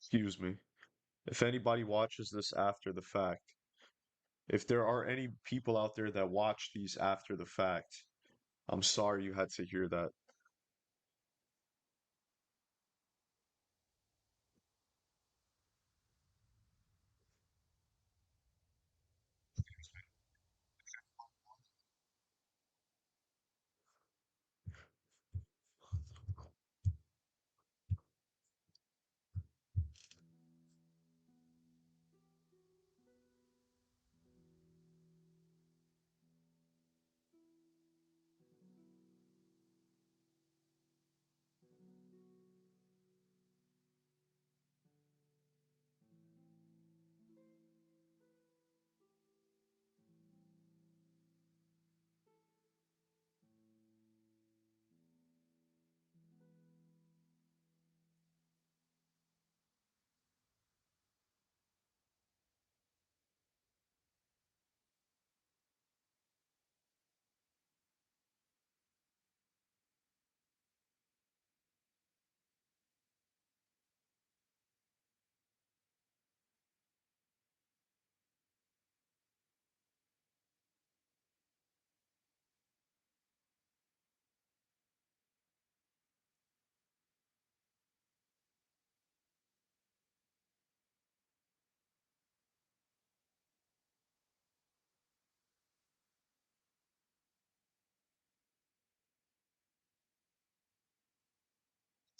Excuse me. If anybody watches this after the fact, if there are any people out there that watch these after the fact, I'm sorry you had to hear that.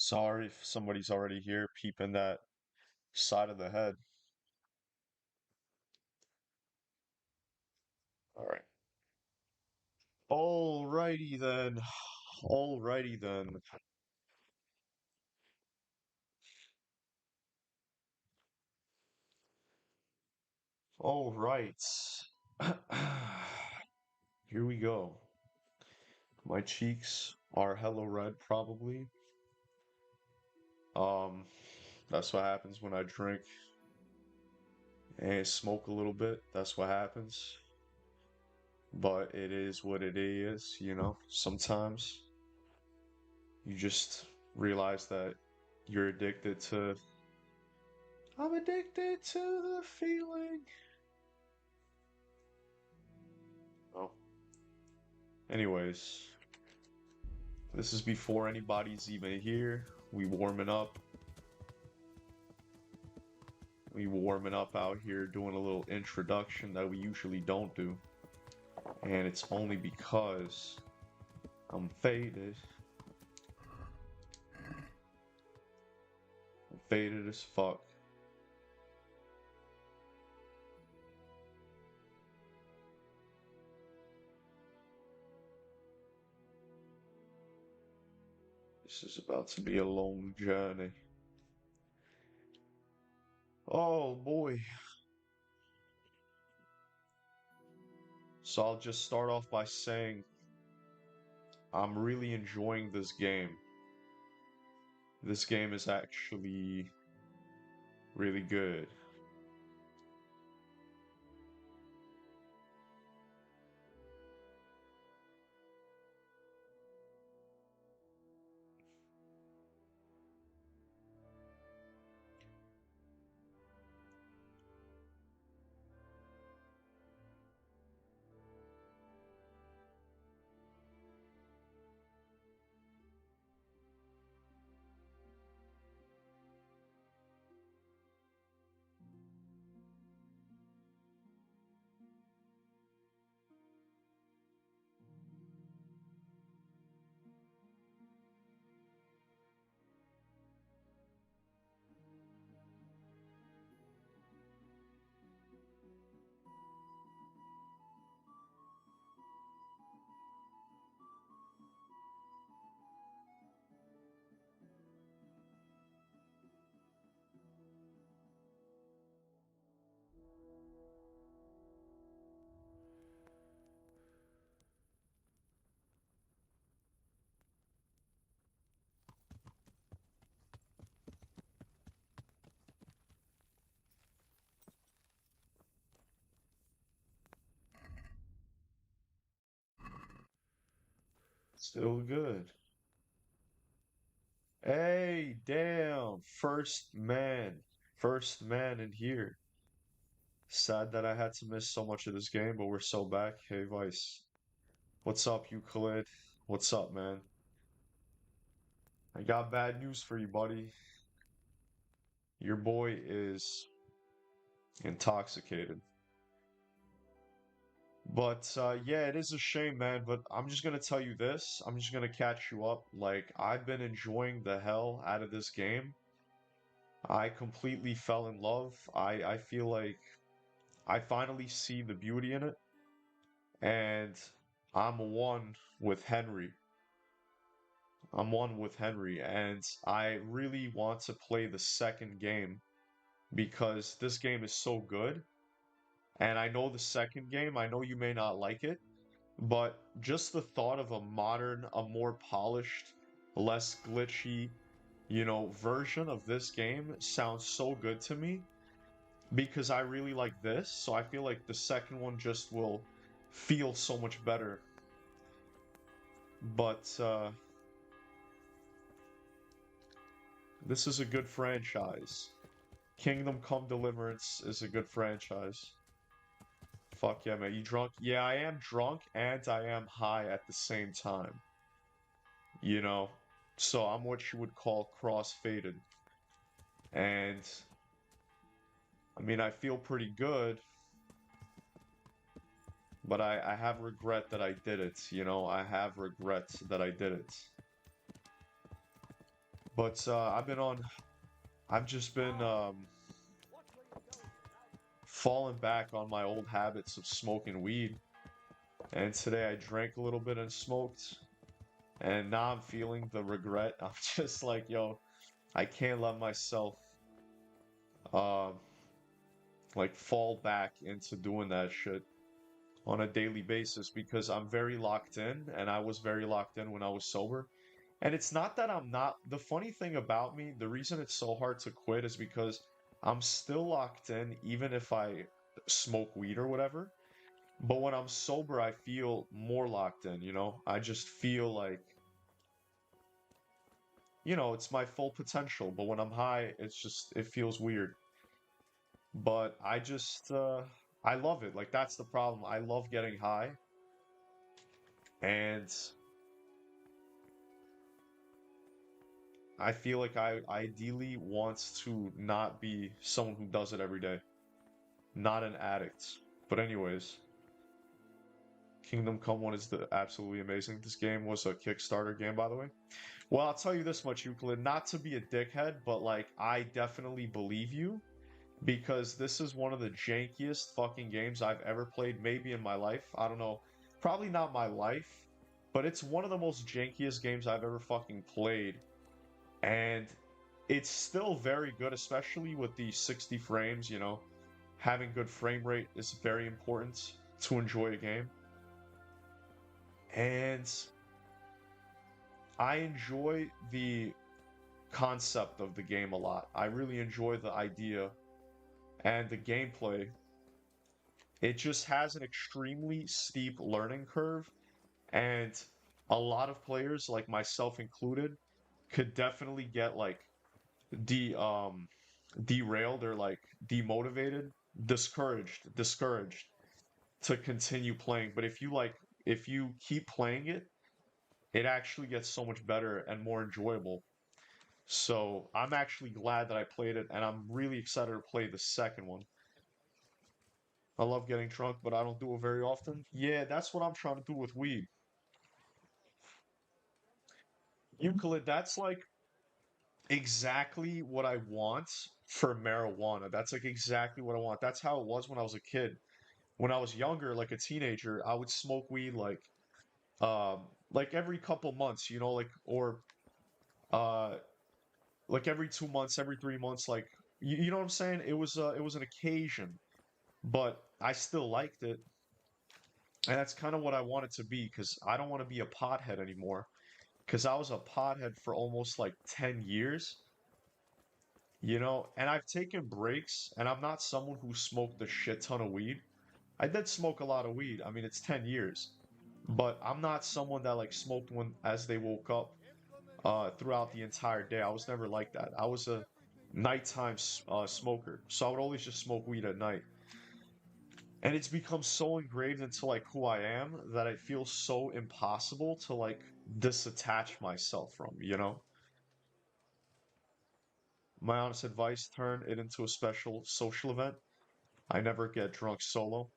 Sorry if somebody's already here peeping that side of the head. All right. Alrighty then. Alrighty then. All right. Here we go. My cheeks are hella red, probably. Um, that's what happens when I drink and smoke a little bit. That's what happens. But it is what it is, you know? Sometimes you just realize that you're addicted to. I'm addicted to the feeling. Oh. Anyways, this is before anybody's even here. We warming up. We warming up out here doing a little introduction that we usually don't do. And it's only because I'm faded. I'm faded as fuck. This is about to be a long journey. Oh boy. So I'll just start off by saying I'm really enjoying this game. This game is actually really good. Still good. Hey, damn, first man. First man in here. Sad that I had to miss so much of this game, but we're so back. Hey, Vice. What's up, Euclid? What's up, man? I got bad news for you, buddy. Your boy is intoxicated. But yeah, it is a shame, man. But I'm just gonna tell you this. I'm just gonna catch you up. Like, I've been enjoying the hell out of this game. I completely fell in love. I feel like I finally see the beauty in it. And I'm one with Henry. I'm one with Henry, and I really want to play the second game because this game is so good. And I know the second game, I know you may not like it, but just the thought of a modern, a more polished, less glitchy, version of this game sounds so good to me because I really like this. So I feel like the second one just will feel so much better. But this is a good franchise. Kingdom Come Deliverance is a good franchise. Fuck yeah, man. You drunk? Yeah, I am drunk and I am high at the same time. You know? So I'm what you would call cross-faded. And I mean, I feel pretty good, but I have regret that I did it. I have regrets that I did it. But I've just been falling back on my old habits of smoking weed. And today I drank a little bit and smoked. And now I'm feeling the regret. I'm just like, yo, I can't let myself uh like fall back into doing that shit on a daily basis because I'm very locked in and I was very locked in when I was sober. And it's not that I'm not, the funny thing about me, the reason it's so hard to quit is because I'm still locked in even if I smoke weed or whatever. But when I'm sober, I feel more locked in. I just feel like, it's my full potential. But when I'm high, it feels weird. But I love it. Like, that's the problem. I love getting high. And I feel like I ideally wants to not be someone who does it every day. Not an addict. But anyways, Kingdom Come 1 is absolutely amazing. This game was a Kickstarter game, by the way. Well, I'll tell you this much, Euclid. Not to be a dickhead, but like, I definitely believe you. Because this is one of the jankiest fucking games I've ever played, maybe in my life. I don't know. Probably not my life, but it's one of the most jankiest games I've ever fucking played. And it's still very good, especially with the 60 frames. Having good frame rate is very important to enjoy a game. And I enjoy the concept of the game a lot. I really enjoy the idea and the gameplay. It just has an extremely steep learning curve, and a lot of players, like myself included, could definitely get like de derailed or like demotivated, discouraged to continue playing. But if you keep playing it, it actually gets so much better and more enjoyable. So I'm actually glad that I played it, and I'm really excited to play the second one. I love getting drunk, but I don't do it very often. Yeah, that's what I'm trying to do with weed. Euclid, that's like exactly what I want for marijuana. That's like exactly what I want. That's how it was when I was a kid. When I was younger, like a teenager, I would smoke weed like every couple months, uh like every 2 months, every 3 months, like you know what I'm saying? It was an occasion, but I still liked it. And that's kind of what I want it to be because I don't want to be a pothead anymore. Because I was a pothead for almost like 10 years, and I've taken breaks, and I'm not someone who smoked a shit ton of weed. I did smoke a lot of weed. I mean, it's 10 years. But I'm not someone that like smoked when as they woke up throughout the entire day. I was never like that. nighttime smoker. So I would always just smoke weed at night. And it's become so engraved into like who I am that it feels so impossible to like disattach myself from, you know? My honest advice, turn it into a special social event. I never get drunk solo.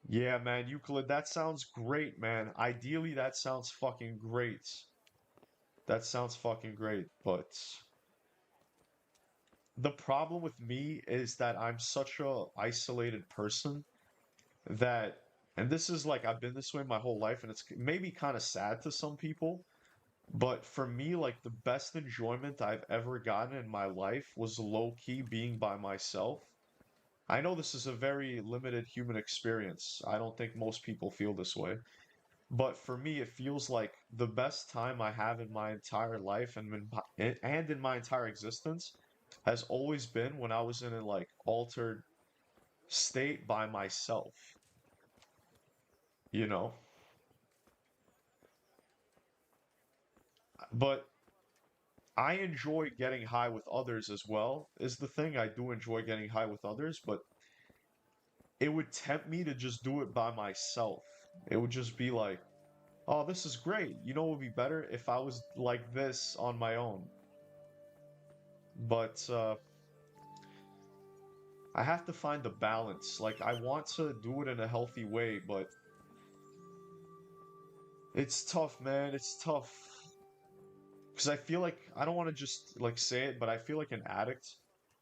Yeah, man, Euclid, that sounds great, man. Ideally, that sounds fucking great. That sounds fucking great, but the problem with me is that I'm such a isolated person that, and this is like I've been this way my whole life, and it's maybe kind of sad to some people, but for me, like the best enjoyment I've ever gotten in my life was low key being by myself. I know this is a very limited human experience. I don't think most people feel this way. But for me, it feels like the best time I have in my entire life and in my entire existence has always been when I was in a like altered state by myself, you know? But I enjoy getting high with others as well, is the thing. I do enjoy getting high with others, but it would tempt me to just do it by myself. It would just be like, oh, this is great. You know, it would be better if I was like this on my own. But I have to find the balance. Like, I want to do it in a healthy way, but it's tough, man. It's tough. Because I feel like I don't want to just like say it, but I feel like an addict.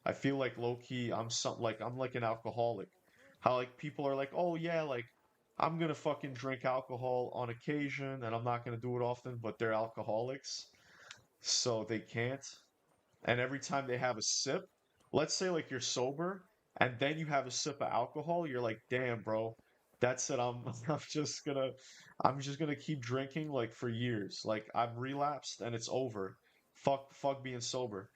I feel like low key I'm like an alcoholic. How like people are like, "Oh yeah, like I'm gonna fucking drink alcohol on occasion and I'm not gonna do it often," but they're alcoholics, so they can't. And every time they have a sip, let's say like you're sober and then you have a sip of alcohol, you're like, damn, bro, that's it. I'm just gonna keep drinking like for years. Like I've relapsed and it's over. Fuck being sober.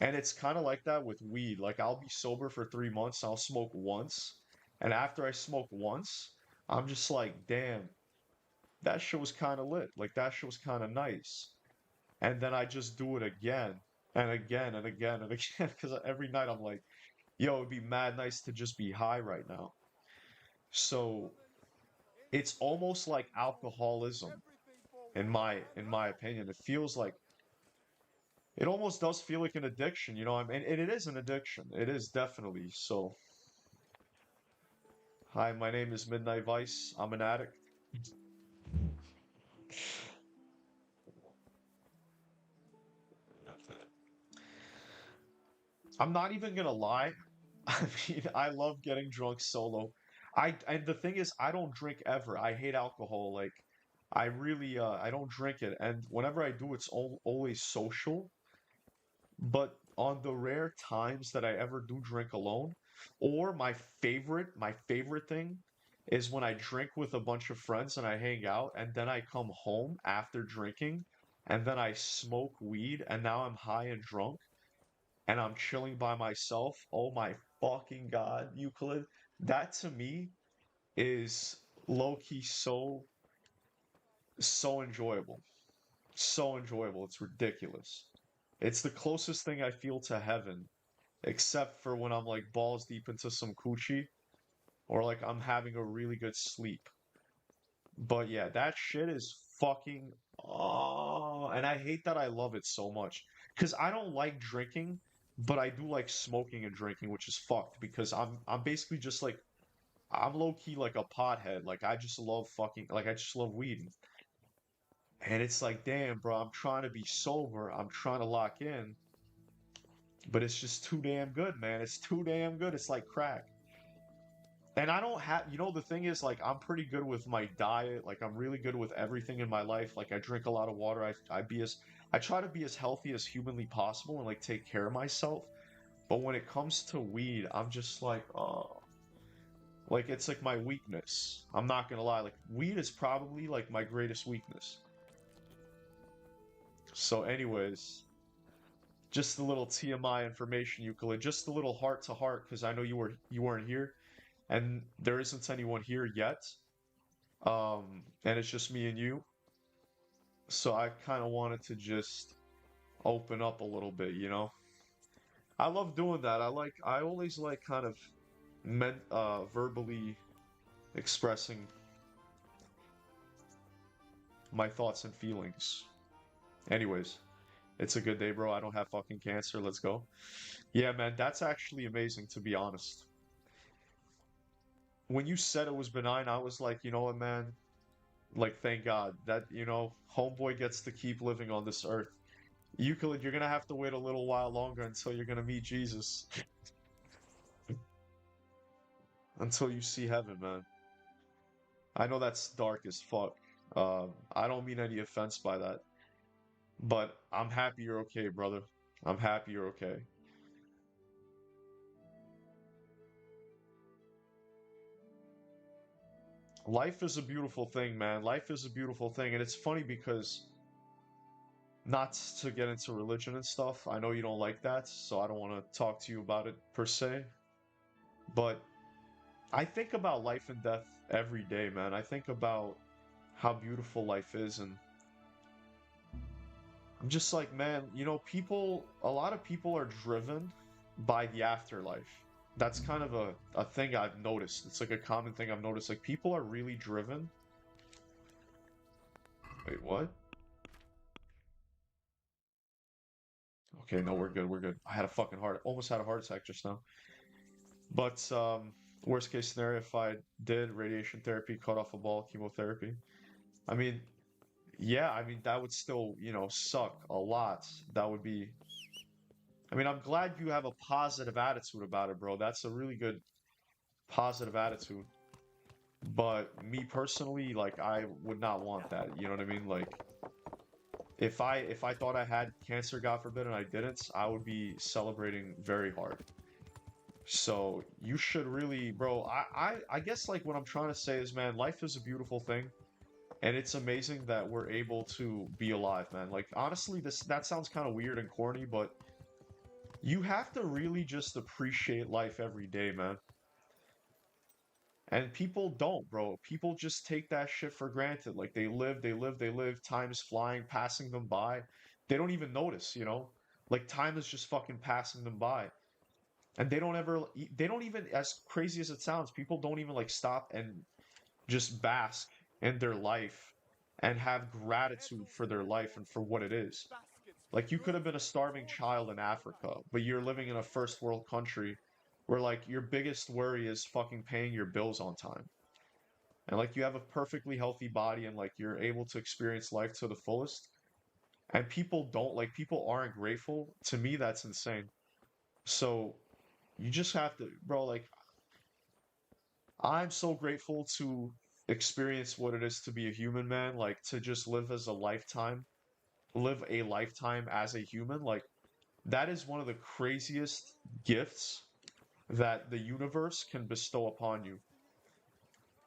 And it's kind of like that with weed. Like I'll be sober for 3 months, I'll smoke once, and after I smoke once, I'm just like, damn, that shit was kind of lit. Like that shit was kind of nice. And then I just do it again and again and again and again because every night I'm like, yo, it'd be mad nice to just be high right now. So it's almost like alcoholism in my opinion. It feels like it almost does feel like an addiction, you know. I mean, and it is an addiction. It is definitely. So, hi, my name is Midnight Vice. I'm an addict. I'm not even gonna lie. I mean, I love getting drunk solo. And the thing is, I don't drink ever. I hate alcohol. Like, I really I don't drink it. And whenever I do, it's always social. But on the rare times that I ever do drink alone, or my favorite thing is when I drink with a bunch of friends and I hang out, and then I come home after drinking, and then I smoke weed, and now I'm high and drunk and I'm chilling by myself. Oh my fucking God, Euclid. That to me is low key so enjoyable. So enjoyable. It's ridiculous. It's the closest thing I feel to heaven, except for when I'm like balls deep into some coochie or like I'm having a really good sleep. But yeah, that shit is fucking oh, and I hate that I love it so much. Because I don't like drinking, but I do like smoking and drinking, which is fucked because I'm basically just like I'm low key like a pothead. Like I just love fucking like I just love weed. And it's like, damn, bro, I'm trying to be sober. I'm trying to lock in, but it's just too damn good, man. It's too damn good. It's like crack. And I don't have, you know, the thing is, like, I'm pretty good with my diet. Like, I'm really good with everything in my life. Like, I drink a lot of water. I try to be as healthy as humanly possible and, like, take care of myself. But when it comes to weed, I'm just like, oh, like, it's like my weakness. I'm not gonna lie. Like, weed is probably, like, my greatest weakness. So, anyways, just a little TMI information, Euclid. Just a little heart to heart, because I know you weren't here, and there isn't anyone here yet. And it's just me and you. So I kind of wanted to just open up a little bit, you know? I love doing that. I always like kind of verbally expressing my thoughts and feelings. Anyways, it's a good day, bro. I don't have fucking cancer. Let's go. Yeah, man, that's actually amazing to be honest. When you said it was benign, I was like, you know what, man? Like, thank God that, homeboy gets to keep living on this earth. Euclid, you're gonna have to wait a little while longer until you're gonna meet Jesus. Until you see heaven, man. I know that's dark as fuck. I don't mean any offense by that. But I'm happy you're okay, brother. I'm happy you're okay. Life is a beautiful thing, man. Life is a beautiful thing. And it's funny because, not to get into religion and stuff, I know you don't like that, so I don't want to talk to you about it per se. But I think about life and death every day, man. I think about how beautiful life is, and I'm just like, man, a lot of people are driven by the afterlife. That's kind of a thing I've noticed. It's like a common thing I've noticed. Like, people are really driven. Wait, what? Okay, no, we're good, we're good. I had a fucking almost had a heart attack just now. But, worst case scenario, if I did radiation therapy, cut off a ball, chemotherapy. I mean, yeah, I mean, that would still, suck a lot. That would be, I mean, I'm glad you have a positive attitude about it, bro. That's a really good positive attitude. But me personally, like, I would not want that. You know what I mean? Like, if I thought I had cancer, God forbid, and I didn't, I would be celebrating very hard. So you should really, bro. I guess like what I'm trying to say is, man, life is a beautiful thing, and it's amazing that we're able to be alive, man. Like, honestly, this that sounds kind of weird and corny, but you have to really just appreciate life every day, man. And people don't, bro. People just take that shit for granted. Like, they live, time's flying, passing them by. They don't even notice, you know? Like, time is just fucking passing them by. And they don't even, as crazy as it sounds, people don't even like stop and just bask in their life and have gratitude for their life and for what it is. Like, you could have been a starving child in Africa, but you're living in a first world country where like your biggest worry is fucking paying your bills on time. And like, you have a perfectly healthy body and like you're able to experience life to the fullest. And people aren't grateful. To me, that's insane. So you just have to, bro, like, I'm so grateful to experience what it is to be a human, man. Like, to just live a lifetime as a human. Like, that is one of the craziest gifts that the universe can bestow upon you.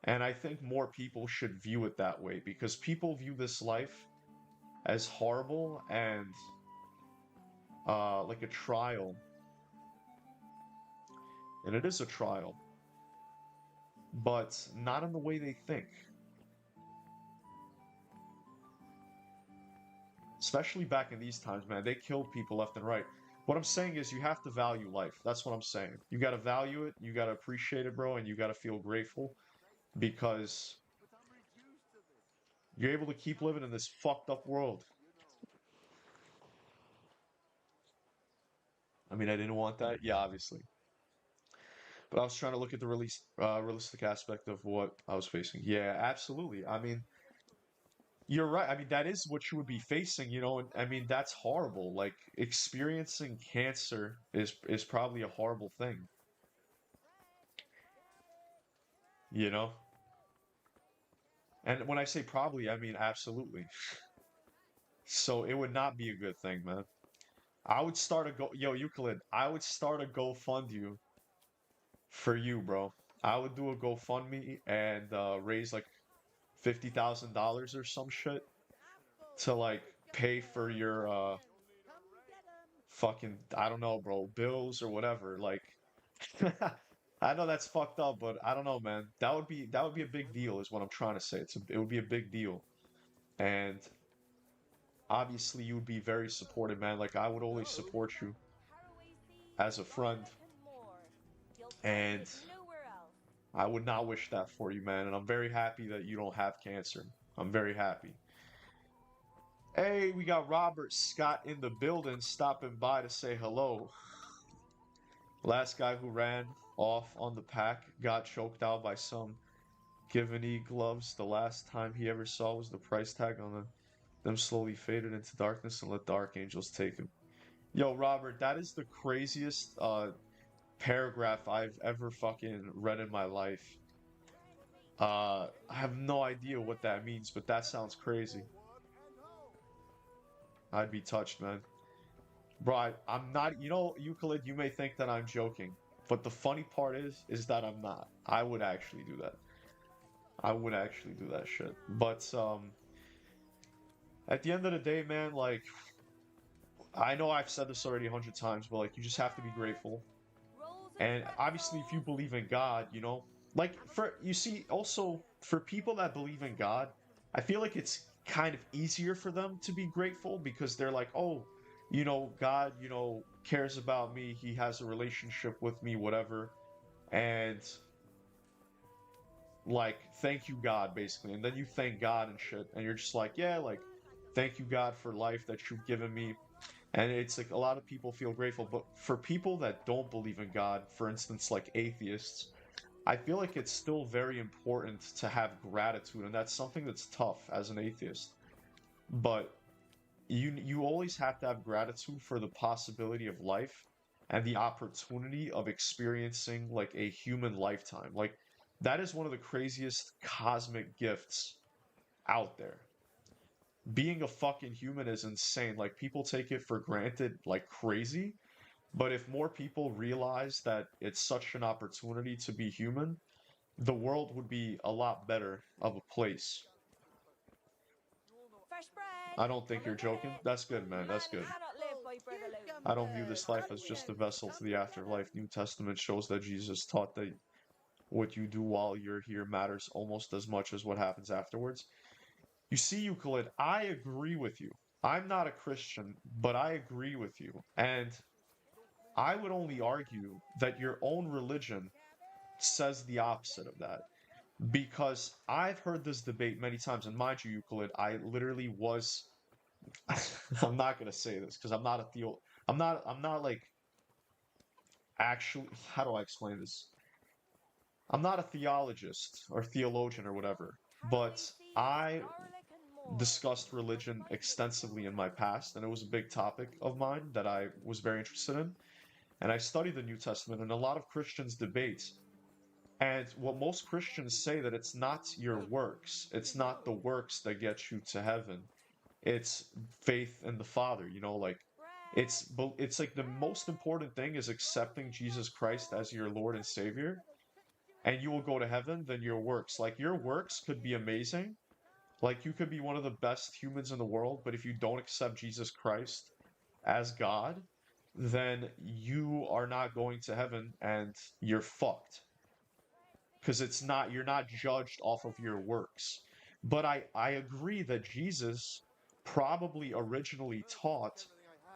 And I think more people should view it that way because people view this life as horrible and like a trial. And it is a trial, but not in the way they think. Especially back in these times, man, they killed people left and right. What I'm saying is you have to value life. That's what I'm saying. You got to value it, you got to appreciate it, bro, and you got to feel grateful because you're able to keep living in this fucked up world. I mean, I didn't want that. Yeah, obviously. But I was trying to look at the realistic aspect of what I was facing. Yeah, absolutely. I mean, you're right. I mean, that is what you would be facing, and I mean, that's horrible. Like, experiencing cancer is probably a horrible thing, you know? And when I say probably, I mean absolutely. So it would not be a good thing, man. I would start Euclid, I would start a GoFund for you, bro. I would do a GoFundMe and raise like $50,000 or some shit to like pay for your fucking, I don't know, bro, bills or whatever. Like, I know that's fucked up, but I don't know, man. That would be a big deal, is what I'm trying to say. It would be a big deal, and obviously you would be very supportive, man. Like I would always support you as a friend, and I would not wish that for you, man. And I'm very happy that you don't have cancer. I'm very happy. Hey, we got Robert Scott in the building stopping by to say hello. Last guy who ran off on the pack got choked out by some Givany gloves. The last time he ever saw was the price tag on them slowly faded into darkness and let the archangels take him. Yo, Robert, that is the craziest paragraph I've ever fucking read in my life. I have no idea what that means, but that sounds crazy. I'd be touched, man. Bro, I'm not, Euclid, you may think that I'm joking, but the funny part is that I'm not. I would actually do that. I would actually do that shit. But, at the end of the day, man, like, I know I've said this already 100 times, but, like, you just have to be grateful. And obviously, if you believe in God, like, you see, also, for people that believe in God, I feel like it's kind of easier for them to be grateful because they're like, oh, God, cares about me. He has a relationship with me, whatever. And like, thank you, God, basically. And then you thank God and shit. And you're just like, yeah, like, thank you, God, for life that you've given me. And it's like a lot of people feel grateful. But for people that don't believe in God, for instance, like atheists, I feel like it's still very important to have gratitude. And that's something that's tough as an atheist. But you always have to have gratitude for the possibility of life and the opportunity of experiencing like a human lifetime. Like that is one of the craziest cosmic gifts out there. Being a fucking human is insane. Like people take it for granted like crazy, but if more people realize that it's such an opportunity to be human, the world would be a lot better of a place. I don't think you're joking. That's good, man. That's good. I don't view this life as just a vessel to the afterlife. New Testament shows that Jesus taught that what you do while you're here matters almost as much as what happens afterwards. You see, Euclid, I agree with you. I'm not a Christian, but I agree with you. And I would only argue that your own religion says the opposite of that. Because I've heard this debate many times, and mind you, Euclid, I literally was I'm not gonna say this because I'm not a I'm not like actually how do I explain this? I'm not a theologist or theologian or whatever, but I discussed religion extensively in my past, and it was a big topic of mine that I was very interested in. And I studied the New Testament, and a lot of Christians debate. And what most Christians say that it's not your works, it's not the works that get you to heaven. It's faith in the Father, like it's like the most important thing is accepting Jesus Christ as your Lord and Savior, and you will go to heaven. Then your works, like your works could be amazing, like you could be one of the best humans in the world, but if you don't accept Jesus Christ as God, then you are not going to heaven and you're fucked. Because you're not judged off of your works. But I agree that Jesus probably originally taught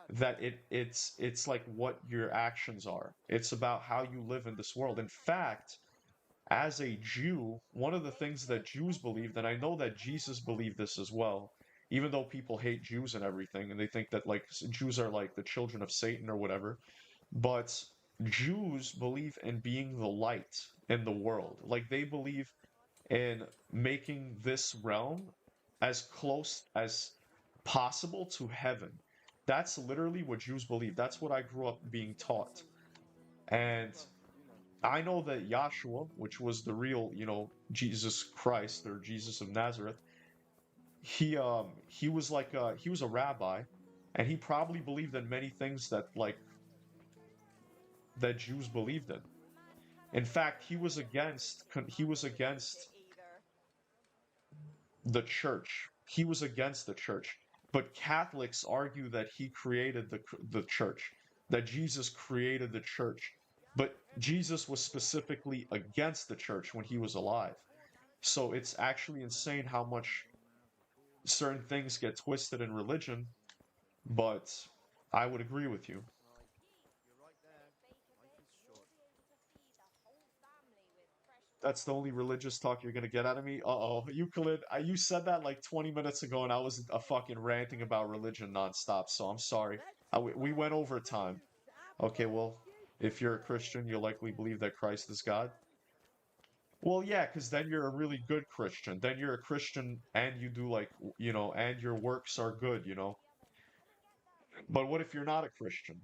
that it's like what your actions are. It's about how you live in this world. In fact, as a Jew, one of the things that Jews believed, and I know that Jesus believed this as well, even though people hate Jews and everything, and they think that like Jews are like the children of Satan or whatever, but Jews believe in being the light in the world. Like they believe in making this realm as close as possible to heaven. That's literally what Jews believe. That's what I grew up being taught. And I know that Yahshua, which was the real, Jesus Christ or Jesus of Nazareth, he was like he was a rabbi, and he probably believed in many things that Jews believed in. In fact, he was against the church. He was against the church. But Catholics argue that he created the church, that Jesus created the church. But Jesus was specifically against the church when he was alive. So it's actually insane how much certain things get twisted in religion, but I would agree with you. Right. You're right there. Life is short. That's the only religious talk you're gonna get out of me. Uh-oh, Euclid, you said that like 20 minutes ago, and I was fucking ranting about religion nonstop. So I'm sorry. We went over time. Okay, well, if you're a Christian, you'll likely believe that Christ is God. Well, yeah, because then you're a really good Christian. Then you're a Christian, and you do like and your works are good. But what if you're not a Christian?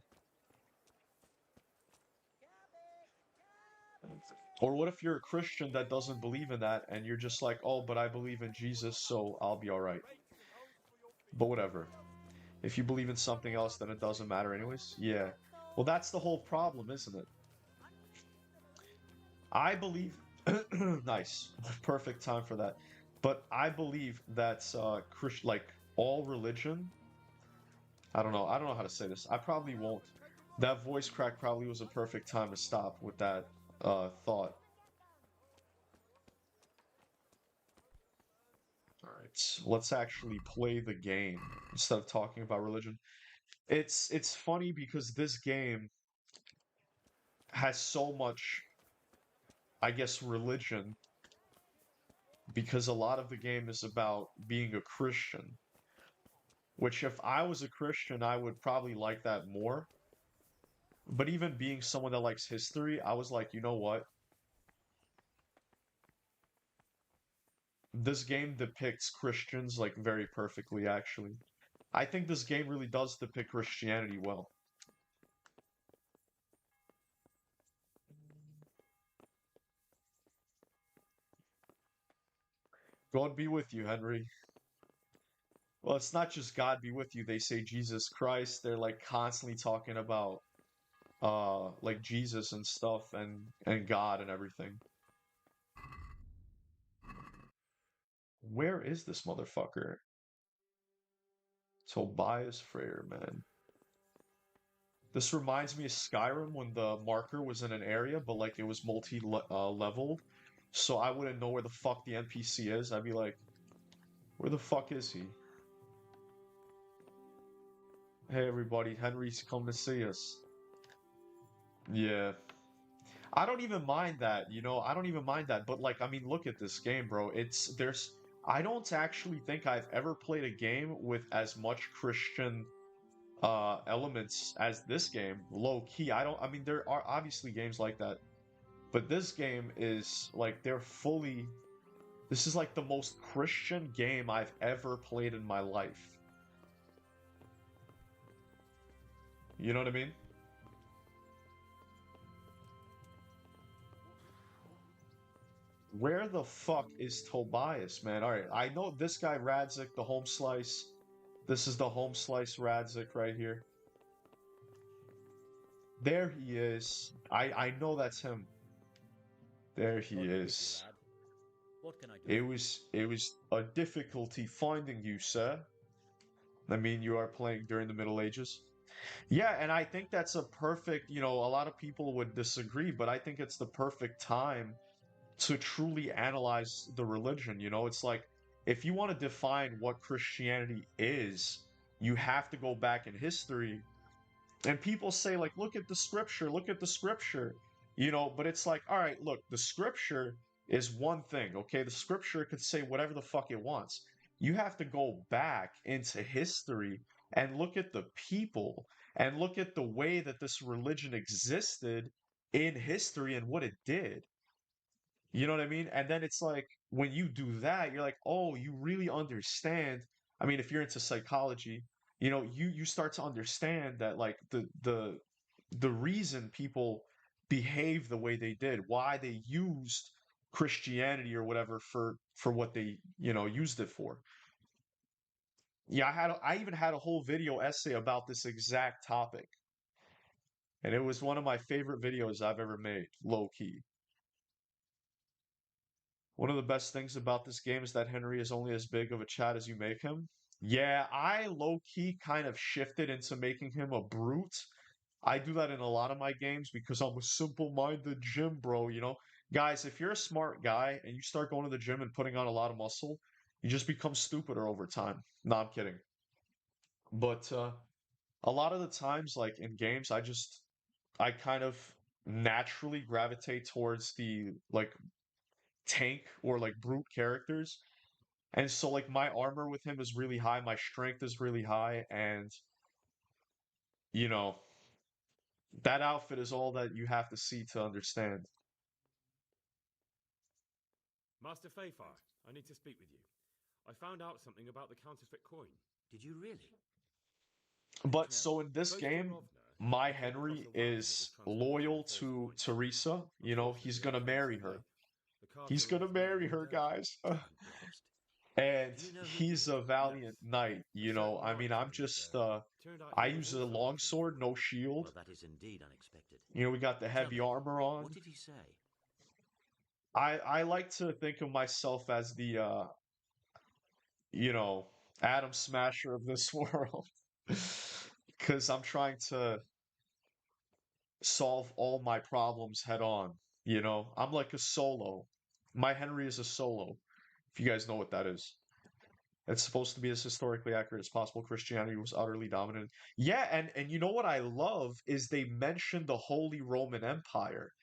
Or what if you're a Christian that doesn't believe in that, and you're just like, oh, but I believe in Jesus, so I'll be all right. But whatever. If you believe in something else, then it doesn't matter anyways. Yeah. Well, that's the whole problem, isn't it? I believe. Nice. Perfect time for that. But I believe that Christian, like all religion. I don't know. I don't know how to say this. I probably won't. That voice crack probably was a perfect time to stop with that thought. All right, let's actually play the game instead of talking about religion. It's funny because this game has so much, I guess, religion because a lot of the game is about being a Christian, which if I was a Christian, I would probably like that more. But even being someone that likes history, I was like, you know what? This game depicts Christians like very perfectly, actually. I think this game really does depict Christianity well. God be with you, Henry. Well, it's not just God be with you. They say Jesus Christ. They're like constantly talking about like Jesus and stuff and God and everything. Where is this motherfucker? Tobias Frere, man. This reminds me of Skyrim when the marker was in an area, but like it was multi-leveled. So I wouldn't know where the fuck the NPC is. I'd be like, where the fuck is he? Hey everybody, Henry's come to see us. Yeah. I don't even mind that. I don't even mind that. But like, I mean, look at this game, bro. I don't actually think I've ever played a game with as much Christian elements as this game. Low key. I mean, there are obviously games like that, but this game is like this is like the most Christian game I've ever played in my life. You know what I mean? Where the fuck is Tobias, man? All right, I know this guy Radzik, the home slice. This is the home slice Radzik right here. There he is. I know that's him. There he God be with you, is. lad. What can I do It for you? was it was a difficulty finding you, sir. I mean, you are playing during the Middle Ages. Yeah, and I think that's a perfect, a lot of people would disagree, but I think it's the perfect time to truly analyze the religion. It's like if you want to define what Christianity is, you have to go back in history. And people say, like, look at the scripture, but it's like, all right, look, the scripture is one thing, okay? The scripture could say whatever the fuck it wants. You have to go back into history and look at the people and look at the way that this religion existed in history and what it did. You know what I mean? And then it's like when you do that, you're like, oh, you really understand. I mean, if you're into psychology, you start to understand that like the reason people behave the way they did, why they used Christianity or whatever for what they used it for. Yeah, I even had a whole video essay about this exact topic, and it was one of my favorite videos I've ever made, low key. One of the best things about this game is that Henry is only as big of a Chad as you make him. Yeah, I low key kind of shifted into making him a brute. I do that in a lot of my games because I'm a simple-minded gym bro. Guys, if you're a smart guy and you start going to the gym and putting on a lot of muscle, You just become stupider over time. No, I'm kidding. But a lot of the times, like in games, I kind of naturally gravitate towards the like tank or like brute characters. And so like my armor with him is really high, my strength is really high, and you know, that outfit is all that you have to see to understand. Master Fayfar, I need to speak with you. I found out something about the counterfeit coin. Did you really? Do But tell. so in this Close to game, Rovna, my I came across Henry a wagon that was is transporting the loyal first to coin. Teresa. You know, he's Unfortunately, I gonna found it marry too her. late. The cards He's were gonna left nearly marry all her, dirty. guys. Damn blast. And Do you know who did he's it? a valiant Yes. knight, A you know. certain I mean, knight, I'm and just turned out I he was use a also after the longsword, coin. no shield. Well, that is indeed unexpected. You know, we got the Tell heavy me, armor what on. did he say? I like to think of myself as the you know, Atom Smasher of this world. Because I'm trying to solve all my problems head on. You know, I'm like a solo. My Henry is a solo, if you guys know what that is. It's supposed to be as historically accurate as possible. Christianity was utterly dominant. Yeah, and you know what I love is they mention the Holy Roman Empire.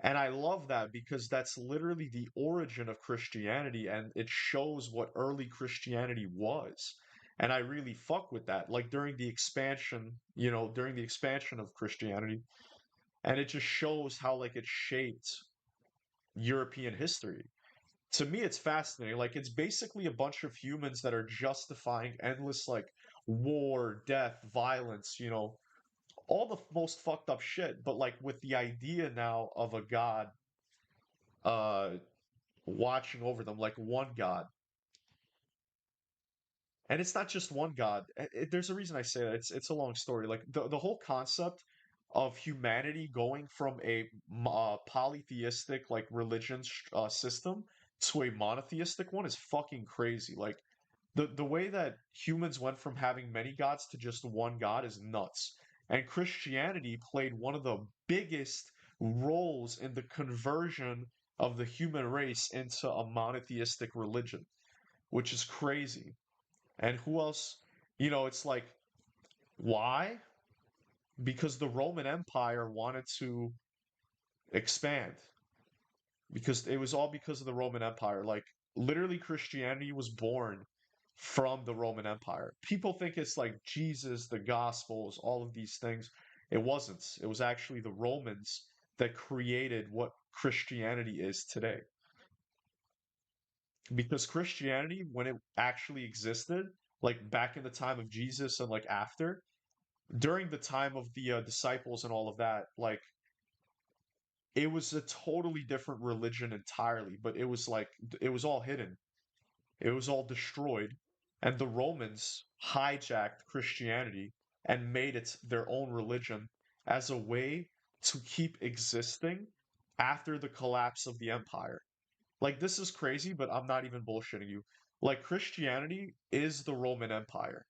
And I love that because that's literally the origin of Christianity and it shows what early Christianity was. And I really fuck with that. Like during the expansion, you know, during the expansion of Christianity, and it just shows how like it shaped European history. To me, it's fascinating. Like it's basically a bunch of humans that are justifying endless like war, death, violence, you know, all the most fucked up shit, but like with the idea now of a god uh watching over them, like one god. And it's not just one god. There's a reason I say that. It's a long story. Like the whole concept of humanity going from a polytheistic like religion system to a monotheistic one is fucking crazy. Like the way that humans went from having many gods to just one god is nuts. And Christianity played one of the biggest roles in the conversion of the human race into a monotheistic religion, which is crazy. And who else? You know, it's like, why? Because the Roman Empire wanted to expand. Because it was all because of the Roman Empire. Like, literally, Christianity was born from the Roman Empire. People think it's like Jesus, the Gospels, all of these things. It wasn't. It was actually the Romans that created what Christianity is today. Because Christianity, when it actually existed, like back in the time of Jesus and like after, during the time of the disciples and all of that, like it was a totally different religion entirely, but it was like it was all hidden. It was all destroyed, and the Romans hijacked Christianity and made it their own religion as a way to keep existing after the collapse of the empire. Like this is crazy, but I'm not even bullshitting you. Like Christianity is the Roman Empire.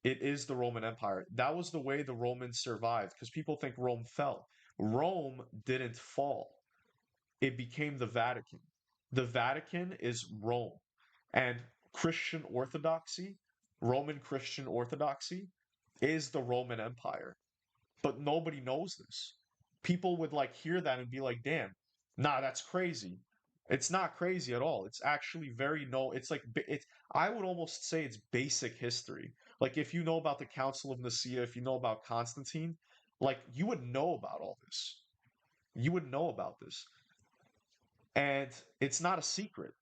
It is the Roman Empire. That was the way the Romans survived because people think Rome fell. Rome didn't fall. It became the Vatican. The Vatican is Rome. And Christian Orthodoxy, Roman Christian Orthodoxy, is the Roman Empire. But nobody knows this. People would like hear that and be like, damn, nah, that's crazy. It's not crazy at all. It's actually very no, it's like it's I would almost say it's basic history. Like if you know about the Council of Nicaea, if you know about Constantine, like you would know about all this. You would know about this. And it's not a secret.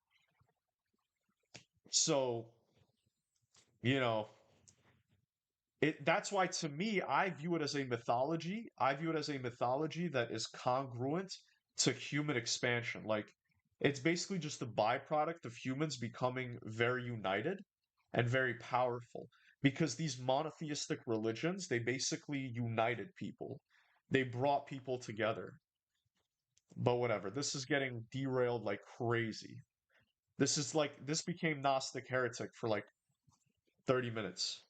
So, you know, that's why to me I view it as a mythology. I view it as a mythology that is congruent to human expansion. Like it's basically just a byproduct of humans becoming very united and very powerful because these monotheistic religions, they basically united people. They brought people together. But whatever. This is getting derailed like crazy. This became Gnostic Heretic for like 30 minutes.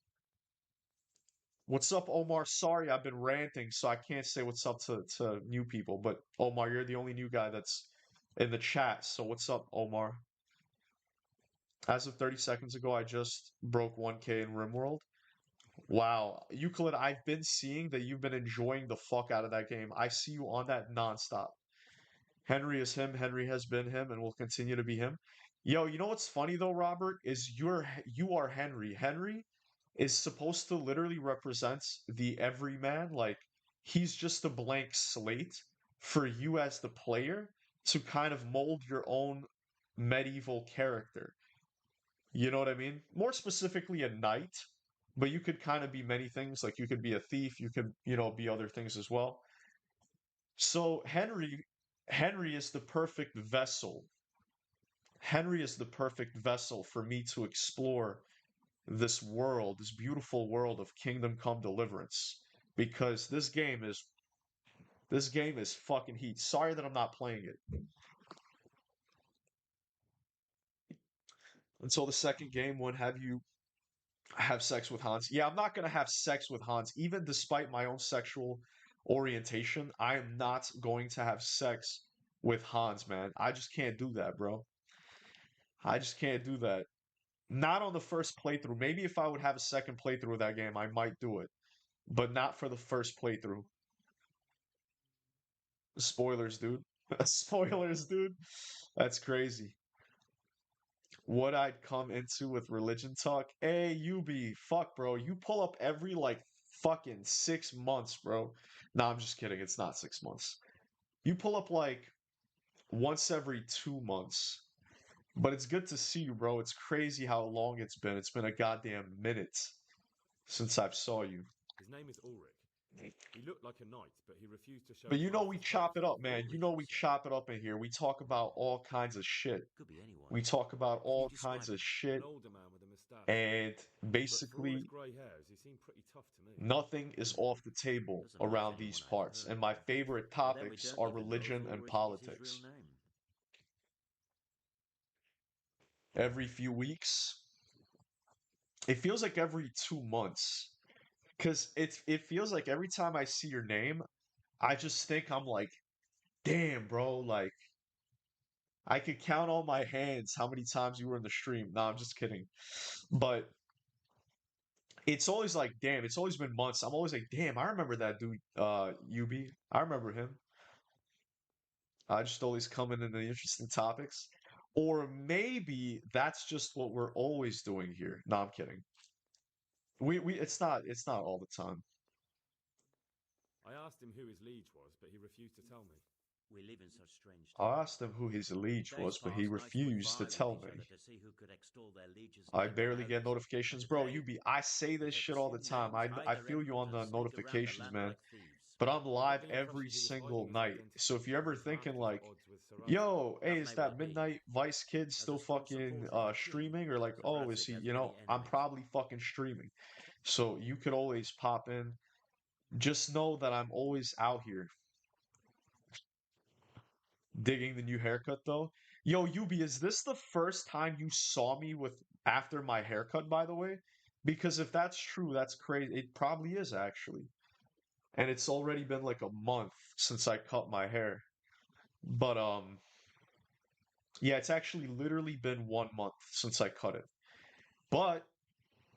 What's up, Omar? Sorry, I've been ranting, so I can't say what's up to new people. But Omar, you're the only new guy that's in the chat. So what's up, Omar? As of 30 seconds ago, I just broke 1K in RimWorld. Wow. Euclid, I've been seeing that you've been enjoying the fuck out of that game. I see you on that nonstop. Henry is him. Henry has been him and will continue to be him. Yo, you know what's funny though, Robert, is you are Henry. Henry is supposed to literally represent the everyman. Like he's just a blank slate for you as the player to kind of mold your own medieval character. You know what I mean? More specifically, a knight, but you could kind of be many things. Like you could be a thief, you could, be other things as well. So Henry is the perfect vessel. Henry is the perfect vessel for me to explore this world, this beautiful world of Kingdom Come Deliverance, because this game is fucking heat. Sorry that I'm not playing it. Until the second game, when have you have sex with Hans? Yeah, I'm not gonna have sex with Hans, even despite my own sexual orientation. I am not going to have sex with Hans, man. I just can't do that, bro. I just can't do that. Not on the first playthrough. Maybe if I would have a second playthrough of that game, I might do it, but not for the first playthrough. Spoilers, dude. Spoilers, dude. That's crazy. What I'd come into with religion talk. Hey, you be fuck, bro. You pull up every like fucking 6 months, bro. Nah, I'm just kidding. It's not 6 months. You pull up like once every 2 months. But it's good to see you, bro. It's crazy how long it's been. It's been a goddamn minute since I've saw you. His name is Ulrich. He looked like a knight, but he refused to show But signs we of chop it faith. up, man. Ulrich, We you say? chop it up in here. We talk about all kinds of shit. Could be anyone. We talk about Can you all describe kinds of him? shit. An older man with a moustache. And But for all his basically, grey hairs, he seemed pretty tough to me. nothing is off the table Doesn't look around anyone these I've parts. heard And my of. favorite But then we topics don't are even know if religion and Ulrich is his politics. real name. Every few weeks, it feels like every 2 months. Because it feels like every time I see your name, I just think I'm like, damn, bro, like I could count on my hands how many times you were in the stream. No, I'm just kidding. But it's always like, damn, it's always been months. I'm always like, damn, I remember that dude, UB. I remember him. I just always come in the interesting topics. Or maybe that's just what we're always doing here. No, I'm kidding. It's not all the time. I asked him who his liege was, but he refused to tell me. We live in such strange I times. asked him who his liege Days was, but he past, knights would refused to vie with tell each me. other to see who could extol their liege's I name the barely get loudest. notifications, And bro. today, I say if this they shit all the pursue time. names, I hide their feel you on emblems, the and sneak around the notifications, land man. like thieves. But I'm I got live the every impression he was single hiding his night. identity So if you're ever because his thinking master's at like, odds with Sir Anthony. yo, hey, That is may well that be. Midnight Vice Kid As still a staunch fucking supporter of the king, streaming? Or like, Sir oh, is Radzig he, has many I'm enemies. probably fucking streaming. So you could always pop in. Just know that I'm always out here. Digging the new haircut though. Yo, Yubi, is this the first time you saw me with after my haircut, by the way? Because if that's true, that's crazy. It probably is actually. And it's already been like a month since I cut my hair. But yeah, it's actually literally been 1 month since I cut it. But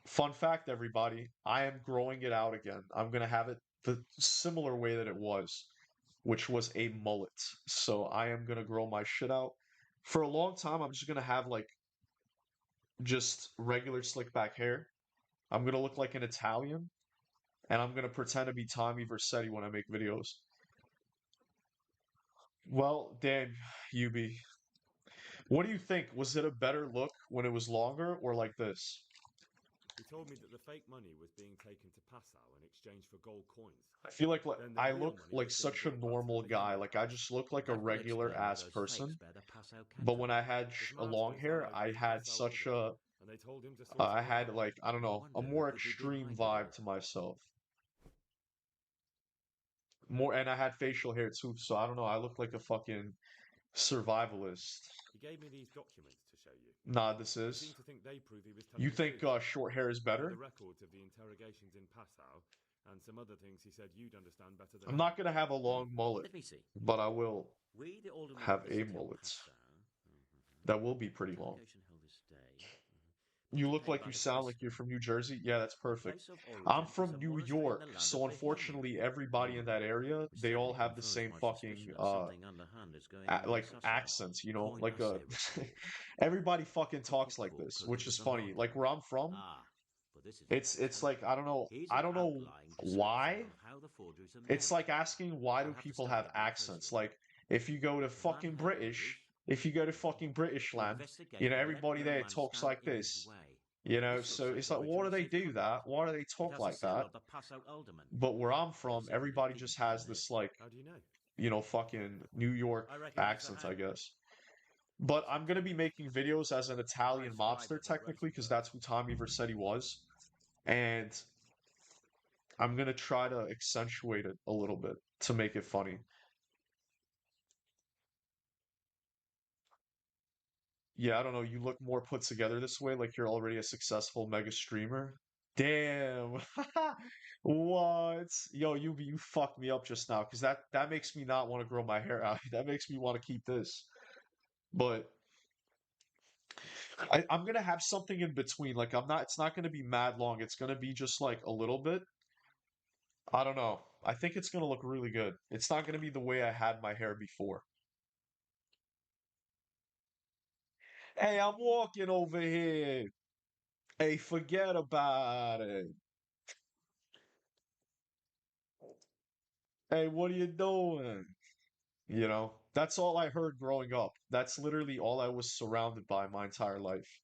fun fact, everybody, I am growing it out again. I'm gonna have it the similar way that it was, which was a mullet. So I am gonna grow my shit out. For a long time, I'm just gonna have like just regular slick back hair. I'm gonna look like an Italian, and I'm gonna pretend to be Tommy Vercetti when I make videos. Well, damn, UB. What do you think? Was it a better look when it was longer or like this? He told me that the fake money was being taken to Passau in exchange for gold coins. I feel like Then the I real look money like was being such a brought back to normal the guy. Bohemia. Like I just look like a That would regular explain why ass those person. fakes bear the Passau But when I canton. had His a long masters hair, allied I with the had Passau such order, a and they told him to slaughter I the had rebels. like I don't I know, a wonder more who could be extreme behind it vibe all. to myself. More, and I had facial hair too, so I don't know. I look like a fucking survivalist. He gave me these documents to show you. Nah, this I is. seem to think they prove he was telling You the think truth. short hair is They're the better? records of the interrogations in Passau, and some other things he said you'd understand better than I'm I. not gonna have a long mullet, Let me see. but I will We, the aldermen have of the a city of mullet. Passau. That will be pretty long. Interrogation held this day. You look Paid like by you the sound press. like you're from New Jersey. Yeah, that's The perfect. place of I'm origin is from a New monastery in York, the land so of Bohemia. unfortunately everybody in that area, Which they all certainly have the confirms same my fucking suspicion that something underhand is going on in like Sasau. accents, you know? Point Like us a report. everybody fucking talks like Cook this, which cookies is the funny. lot. Like where I'm from, Ah, but this is it's interesting. like Here's I an don't know outline description why. of how the forgeries are It's made. like asking why do I'll have to people study have it more accents? closely. Like if you go to The man fucking had British, orders if you go to fucking British to land, you know, investigate and let everybody no there man talks stand like in his this. way. You know, This so looks like it's the like, why do original they safe do conduct. that? Why do they It talk has the like seal that? of the Passau alderman. But where I'm from, Does even a everybody just thief can has this live. like, How do you know? you know, fucking New York I recognize the accents, I handwriting. guess. But I'm gonna be September. making videos as an High Italian scribe mobster of the technically, because Rosenbergs. that's who Tommy said he was. And I'm gonna try to accentuate it a little bit to make it funny. Yeah, I don't know, you look more put together this way, like you're already a successful mega streamer. Damn. What? Yo, you fucked me up just now, because that makes me not want to grow my hair out. That makes me want to keep this. But I'm gonna have something in between. Like I'm not, it's not gonna be mad long. It's gonna be just like a little bit. I don't know. I think it's gonna look really good. It's not gonna be the way I had my hair before. Hey, I'm walking over here. Hey, forget about it. Hey, what are you doing? You know, that's all I heard growing up. That's literally all I was surrounded by my entire life.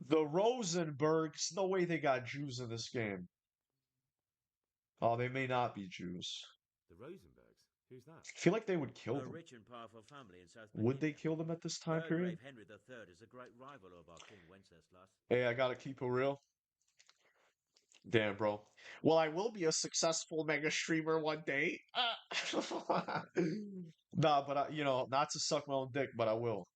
The Rosenbergs, no way they got Jews in this game. Oh, they may not be Jews. The Rosenbergs? Who's that? I feel like they would kill A them. rich and powerful family in South Would they Bohemia. kill them at this time period? Burgrave Henry III is a great rival of our King Wenceslas. Hey, I gotta keep it real. Damn, bro. Well, I will be a successful mega streamer one day. Nah, but you know, not to suck my own dick, but I will.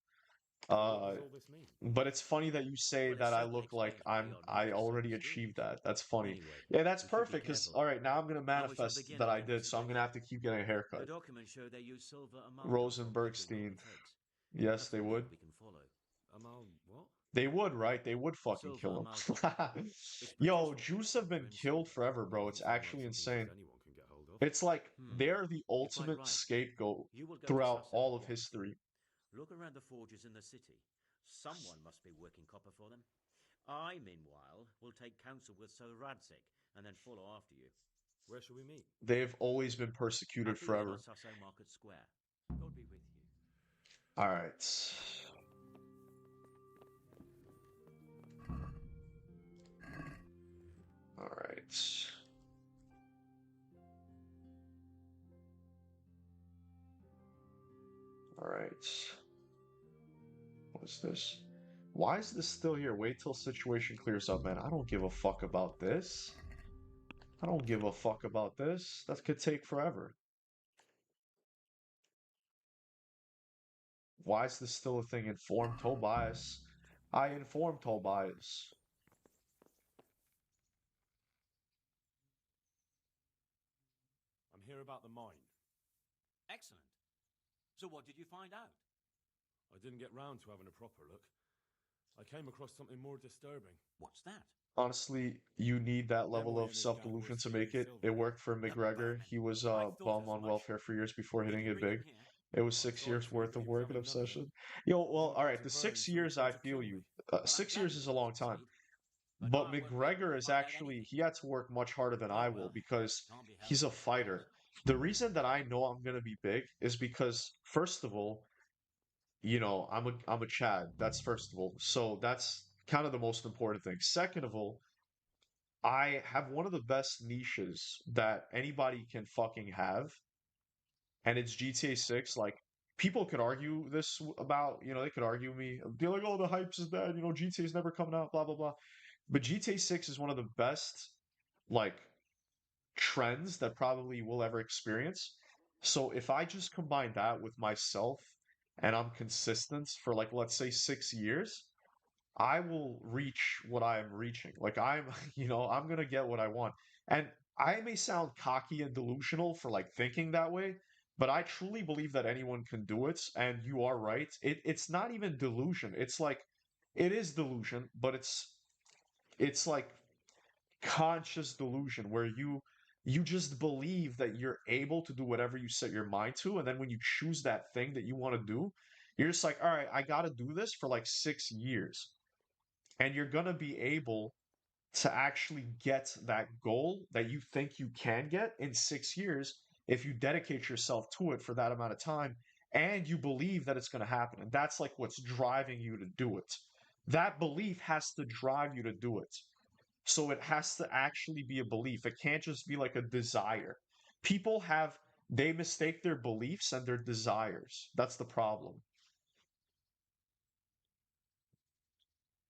What Uh, does all this mean? but it's funny that you say Well, it that I certainly look like explains why your I niece is so already achieved mysterious. that. That's funny. Anyway, Yeah, that's we should be perfect. Because careful. all right, now I'm gonna And we shall manifest begin that our I did, so I'm gonna investigation. have to keep getting a The haircut. documents show they use silver amalgam for making Rosenbergstein. robbers' heads. A Yes, they would. formula we can follow. Amal, what? They would, right? They would fucking Silver kill amalgam. him. It's Yo, produced from Jews have been genuine killed silver. forever, bro. It's Doesn't sound like actually something insane. just anyone can get hold of. It's like Hmm. they're the You're quite ultimate right. scapegoat You will go to throughout Sasau all at of once. history. Look around the forges in the city. Someone must be working copper for them. I, meanwhile, will take counsel with Sir Radzik and then follow after you. Where shall we meet? They've always been persecuted At the inn on forever. Sasau Market Square. God be with you. All right. All right. All right. What's this? Why is this still here? Wait till situation clears up, man. I don't give a fuck about this. I don't give a fuck about this. That could take forever. Why is this still a thing? Inform Tobias. I informed Tobias. I'm here about the mine. Excellent. So what did you find out? I didn't get round to having a proper look. I came across something more disturbing. What's that? Honestly, you need that level Emory of and his gang were self-delusion to stealing make it. It silver. worked for The McGregor. bowmen. He was I thought bum as on much. welfare for years before Did hitting you it bring them big. here? It was I'm 6 years sorry for worth of people work and having none of it. obsession. Yo, well, Even all down right, to the six Burns, who years, tried I to feel kill you. me. Well, I'm 6 years glad is you a all long time. succeed. But But I won't make you McGregor is find out actually, anything. he had to work much harder than I Very will well. because Can't be he's helped, a I suppose. fighter. The reason that I know I'm gonna be big is because, first of all, you know, I'm a Chad. That's first of all. So that's kind of the most important thing. Second of all, I have one of the best niches that anybody can fucking have, and it's GTA 6. Like, people could argue this about, you know, they could argue with me. Be like, oh, the hype's is dead, you know, GTA is never coming out, blah, blah, blah. But GTA 6 is one of the best, like, trends that probably we'll ever experience. So if I just combine that with myself and I'm consistent for, like, let's say 6 years, I will reach what I am reaching. Like I'm, you know, I'm gonna get what I want. And I may sound cocky and delusional for like thinking that way, but I truly believe that anyone can do it. And you are right. It's not even delusion. It's like it is delusion, but it's like conscious delusion where you just believe that you're able to do whatever you set your mind to, and then when you choose that thing that you want to do, you're just like, all right, I got to do this for like 6 years, and you're gonna be able to actually get that goal that you think you can get in 6 years if you dedicate yourself to it for that amount of time and you believe that it's going to happen. And that's like what's driving you to do it. That belief has to drive you to do it. So it has to actually be a belief. It can't just be like a desire. People have, they mistake their beliefs and their desires. That's the problem.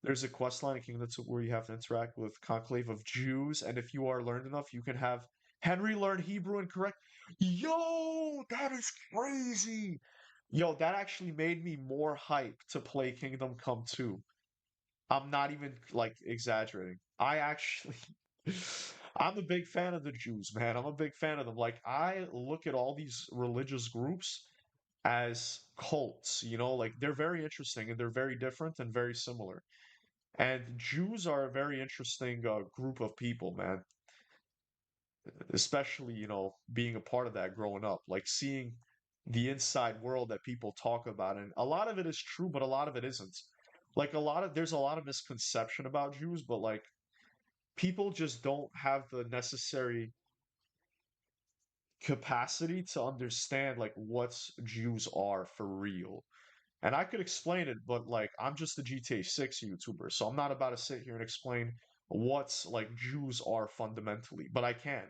There's a quest line in Kingdom where you have to interact with conclave of Jews, and if you are learned enough, you can have Henry learn Hebrew and correct. Yo, that is crazy. Yo, that actually made me more hype to play Kingdom Come 2. I'm not even like exaggerating. I actually I'm a big fan of the Jews, man. I'm a big fan of them. Like I look at all these religious groups as cults, like they're very interesting and they're very different and very similar. And Jews are a very interesting group of people, man. Especially, being a part of that growing up, like seeing the inside world that people talk about. And a lot of it is true, but a lot of it isn't. Like there's a lot of misconception about Jews, but like people just don't have the necessary capacity to understand like what Jews are for real. And I could explain it, but like I'm just a GTA 6 YouTuber, so I'm not about to sit here and explain what's like Jews are fundamentally, but I can,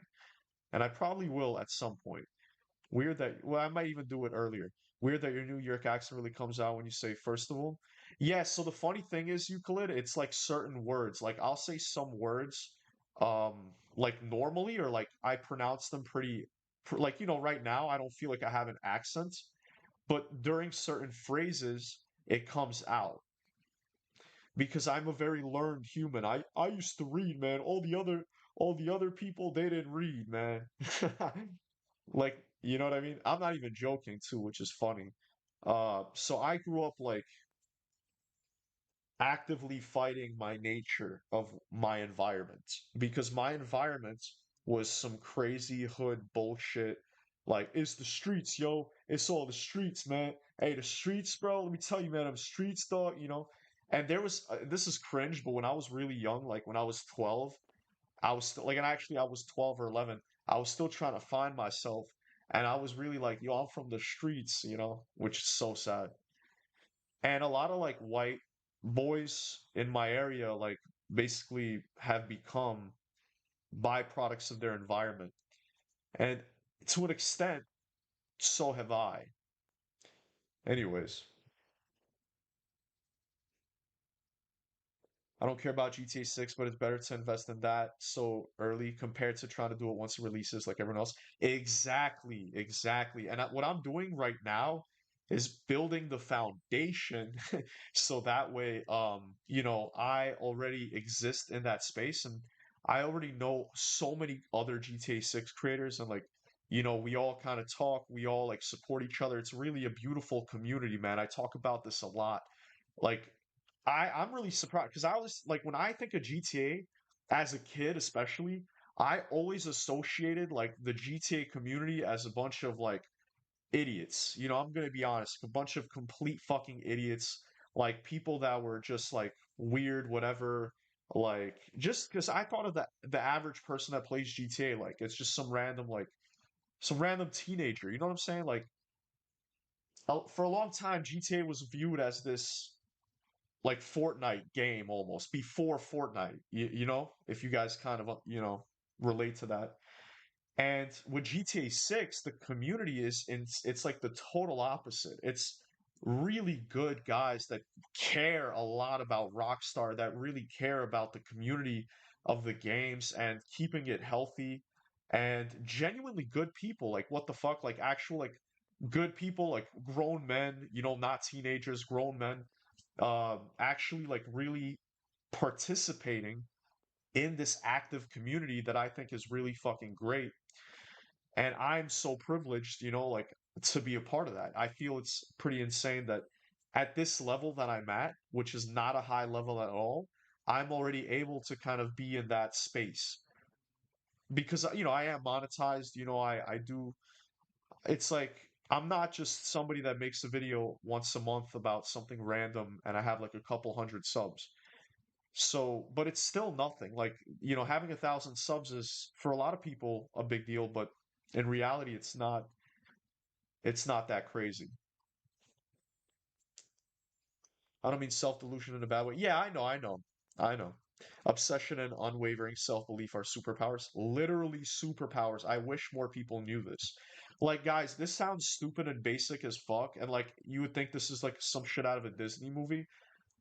and I probably will at some point. Weird that, well, I might even do it earlier. Weird that your New York accent really comes out when you say first of all. Yeah, so the funny thing is, Euclid, it's like certain words. Like I'll say some words, like normally, or like I pronounce them pretty, like, right now I don't feel like I have an accent, but during certain phrases, it comes out because I'm a very learned human. I used to read, man. All the other people they didn't read, man. Like, you know what I mean? I'm not even joking too, which is funny. So I grew up like actively fighting my nature of my environment because my environment was some crazy hood bullshit. Like, it's the streets, yo. It's all the streets, man. Hey, the streets, bro. Let me tell you, man, I'm streets, dog. And there was, this is cringe, but when I was really young, like when I was 12, I was still like, and actually I was 12 or 11, I was still trying to find myself. And I was really like, yo, I'm from the streets, which is so sad. And a lot of like white boys in my area, like basically have become byproducts of their environment. And to an extent, so have I. Anyways, I don't care about GTA 6, but it's better to invest in that so early compared to trying to do it once it releases like everyone else. Exactly, exactly. And what I'm doing right now is building the foundation so that way, I already exist in that space and I already know so many other GTA 6 creators and like, we all kind of talk, we all like support each other. It's really a beautiful community, man. I talk about this a lot. Like I'm really surprised because I was like when I think of GTA as a kid, especially, I always associated like the GTA community as a bunch of like idiots. I'm gonna be honest, a bunch of complete fucking idiots, like people that were just like weird, whatever. Like just because I thought of the average person that plays GTA, like it's just some random teenager. You know what I'm saying? Like for a long time, GTA was viewed as this like Fortnite game almost before Fortnite. If you guys kind of relate to that. And with GTA 6, the community it's like the total opposite. It's really good guys that care a lot about Rockstar, that really care about the community of the games and keeping it healthy and genuinely good people. Like what the fuck? Like actual like good people, like grown men, not teenagers, grown men, actually like really participating in this active community that I think is really fucking great. And I'm so privileged, like to be a part of that. I feel it's pretty insane that at this level that I'm at, which is not a high level at all, I'm already able to kind of be in that space because I am monetized, I do. It's like I'm not just somebody that makes a video once a month about something random and I have like a couple hundred subs. So, but it's still nothing. Like, having 1,000 subs is for a lot of people a big deal, but in reality, it's not that crazy. I don't mean self-delusion in a bad way. Yeah, I know. Obsession and unwavering self-belief are superpowers. Literally superpowers. I wish more people knew this. Like, guys, this sounds stupid and basic as fuck, and like you would think this is like some shit out of a Disney movie,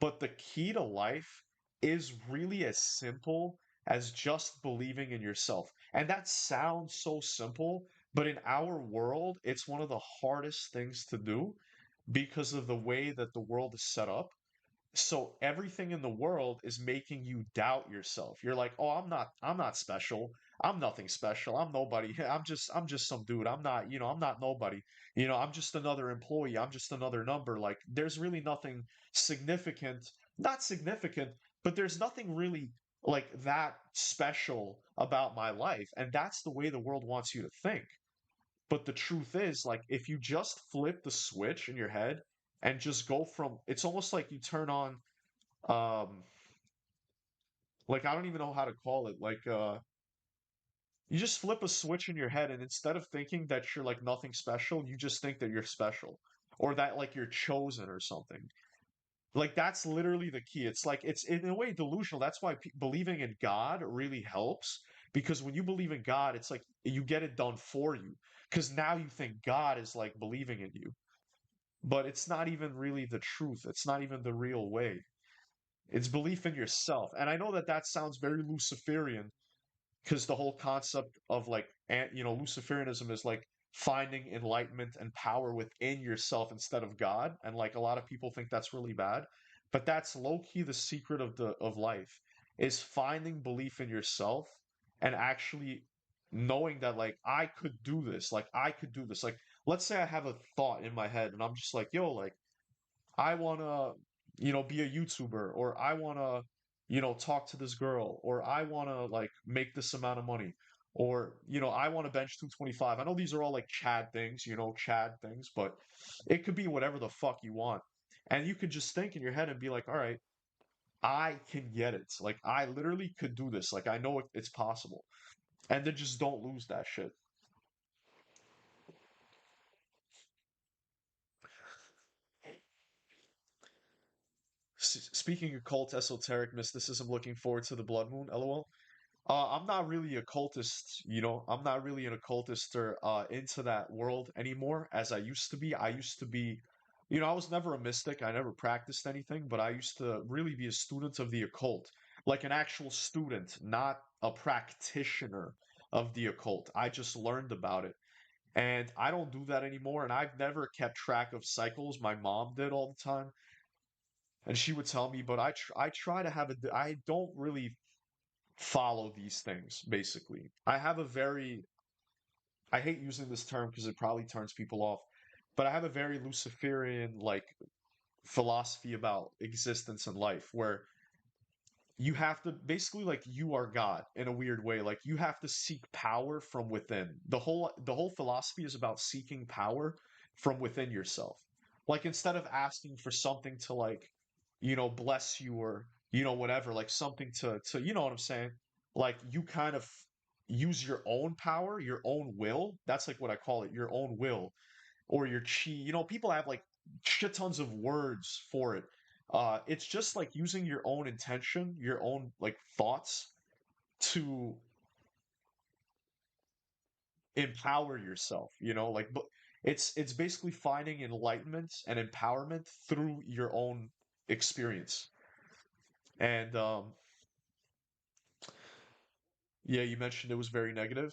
but the key to life is really as simple as just believing in yourself. And that sounds so simple, but in our world, it's one of the hardest things to do because of the way that the world is set up. So everything in the world is making you doubt yourself. You're like, "Oh, I'm not special. I'm nothing special. I'm nobody. I'm just some dude. I'm not nobody. I'm just another employee. I'm just another number." Like there's really nothing significant, not significant, but there's nothing really like that special about my life. And that's the way the world wants you to think. But the truth is, like, if you just flip the switch in your head and just go from, it's almost like you turn on, um, like, I don't even know how to call it. Like, you just flip a switch in your head, and instead of thinking that you're like nothing special, you just think that you're special or that like you're chosen or something. Like, that's literally the key. It's like, it's in a way delusional. That's why believing in God really helps because when you believe in God, it's like you get it done for you because now you think God is like believing in you. But it's not even really the truth. It's not even the real way. It's belief in yourself. And I know that that sounds very Luciferian because the whole concept of like, Luciferianism is like finding enlightenment and power within yourself instead of God. And like a lot of people think that's really bad. But that's low key the secret of life is finding belief in yourself and actually knowing that like I could do this. Like I could do this. Like let's say I have a thought in my head and I'm just like, yo, like I want to, be a YouTuber or I want to, talk to this girl or I want to like make this amount of money or, I want to bench 225. I know these are all like Chad things, Chad things, but it could be whatever the fuck you want. And you could just think in your head and be like, all right, I can get it. Like I literally could do this. Like I know it's possible. And then just don't lose that shit. Speaking of cult esoteric mysticism, looking forward to the blood moon, lol. I'm not really a cultist, I'm not really an occultist or into that world anymore as I used to be. I used to be, I was never a mystic. I never practiced anything, but I used to really be a student of the occult, like an actual student, not a practitioner of the occult. I just learned about it. And I don't do that anymore. And I've never kept track of cycles. My mom did all the time. And she would tell me, but I try to have I don't really follow these things, basically. I hate using this term because it probably turns people off, but I have a very Luciferian like philosophy about existence and life where you have to basically like you are God in a weird way. Like you have to seek power from within. The whole philosophy is about seeking power from within yourself. Like instead of asking for something to like, bless you or whatever, like something to you know what I'm saying? Like you kind of use your own power, your own will. That's like what I call it, your own will or your chi. People have like shit tons of words for it. It's just like using your own intention, your own like thoughts to empower yourself, like but it's basically finding enlightenment and empowerment through your own experience. And yeah, you mentioned it was very negative.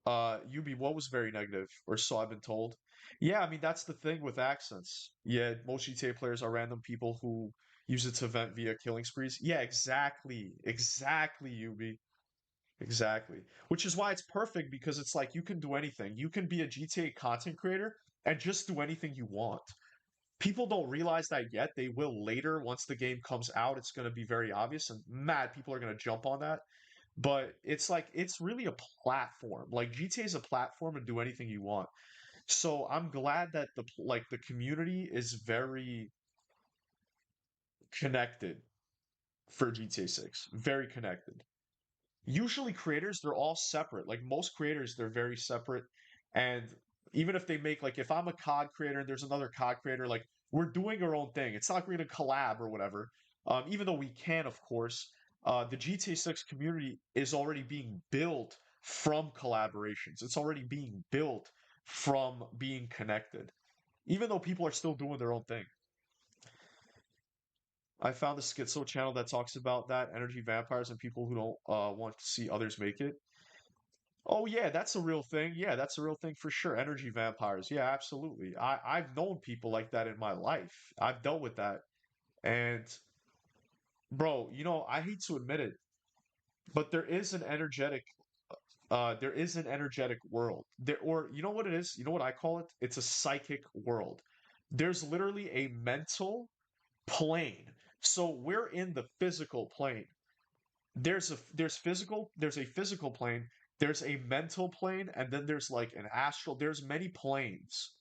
Yubi, what was very negative, or so I've been told? Yeah, I mean that's the thing with accents. Yeah, most GTA players are random people who use it to vent via killing sprees. Yeah, exactly, Yubi, exactly. Which is why it's perfect because it's like you can do anything. You can be a GTA content creator and just do anything you want. People don't realize that yet. They will later once the game comes out. It's going to be very obvious, and mad people are going to jump on that. But it's like it's really a platform. Like GTA is a platform and do anything you want. So I'm glad that the community is very connected for GTA 6. Very connected. Usually creators, they're all separate. Like most creators, they're very separate. And even if they make like if I'm a COD creator and there's another COD creator, like we're doing our own thing. It's not like we're gonna collab or whatever. Even though we can, of course, the GTA 6 community is already being built from collaborations. It's already being built from being connected. Even though people are still doing their own thing. I found a schizo channel that talks about that energy vampires and people who don't want to see others make it. Oh yeah, that's a real thing. Yeah, that's a real thing for sure. Energy vampires. Yeah, absolutely. I've known people like that in my life. I've dealt with that. And bro, I hate to admit it, but there is an energetic world. There or you know what it is? You know what I call it? It's a psychic world. There's literally a mental plane. So we're in the physical plane. There's a physical plane, there's a mental plane, and then there's like an astral. There's many planes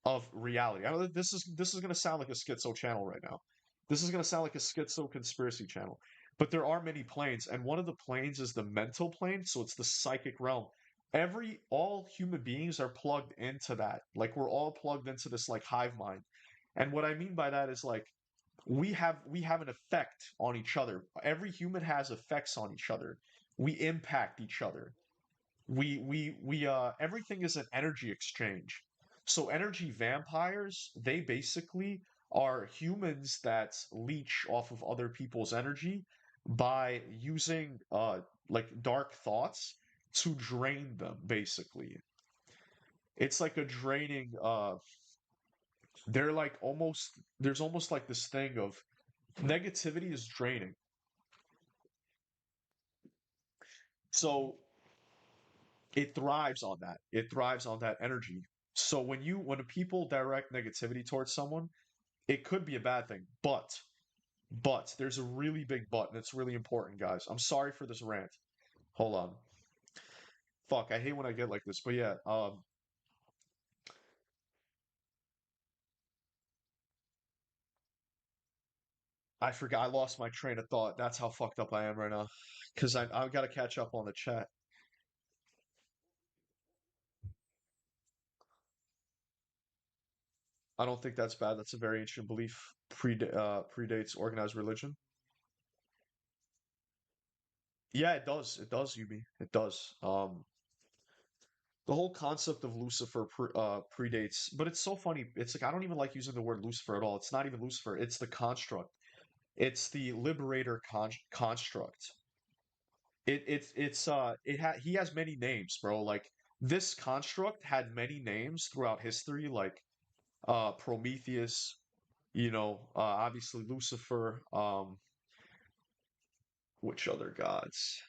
of reality. I know that this is gonna sound like a schizo channel right now. This is gonna sound like a schizo conspiracy channel. But there are many planes, and one of the planes is the mental plane, so it's the psychic realm. All human beings are plugged into that. Like we're all plugged into this like hive mind. And what I mean by that is like we have an effect on each other. Every human has effects on each other. We impact each other. We everything is an energy exchange. So energy vampires, they basically are humans that leech off of other people's energy by using like dark thoughts to drain them basically. It's like a draining they're like almost there's almost like this thing of negativity is draining. So it thrives on that. It thrives on that energy. So when people direct negativity towards someone, it could be a bad thing. But there's a really big but, and it's really important, guys. I'm sorry for this rant. Hold on. Fuck, I hate when I get like this. But yeah, I forgot I lost my train of thought. That's how fucked up I am right now. Cause I've got to catch up on the chat. I don't think that's bad. That's a very ancient belief. Predates organized religion. Yeah, it does. It does, Yubi. It does. The whole concept of Lucifer predates, but it's so funny. It's like I don't even like using the word Lucifer at all. It's not even Lucifer. It's the construct. It's the liberator construct. He has many names, bro. Like this construct had many names throughout history, like Prometheus, obviously Lucifer, which other gods?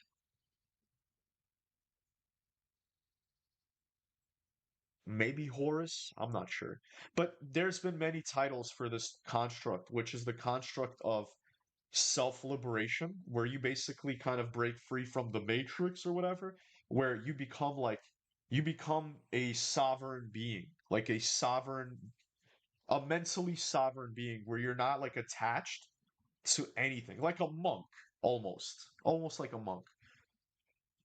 Maybe Horus, I'm not sure. But there's been many titles for this construct, which is the construct of self-liberation, where you basically kind of break free from the matrix or whatever, where you become a sovereign being, like a mentally sovereign being where you're not like attached to anything, like a monk almost like a monk.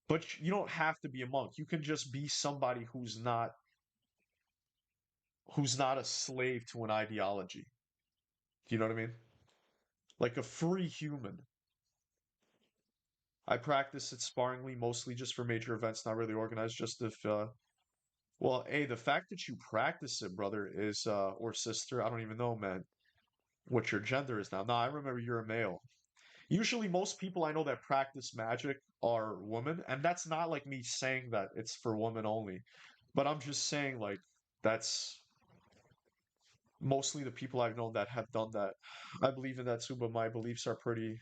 But you don't have to be a monk. You can just be somebody who's not a slave to an ideology. Do you know what I mean? Like a free human. I practice it sparingly, mostly just for major events, not really organized, just if well, hey, the fact that you practice it, brother, is or sister, I don't even know, man, what your gender is now. No, I remember you're a male. Usually most people I know that practice magic are women, and that's not like me saying that it's for women only. But I'm just saying like that's mostly the people I've known that have done that. I believe in that too, but my beliefs are pretty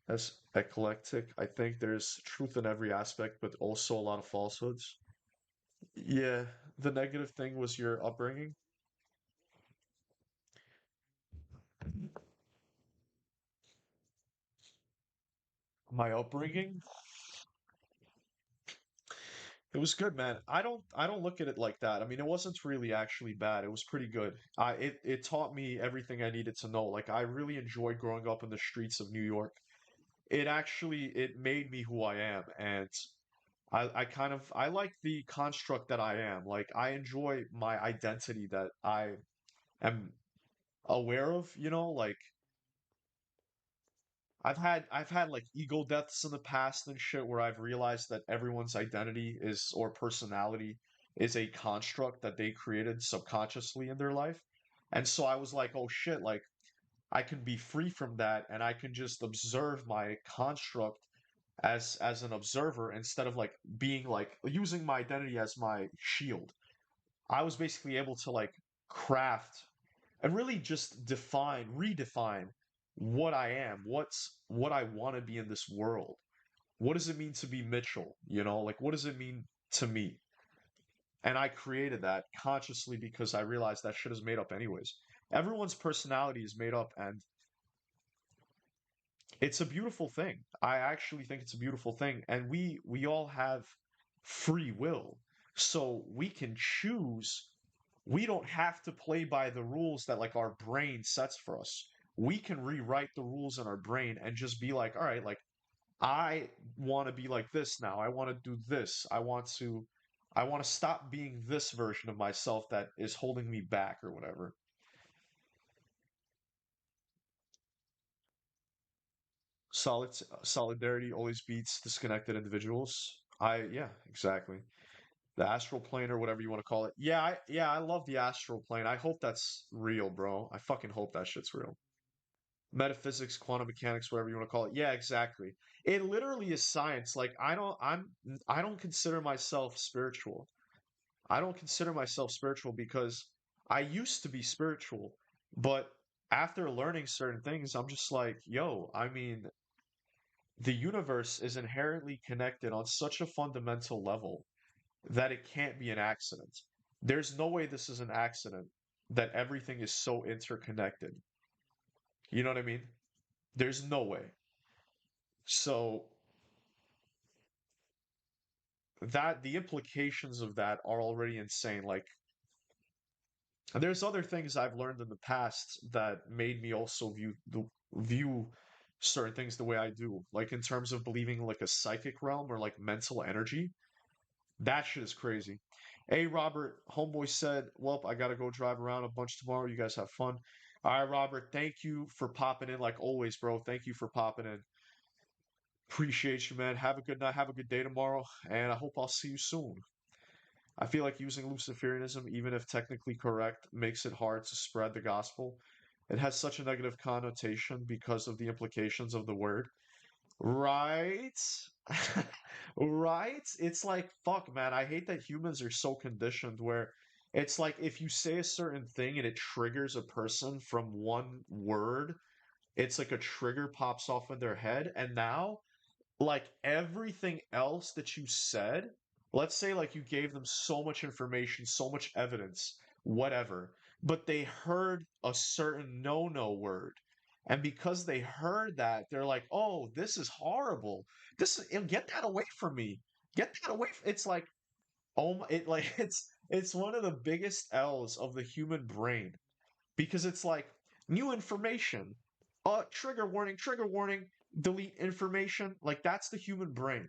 as eclectic. I think there's truth in every aspect, but also a lot of falsehoods. Yeah, the negative thing was your upbringing. My upbringing, it was good, man. I don't look at it like that. I mean, it wasn't really actually bad. It was pretty good. It taught me everything I needed to know. Like I really enjoyed growing up in the streets of New York. It made me who I am, and I like the construct that I am. Like I enjoy my identity that I am aware of, like I've had like ego deaths in the past and shit where I've realized that everyone's identity is or personality is a construct that they created subconsciously in their life. And so I was like, oh shit, like I can be free from that and I can just observe my construct as an observer instead of like being like using my identity as my shield. I was basically able to like craft and really just redefine what I am, what I want to be in this world. What does it mean to be Mitchell? Like what does it mean to me? And I created that consciously because I realized that shit is made up anyways. Everyone's personality is made up and it's a beautiful thing. I actually think it's a beautiful thing and we all have free will. So we can choose. We don't have to play by the rules that like our brain sets for us. We can rewrite the rules in our brain and just be like, all right, like I want to be like this now. I want to do this. I want to stop being this version of myself that is holding me back or whatever. Solidarity always beats disconnected individuals. Yeah, exactly. The astral plane or whatever you want to call it. Yeah, I love the astral plane. I hope that's real, bro. I fucking hope that shit's real. Metaphysics, quantum mechanics, whatever you want to call it. Yeah, exactly. It literally is science. Like I don't consider myself spiritual. I don't consider myself spiritual because I used to be spiritual, but after learning certain things, I'm just like, yo, I mean, the universe is inherently connected on such a fundamental level that it can't be an accident. There's no way this is an accident that everything is so interconnected. You know what I mean? There's no way. So that the implications of that are already insane. Like there's other things I've learned in the past that made me also view certain things the way I do. Like in terms of believing like a psychic realm or like mental energy. That shit is crazy. Hey Robert, homeboy said, "Well, I gotta go drive around a bunch tomorrow. You guys have fun." All right, Robert, thank you for popping in like always, bro. Thank you for popping in. Appreciate you, man. Have a good night. Have a good day tomorrow, and I hope I'll see you soon. I feel like using Luciferianism, even if technically correct, makes it hard to spread the gospel. It has such a negative connotation because of the implications of the word. Right? Right? It's like, fuck, man. I hate that humans are so conditioned where it's like if you say a certain thing and it triggers a person from one word, it's like a trigger pops off in their head. And now like everything else that you said, let's say like you gave them so much information, so much evidence, whatever, but they heard a certain no-no word. And because they heard that, they're like, "Oh, this is horrible. Get that away from me. Get that away." It's like, oh my, it like it's one of the biggest L's of the human brain because it's like new information. Trigger warning, delete information. Like that's the human brain.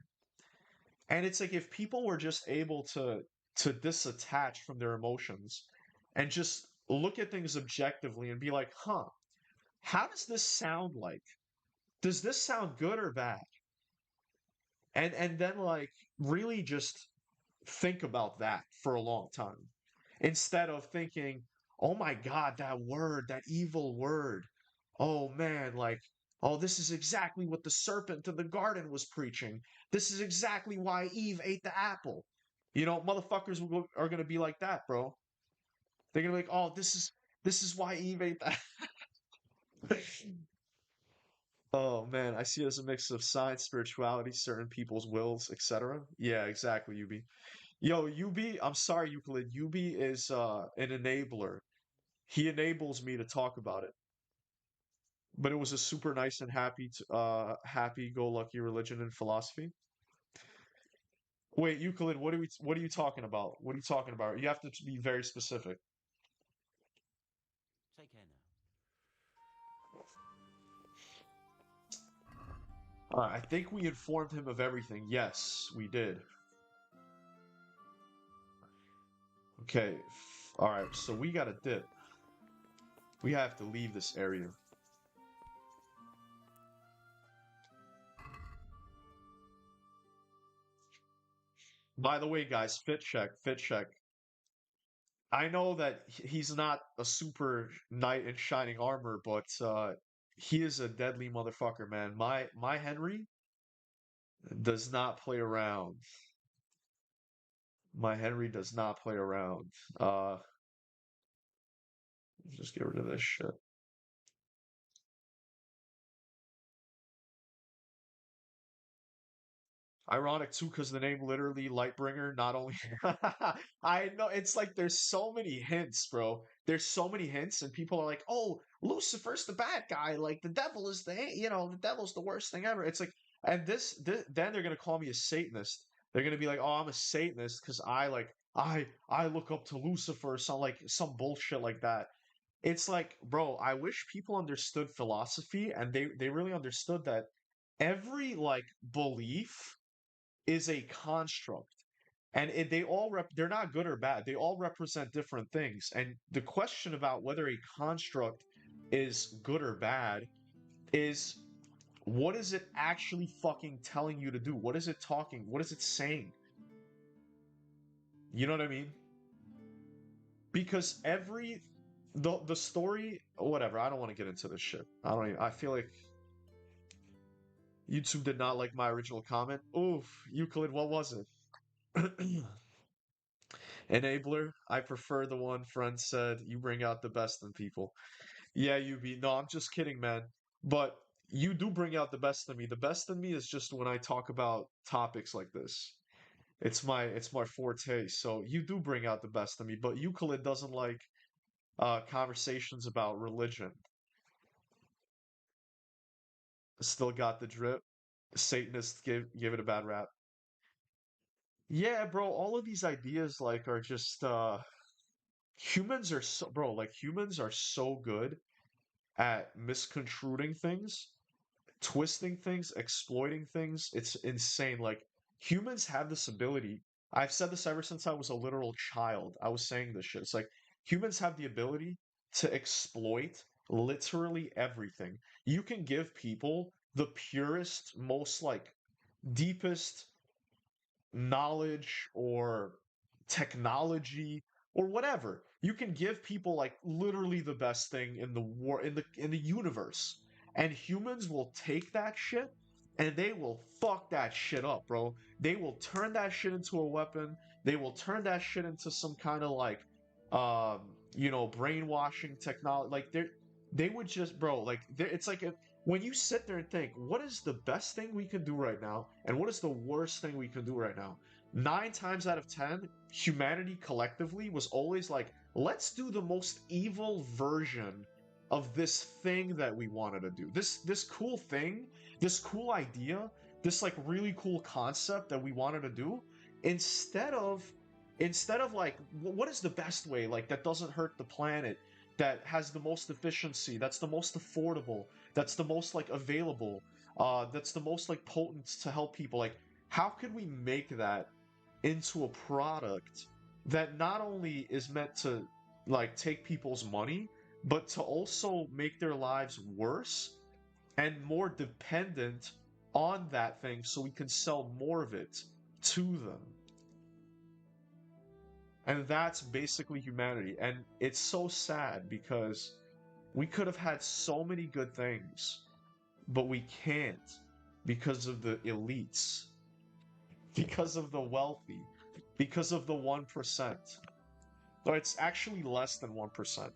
And it's like if people were just able to disattach from their emotions and just look at things objectively and be like, "Huh, how does this sound like? Does this sound good or bad?" And then like really just think about that for a long time instead of thinking, oh my God, that word, that evil word. Oh man, like, oh, this is exactly what the serpent in the garden was preaching. This is exactly why Eve ate the apple. Motherfuckers are going to be like that, bro. They're going to be like, oh, this is why Eve ate that. Oh man, I see it as a mix of science, spirituality, certain people's wills, etc. Yeah, exactly, UB. Yo, UB, I'm sorry, Euclid. UB is an enabler. He enables me to talk about it. but it was a super nice and happy-go-lucky religion and philosophy. Wait, Euclid, what are you talking about? What are you talking about? You have to be very specific. Take care now. I think we informed him of everything. Yes, we did. Okay. All right, so we got to dip. We have to leave this area. By the way, guys, fit check, fit check. I know that he's not a super knight in shining armor, but he is a deadly motherfucker, man. My Henry does not play around. My Henry does not play around. Just get rid of this shit. Ironic too, because the name literally Lightbringer, not only I know it's like there's so many hints, bro. There's so many hints, and people are like, "Oh, Lucifer's the bad guy. Like the devil is the devil's the worst thing ever." It's like, and this then they're gonna call me a Satanist. They're gonna be like, "Oh, I'm a Satanist because I look up to Lucifer," some bullshit like that. It's like, bro, I wish people understood philosophy and they really understood that every like belief is a construct, and they're not good or bad, they all represent different things, and the question about whether a construct is good or bad is, what is it actually fucking telling you to do? What is it saying? You know what I mean? Because the story, whatever, I don't want to get into this shit. I feel like YouTube did not like my original comment. Oof, Euclid, what was it? Enabler, I prefer the one friend said, you bring out the best in people. Yeah, UB. No, I'm just kidding, man. But you do bring out the best in me. The best in me is just when I talk about topics like this. It's my forte. So you do bring out the best in me, but Euclid doesn't like conversations about religion. Still got the drip. Satanists give it a bad rap. Yeah, bro, all of these ideas like are just humans are so good at misconstruing things, twisting things, exploiting things. It's insane. Like humans have this ability. I've said this ever since I was a literal child. I was saying this shit. It's like humans have the ability to exploit literally everything. You can give people the purest, most like deepest knowledge or technology or whatever. You can give people like literally the best thing in the war in the universe. And humans will take that shit and they will fuck that shit up, bro. They will turn that shit into a weapon. They will turn that shit into some kind of like brainwashing technology. Like they would just, bro, like it's like when you sit there and think, what is the best thing we can do right now, and what is the worst thing we can do right now? 9 times out of 10, humanity collectively was always like, let's do the most evil version of this thing that we wanted to do. This cool thing, this cool idea, this like really cool concept that we wanted to do, instead of like what is the best way like that doesn't hurt the planet, that has the most efficiency, that's the most affordable, that's the most like available, that's the most like potent to help people. Like, how could we make that into a product that not only is meant to like take people's money, but to also make their lives worse and more dependent on that thing so we can sell more of it to them? And that's basically humanity. And it's so sad because we could have had so many good things, but we can't because of the elites, because of the wealthy, because of the 1%. So it's actually less than 1%.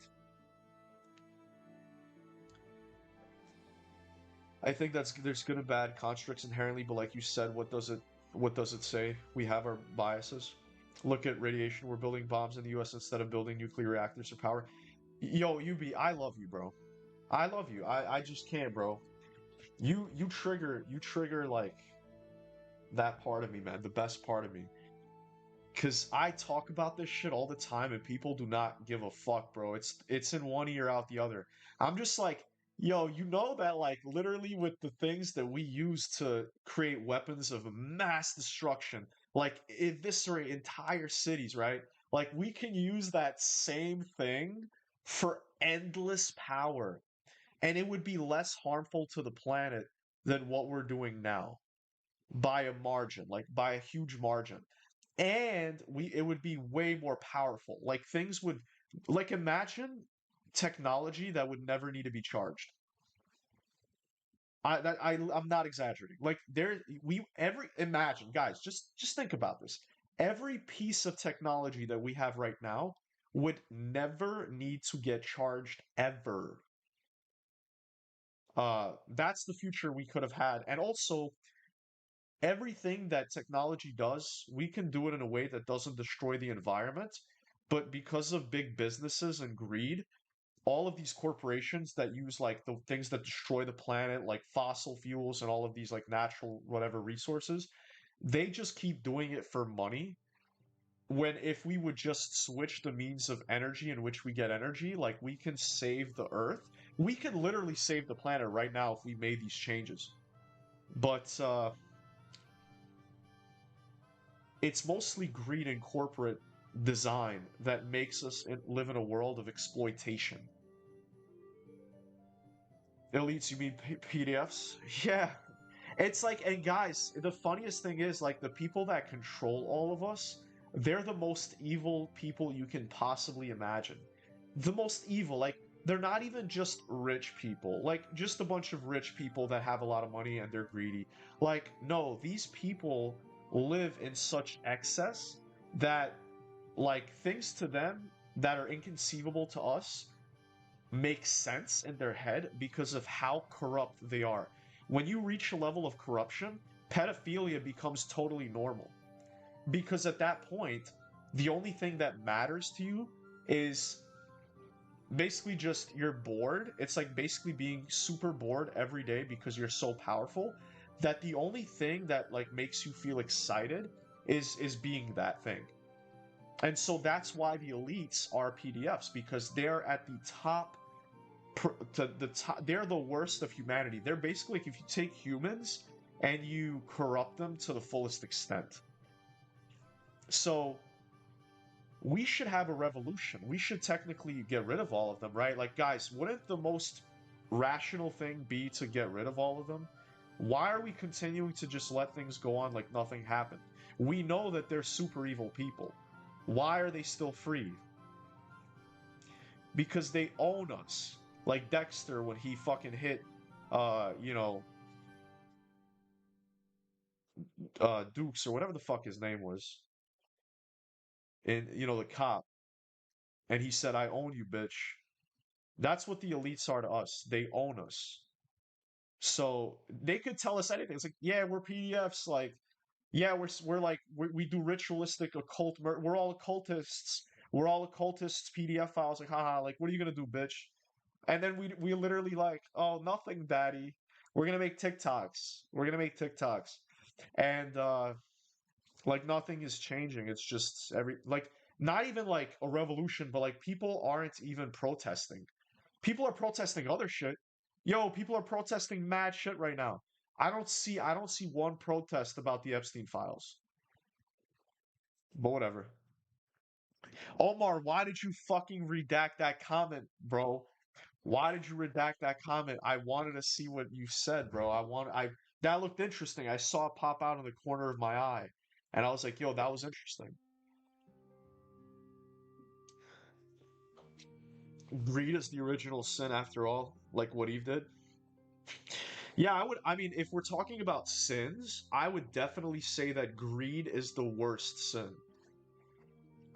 I think there's good and bad constructs inherently, but like you said, what does it say? We have our biases. Look at radiation. We're building bombs in the US instead of building nuclear reactors for power. Yo, UB, I love you, bro. I love you. I just can't, bro. You trigger like that part of me, man, the best part of me. Cause I talk about this shit all the time and people do not give a fuck, bro. It's in one ear out the other. I'm just like, yo, you know that like literally with the things that we use to create weapons of mass destruction, like eviscerate entire cities, right? Like we can use that same thing for endless power, and it would be less harmful to the planet than what we're doing now by a margin, like by a huge margin. And we it would be way more powerful. Like things would like imagine technology that would never need to be charged. I'm not exaggerating. Like there we every imagine guys, just think about this. Every piece of technology that we have right now would never need to get charged ever. That's the future we could have had. And also everything that technology does, we can do it in a way that doesn't destroy the environment. But because of big businesses and greed, all of these corporations that use like the things that destroy the planet, like fossil fuels and all of these like natural whatever resources, they just keep doing it for money. When if we would just switch the means of energy in which we get energy, like we can save the earth. We can literally save the planet right now if we made these changes. But it's mostly greed and corporate design that makes us live in a world of exploitation. Elites, you mean PDFs? Yeah. It's like, and guys, the funniest thing is, like, the people that control all of us, they're the most evil people you can possibly imagine. The most evil, like, they're not even just rich people, like, just a bunch of rich people that have a lot of money and they're greedy. Like, no, these people live in such excess that, like, things to them that are inconceivable to us make sense in their head because of how corrupt they are. When you reach a level of corruption, pedophilia becomes totally normal. Because at that point, the only thing that matters to you is basically just you're bored. It's like basically being super bored every day because you're so powerful that the only thing that like makes you feel excited is being that thing. And so that's why the elites are PDFs because they're at the top to the top, they're the worst of humanity. They're basically like if you take humans and you corrupt them to the fullest extent. So we should have a revolution. We should technically get rid of all of them, right? Like, guys, wouldn't the most rational thing be to get rid of all of them? Why are we continuing to just let things go on like nothing happened? We know that they're super evil people. Why are they still free? Because they own us. Like Dexter when he fucking hit, you know, Dukes or whatever the fuck his name was, and you know the cop, and he said, "I own you, bitch." That's what the elites are to us. They own us. So they could tell us anything. It's like, yeah, we're PDFs. Like, yeah, we're like we do ritualistic occult. We're all occultists. We're all occultists. PDF files. Like, haha. Like, what are you gonna do, bitch? And then we literally like, oh, nothing, daddy. We're gonna make TikToks. We're gonna make TikToks, and like nothing is changing. It's just every like not even like a revolution, but like people aren't even protesting. People are protesting other shit. Yo, people are protesting mad shit right now. I don't see one protest about the Epstein files. But whatever. Omar, why did you fucking redact that comment, bro? Why did you redact that comment? I wanted to see what you said, bro. I that looked interesting. I saw it pop out in the corner of my eye. And I was like, yo, that was interesting. Greed is the original sin after all, like what Eve did. Yeah, I mean, if we're talking about sins, I would definitely say that greed is the worst sin.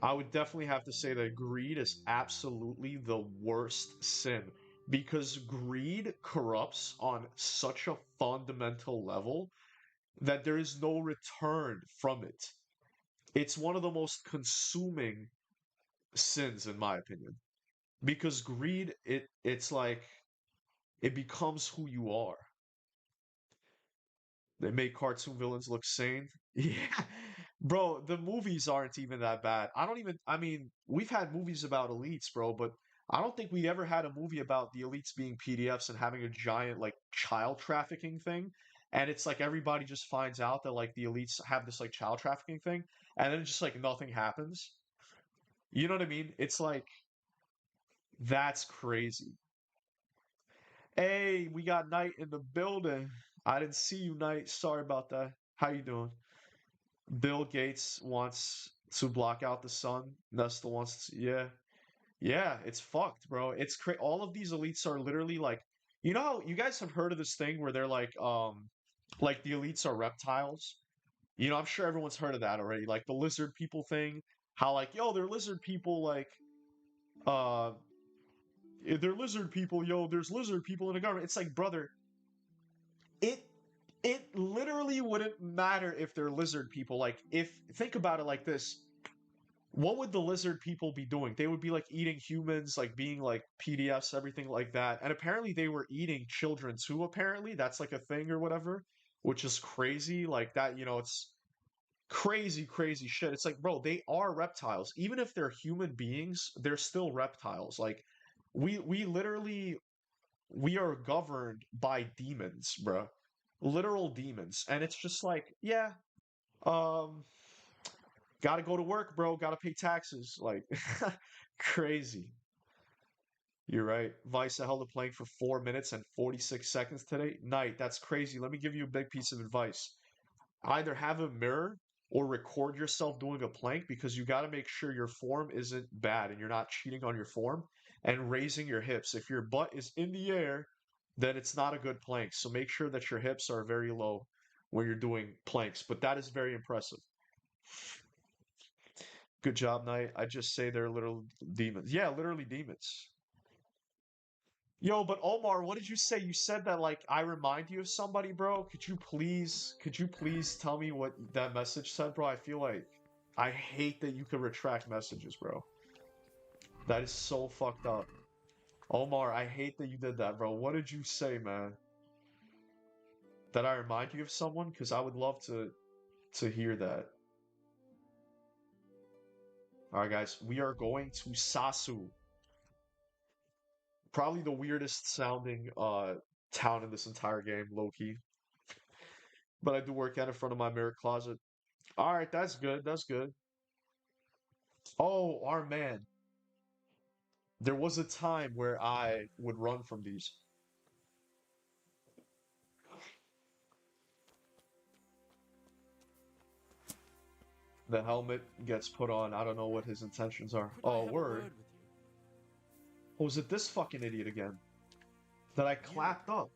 I would definitely have to say that greed is absolutely the worst sin because greed corrupts on such a fundamental level that there is no return from it. It's one of the most consuming sins, in my opinion, because greed, it's like It becomes who you are. They make cartoon villains look sane. Yeah. Bro, the movies aren't even that bad. I mean, we've had movies about elites, bro, but I don't think we ever had a movie about the elites being PDFs and having a giant like child trafficking thing. And it's like everybody just finds out that like the elites have this like child trafficking thing, and then just like nothing happens. You know what I mean? It's like that's crazy. Hey, we got Knight in the building. I didn't see you, Knight. Sorry about that. How you doing? Bill Gates wants to block out the sun. Nesta wants to, yeah. Yeah, it's fucked, bro. It's all of these elites are literally like, you know how you guys have heard of this thing where they're like the elites are reptiles? You know, I'm sure everyone's heard of that already. Like the lizard people thing, how like, yo, they're lizard people like uh they're lizard people, yo, there's lizard people in the government. It's like, brother, it it literally wouldn't matter if they're lizard people. Like if think about it like this, what would the lizard people be doing? They would be like eating humans, like being like PDFs, everything like that. And apparently they were eating children too, apparently. That's like a thing or whatever, which is crazy. Like that, you know, it's crazy, crazy shit. It's like, bro, they are reptiles. Even if they're human beings, they're still reptiles. Like we literally we are governed by demons, bro. Literal demons. And it's just like, yeah, um, gotta go to work, bro. Gotta pay taxes. Like, crazy. You're right. Vice, I held a plank for 4 minutes and 46 seconds today. Night, that's crazy. Let me give you a big piece of advice. Either have a mirror or record yourself doing a plank because you got to make sure your form isn't bad and you're not cheating on your form and raising your hips. If your butt is in the air, then it's not a good plank. So make sure that your hips are very low when you're doing planks. But that is very impressive. Good job, Knight. I just say they're little demons. Yeah, literally demons. Yo, but Omar, what did you say? You said that like I remind you of somebody, bro. Could you please tell me what that message said, bro? I feel like I hate that you could retract messages, bro. That is so fucked up. Omar, I hate that you did that, bro. What did you say, man? That I remind you of someone? Because I would love to hear that. Alright, guys, we are going to Sasu. Probably the weirdest sounding town in this entire game, low-key. But I do work out in front of my mirror closet. Alright, that's good, that's good. Oh, our man. There was a time where I would run from these. The helmet gets put on. I don't know what his intentions are. Could I Oh, have a word. word with you? Oh, was it this fucking idiot again? That I clapped up.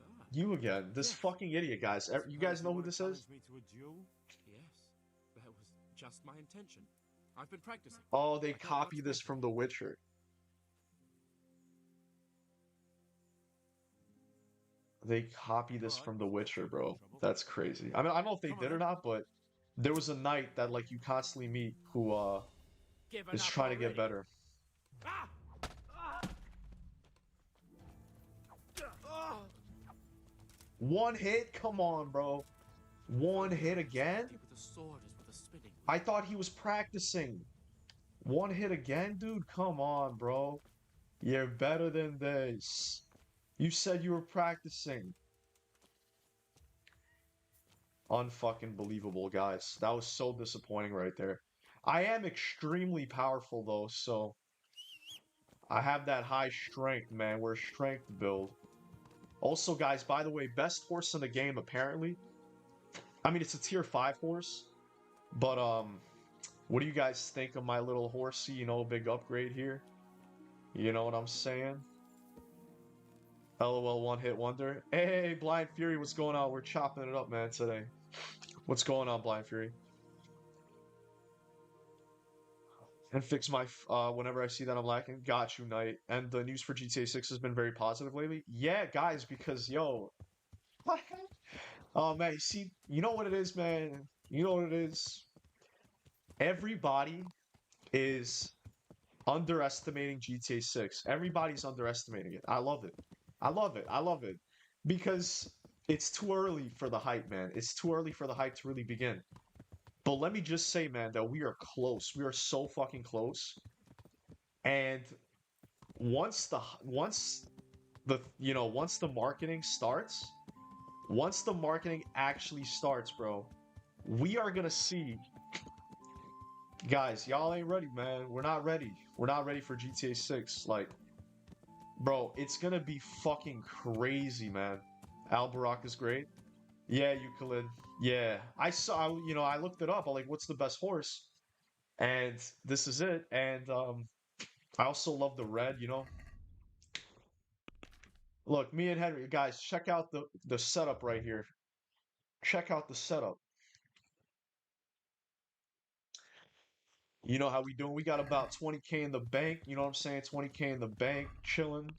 Ah, You again. This yes. fucking idiot, guys. I You guys suppose know who want to this is? challenge me to a duel? Yes, that was just my intention. I've been practicing. Oh, they I can't copy much this better. from The Witcher. They copy this All right, from The let's Witcher, hope you're in bro. trouble. That's crazy. I mean, I don't know if they Come on did or then. not, but there was a knight that like you constantly meet who Given is up trying to get already? better. Ah! Ah! Ah! One hit? Come on, bro. One hit again? With a sword as with a spinning wheel. I thought he was practicing. One hit again, dude? Come on, bro. You're better than this. You said you were practicing. Unfucking believable, guys. That was so disappointing right there. I am extremely powerful, though, so I have that high strength, man. We're a strength build. Also, guys, by the way, best horse in the game, apparently. I mean, it's a tier 5 horse, but, what do you guys think of my little horsey? You know, big upgrade here. You know what I'm saying? LOL one hit wonder. Hey, Blind Fury, what's going on? We're chopping it up, man, today. What's going on, Blind Fury? And fix my, whenever I see that I'm lacking. Got you, Knight. And the news for GTA 6 has been very positive lately. Yeah, guys, because, yo. Oh, man, see, you know what it is, man? You know what it is? Everybody is underestimating GTA 6. Everybody's underestimating it. I love it. I love it. I love it. Because it's too early for the hype, man. It's too early for the hype to really begin. But let me just say, man, that we are close. We are so fucking close. And once the marketing starts, once the marketing actually starts, bro, we are gonna see. Guys, y'all ain't ready, man. We're not ready. We're not ready for GTA 6. Like, bro, it's gonna be fucking crazy, man. Albarak is great. Yeah, Euclid. Yeah. I looked it up. I'm like, what's the best horse? And this is it. And I also love the red, Look, me and Henry, guys, check out the setup right here. Check out the setup. You know how we doing? We got about 20K in the bank. You know what I'm saying? 20K in the bank, chilling.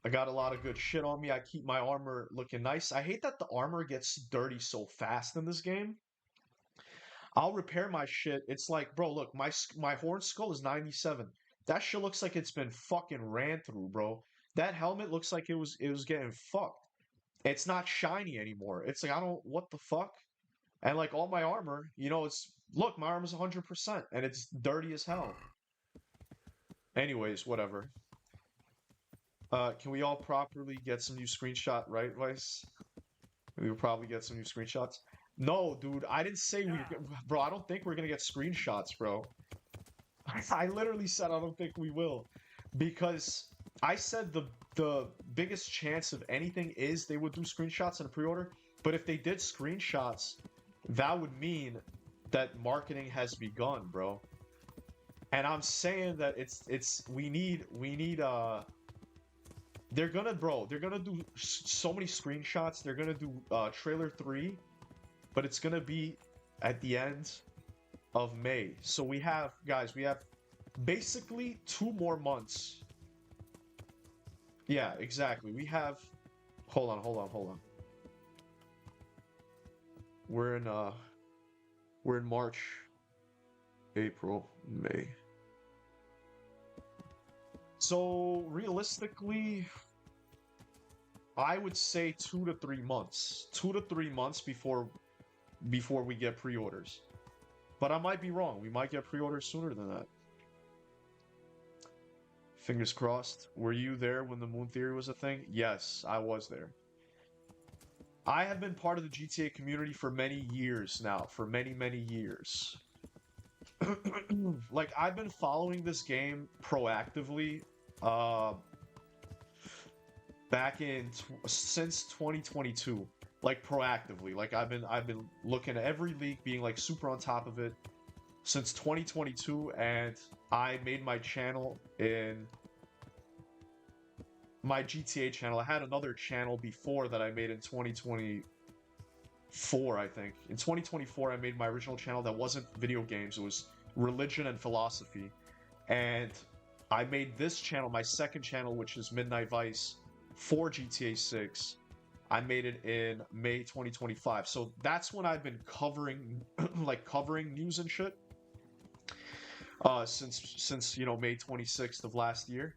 I got a lot of good shit on me. I keep my armor looking nice. I hate that the armor gets dirty so fast in this game. I'll repair my shit. It's like, bro, look, my horn skull is 97. That shit looks like it's been fucking ran through, bro. That helmet looks like it was getting fucked. It's not shiny anymore. It's like what the fuck? And like all my armor, look, my armor's 100% and it's dirty as hell. Anyways, whatever. Can we all properly get some new screenshot, right, Vice? We will probably get some new screenshots. No, dude, I didn't say bro, I don't think we're gonna get screenshots, bro. I literally said I don't think we will. Because I said the biggest chance of anything is they would do screenshots in a pre-order, but if they did screenshots, that would mean that marketing has begun, bro. And I'm saying that we need they're gonna do so many screenshots. They're gonna do trailer 3, but it's gonna be at the end of May. So we have basically 2 more months. Yeah, exactly. We have hold on. We're in March, April, May. So realistically, I would say 2 to 3 months. 2 to 3 months before we get pre-orders. But I might be wrong. We might get pre-orders sooner than that. Fingers crossed. Were you there when the Moon Theory was a thing? Yes, I was there. I have been part of the GTA community for many years now. For many, many years. Like, I've been following this game proactively since 2022. Like, proactively. Like, I've been looking at every leak, being like super on top of it since 2022, and I made my channel in my GTA channel. I had another channel before that I made in 2024, I think. In 2024, I made my original channel that wasn't video games. It was religion and philosophy. And I made this channel, my second channel, which is Midnight Vice, for GTA 6. I made it in May 2025. So that's when I've been covering, covering news and shit. Since May 26th of last year.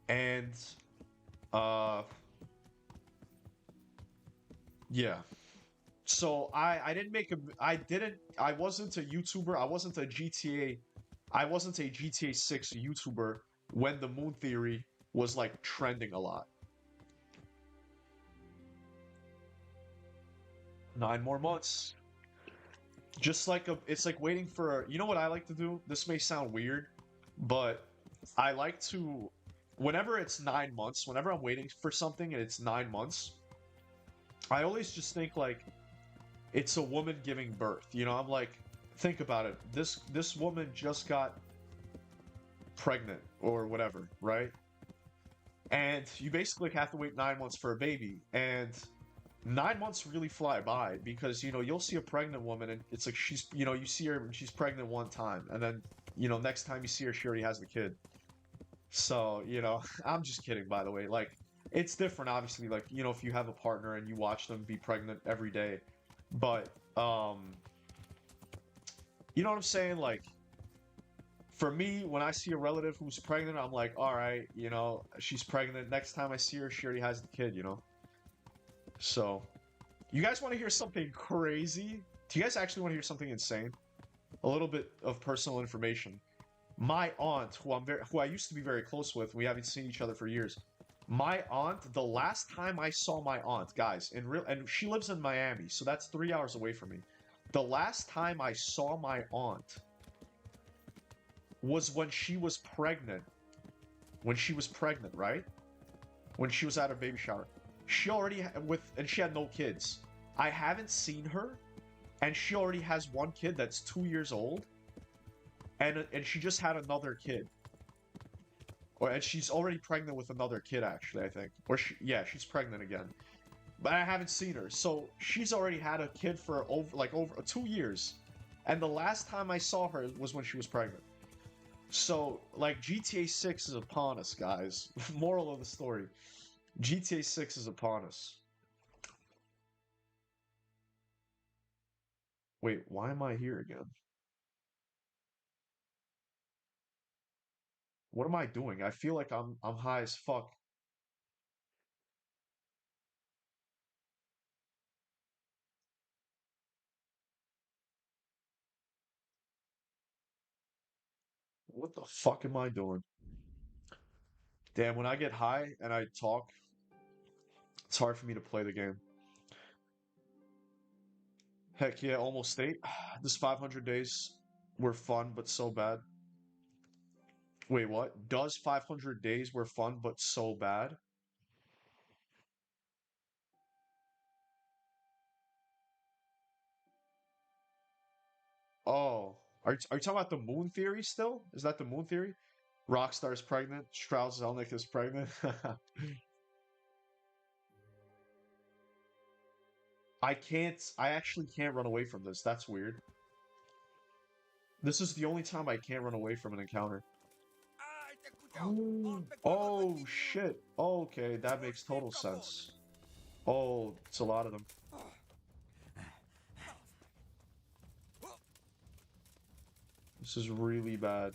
And yeah. So I wasn't a YouTuber. I wasn't a GTA 6 YouTuber when the Moon Theory was like trending a lot. 9 more months. Just like it's like waiting for, you know what I like to do? This may sound weird, but I like to, whenever it's 9 months, whenever I'm waiting for something and it's 9 months, I always just think like it's a woman giving birth. I'm like, think about it. This woman just got pregnant or whatever, right? And you basically have to wait 9 months for a baby, and 9 months really fly by because you'll see a pregnant woman and it's like she's you see her and she's pregnant one time, and then next time you see her she already has the kid. So I'm just kidding, by the way. Like, it's different obviously, like if you have a partner and you watch them be pregnant every day, but you know what I'm saying, like For me, when I see a relative who's pregnant, I'm like, all right, you know, she's pregnant. Next time I see her, she already has the kid, you know? So, you guys want to hear something crazy? Do you guys actually want to hear something insane? A little bit of personal information. My aunt, who I used to be very close with, we haven't seen each other for years. My aunt, the last time I saw my aunt, guys, and she lives in Miami, so that's 3 hours away from me. The last time I saw my aunt was when she was pregnant. When she was pregnant, right? When she was at her baby shower. She already and she had no kids. I haven't seen her, and she already has one kid that's 2 years old, and she just had another kid. And she's already pregnant with another kid, actually, I think. Yeah, she's pregnant again. But I haven't seen her, so she's already had a kid for over 2 years, and the last time I saw her was when she was pregnant. So, like, GTA 6 is upon us, guys. Moral of the story. GTA 6 is upon us. Wait, why am I here again? What am I doing? I feel like I'm high as fuck. What the fuck am I doing? Damn, when I get high and I talk, it's hard for me to play the game. Heck yeah, almost 8. This 500 days were fun, but so bad. Wait, what? Does 500 days were fun, but so bad? Oh, are you talking about the moon theory still? Is that the moon theory? Rockstar's pregnant. Strauss Zelnick is pregnant. I actually can't run away from this. That's weird. This is the only time I can't run away from an encounter. Oh, shit. Okay, that makes total sense. Oh, it's a lot of them. This is really bad.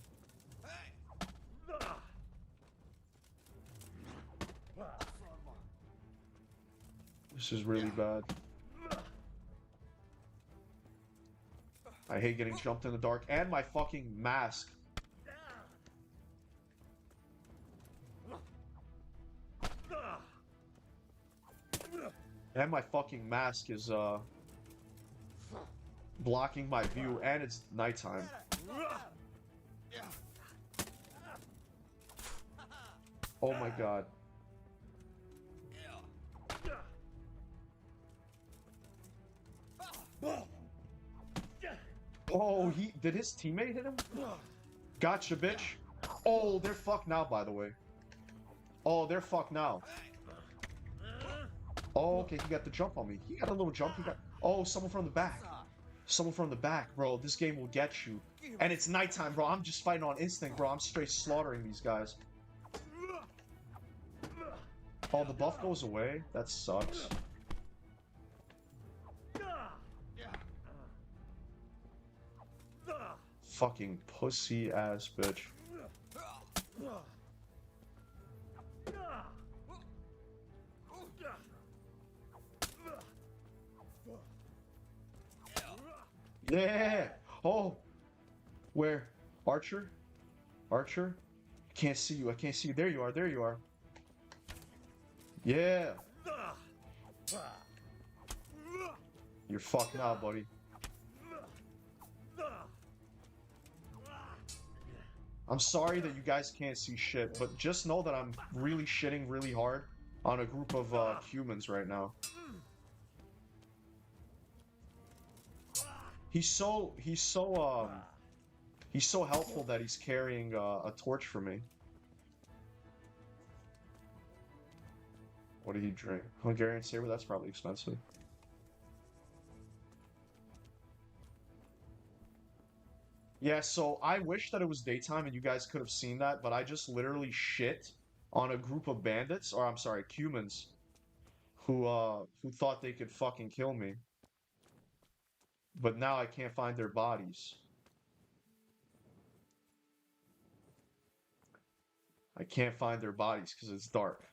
This is really bad. I hate getting jumped in the dark. And my fucking mask. And my fucking mask is, blocking my view, and it's nighttime. Oh my god. Oh, did his teammate hit him? Gotcha, bitch. Oh, they're fucked now, by the way. Oh, they're fucked now. Oh, okay, he got the jump on me. He got a little jump. Oh, someone from the back. Someone from the back, bro. This game will get you. And it's nighttime, bro. I'm just fighting on instinct, bro. I'm straight slaughtering these guys. Oh, the buff goes away? That sucks. Fucking pussy ass bitch. Yeah! Oh! Where? Archer? Archer? I can't see you. I can't see you. There you are. There you are. Yeah! You're fucked now, buddy. I'm sorry that you guys can't see shit, but just know that I'm really shitting really hard on a group of humans right now. He's so helpful that he's carrying a torch for me. What did he drink? Hungarian Saber? That's probably expensive. Yeah, so I wish that it was daytime and you guys could have seen that, but I just literally shit on a group of bandits, or I'm sorry, humans, who thought they could fucking kill me. But now I can't find their bodies. I can't find their bodies because it's dark.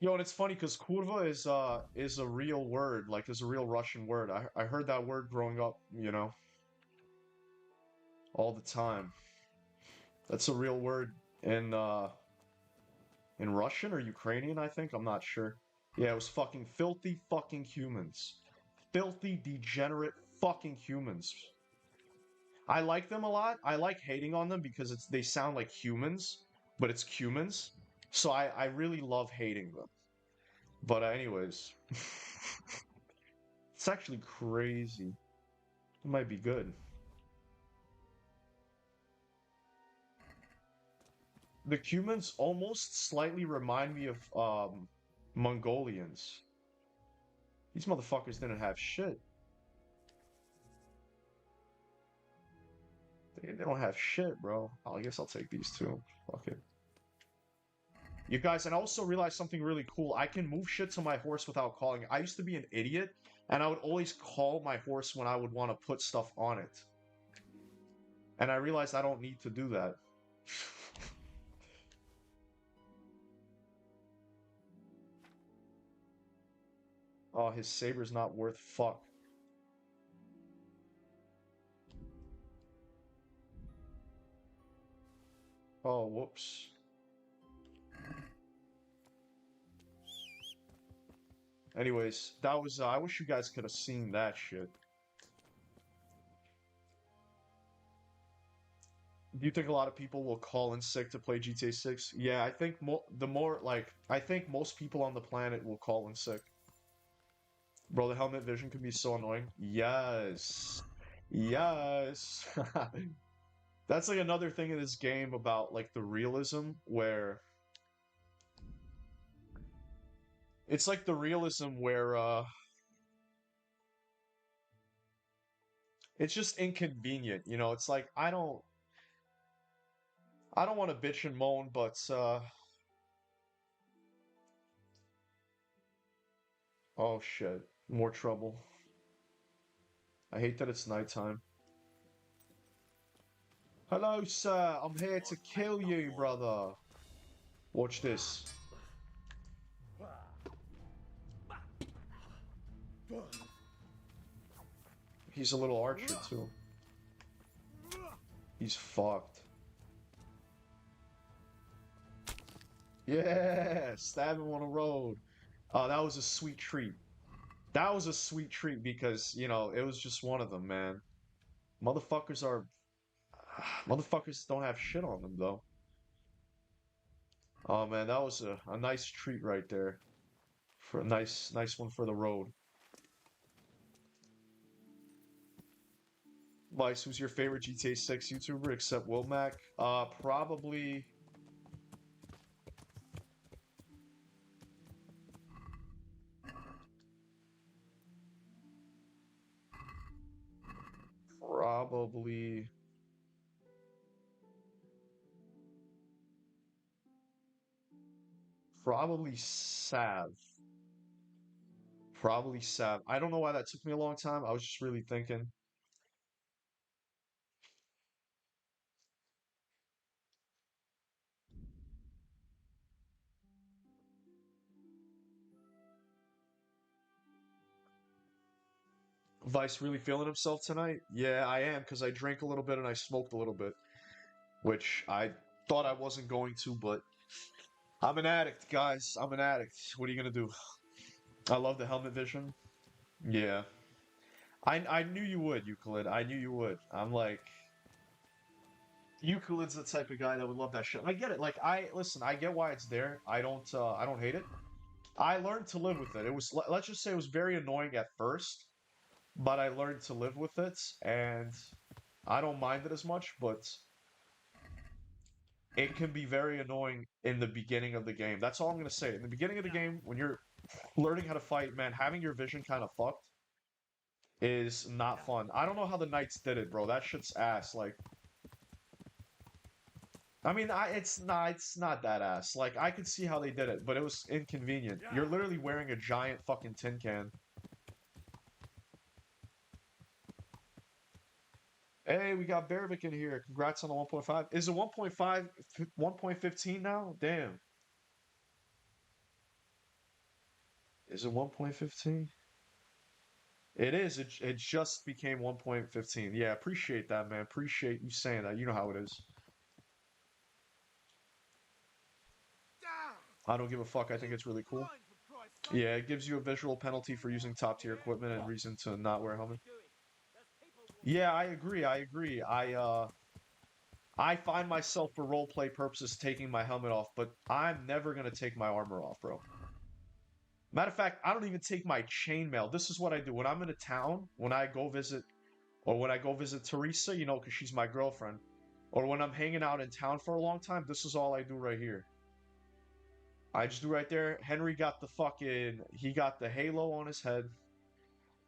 Yo, and it's funny because kurva is a real word, like is a real Russian word. I heard that word growing up, you know, all the time. That's a real word in Russian or Ukrainian, I think. I'm not sure. Yeah, it was fucking filthy fucking humans. Filthy, degenerate fucking humans. I like them a lot. I like hating on them because they sound like humans, but it's humans. So I really love hating them. But anyways, it's actually crazy. It might be good. The Cumans almost slightly remind me of Mongolians. These motherfuckers didn't have shit. They don't have shit, bro. Oh, I guess I'll take these two. Fuck it. You guys, and I also realized something really cool. I can move shit to my horse without calling. I used to be an idiot, and I would always call my horse when I would want to put stuff on it. And I realized I don't need to do that. Oh, his saber's not worth fuck. Oh, whoops. Anyways, that was, I wish you guys could have seen that shit. Do you think a lot of people will call in sick to play GTA 6? Yeah, I think I think most people on the planet will call in sick. Bro, the helmet vision can be so annoying. Yes. Yes. That's like another thing in this game about like the realism where it's like the realism where it's just inconvenient, you know? It's like I don't want to bitch and moan, but oh shit, more trouble. I hate that it's nighttime. Hello, sir. I'm here to kill you, brother. Watch this. He's a little archer, too. He's fucked. Yeah! Stab him on the road. Oh, that was a sweet treat. That was a sweet treat because, you know, it was just one of them, man. Motherfuckers are... Motherfuckers don't have shit on them, though. Oh, man, that was a nice treat right there. For a nice one for the road. Vice, who's your favorite GTA 6 YouTuber except Womack? Probably... Probably... Probably Sav. Probably Sav. I don't know why that took me a long time. I was just really thinking. Vice really feeling himself tonight? Yeah, I am, because I drank a little bit and I smoked a little bit. Which I thought I wasn't going to, but I'm an addict, guys. I'm an addict. What are you gonna do? I love the helmet vision. Yeah. I knew you would, Euclid. I knew you would. I'm like... Euclid's the type of guy that would love that shit. I get it. Like, listen, I get why it's there. I don't hate it. I learned to live with it. It was, let's just say it was very annoying at first, but I learned to live with it, and I don't mind it as much, but it can be very annoying in the beginning of the game. That's all I'm going to say. In the beginning of the game, when you're learning how to fight, man, having your vision kind of fucked is not fun. I don't know how the Knights did it, bro. That shit's ass. Like, I mean, it's not that ass. Like, I could see how they did it, but it was inconvenient. You're literally wearing a giant fucking tin can. Hey, we got Bearvic in here. Congrats on the 1.5. Is it 1.5, 1.15 now? Damn. Is it 1.15? It is. It just became 1.15. Yeah, appreciate that, man. Appreciate you saying that. You know how it is. I don't give a fuck. I think it's really cool. Yeah, it gives you a visual penalty for using top tier equipment and reason to not wear a helmet. Yeah, I agree. I agree. I find myself for roleplay purposes taking my helmet off, but I'm never gonna take my armor off, bro. Matter of fact, I don't even take my chainmail. This is what I do when I'm in a town, when I go visit, or when I go visit Teresa, you know, because she's my girlfriend, or when I'm hanging out in town for a long time, this is all I do right here. I just do right there. Henry got the fucking, he got the halo on his head.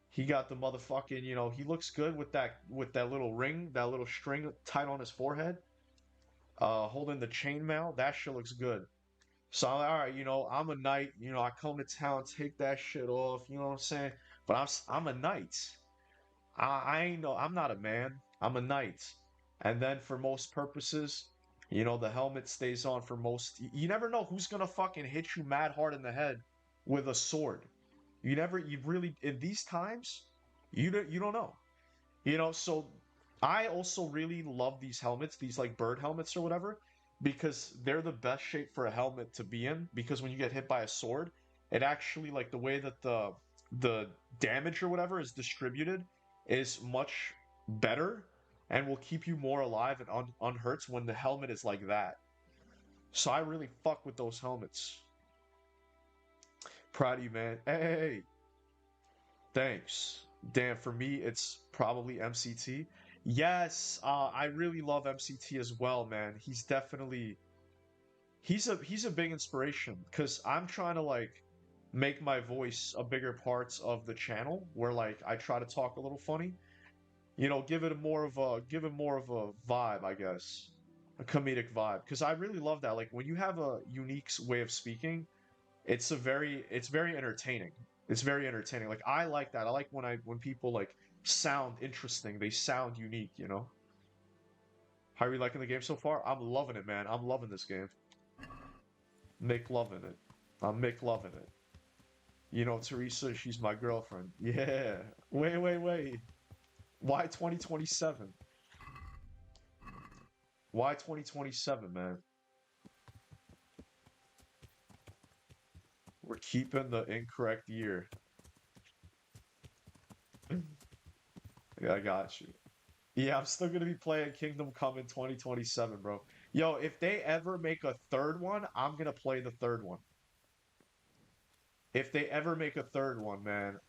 He got the motherfucking, you know, he looks good with that little ring, that little string tied on his forehead. Holding the chainmail, that shit looks good. So I'm like, all right, you know, I'm a knight. You know, I come to town, take that shit off. You know what I'm saying? But I'm a knight. I ain't no, I'm not a man. I'm a knight. And then for most purposes, you know, the helmet stays on for most. You never know who's gonna fucking hit you mad hard in the head with a sword. You really, in these times, you don't know. You know, so I also really love these helmets, these like bird helmets or whatever, because they're the best shape for a helmet to be in. Because when you get hit by a sword, it actually like the way that the damage or whatever is distributed is much better and will keep you more alive and unhurt when the helmet is like that. So I really fuck with those helmets. Proud of you, man. Hey, thanks. Damn, for me, it's probably MCT. Yes, I really love MCT as well, man. He's a big inspiration because I'm trying to like make my voice a bigger part of the channel where like I try to talk a little funny. You know, give it more of a vibe, I guess. A comedic vibe. Because I really love that. Like when you have a unique way of speaking, it's very entertaining. It's very entertaining. Like I like that. I like when people like sound interesting. They sound unique, you know? How are you liking the game so far? I'm loving it, man. I'm loving this game. Mick loving it. I'm Mick loving it. You know, Teresa, she's my girlfriend. Yeah. Wait. Why 2027? Why 2027, man? We're keeping the incorrect year. Yeah, I got you. Yeah, I'm still gonna be playing Kingdom Come in 2027, bro. Yo, if they ever make a third one, I'm gonna play the third one. If they ever make a third one, man,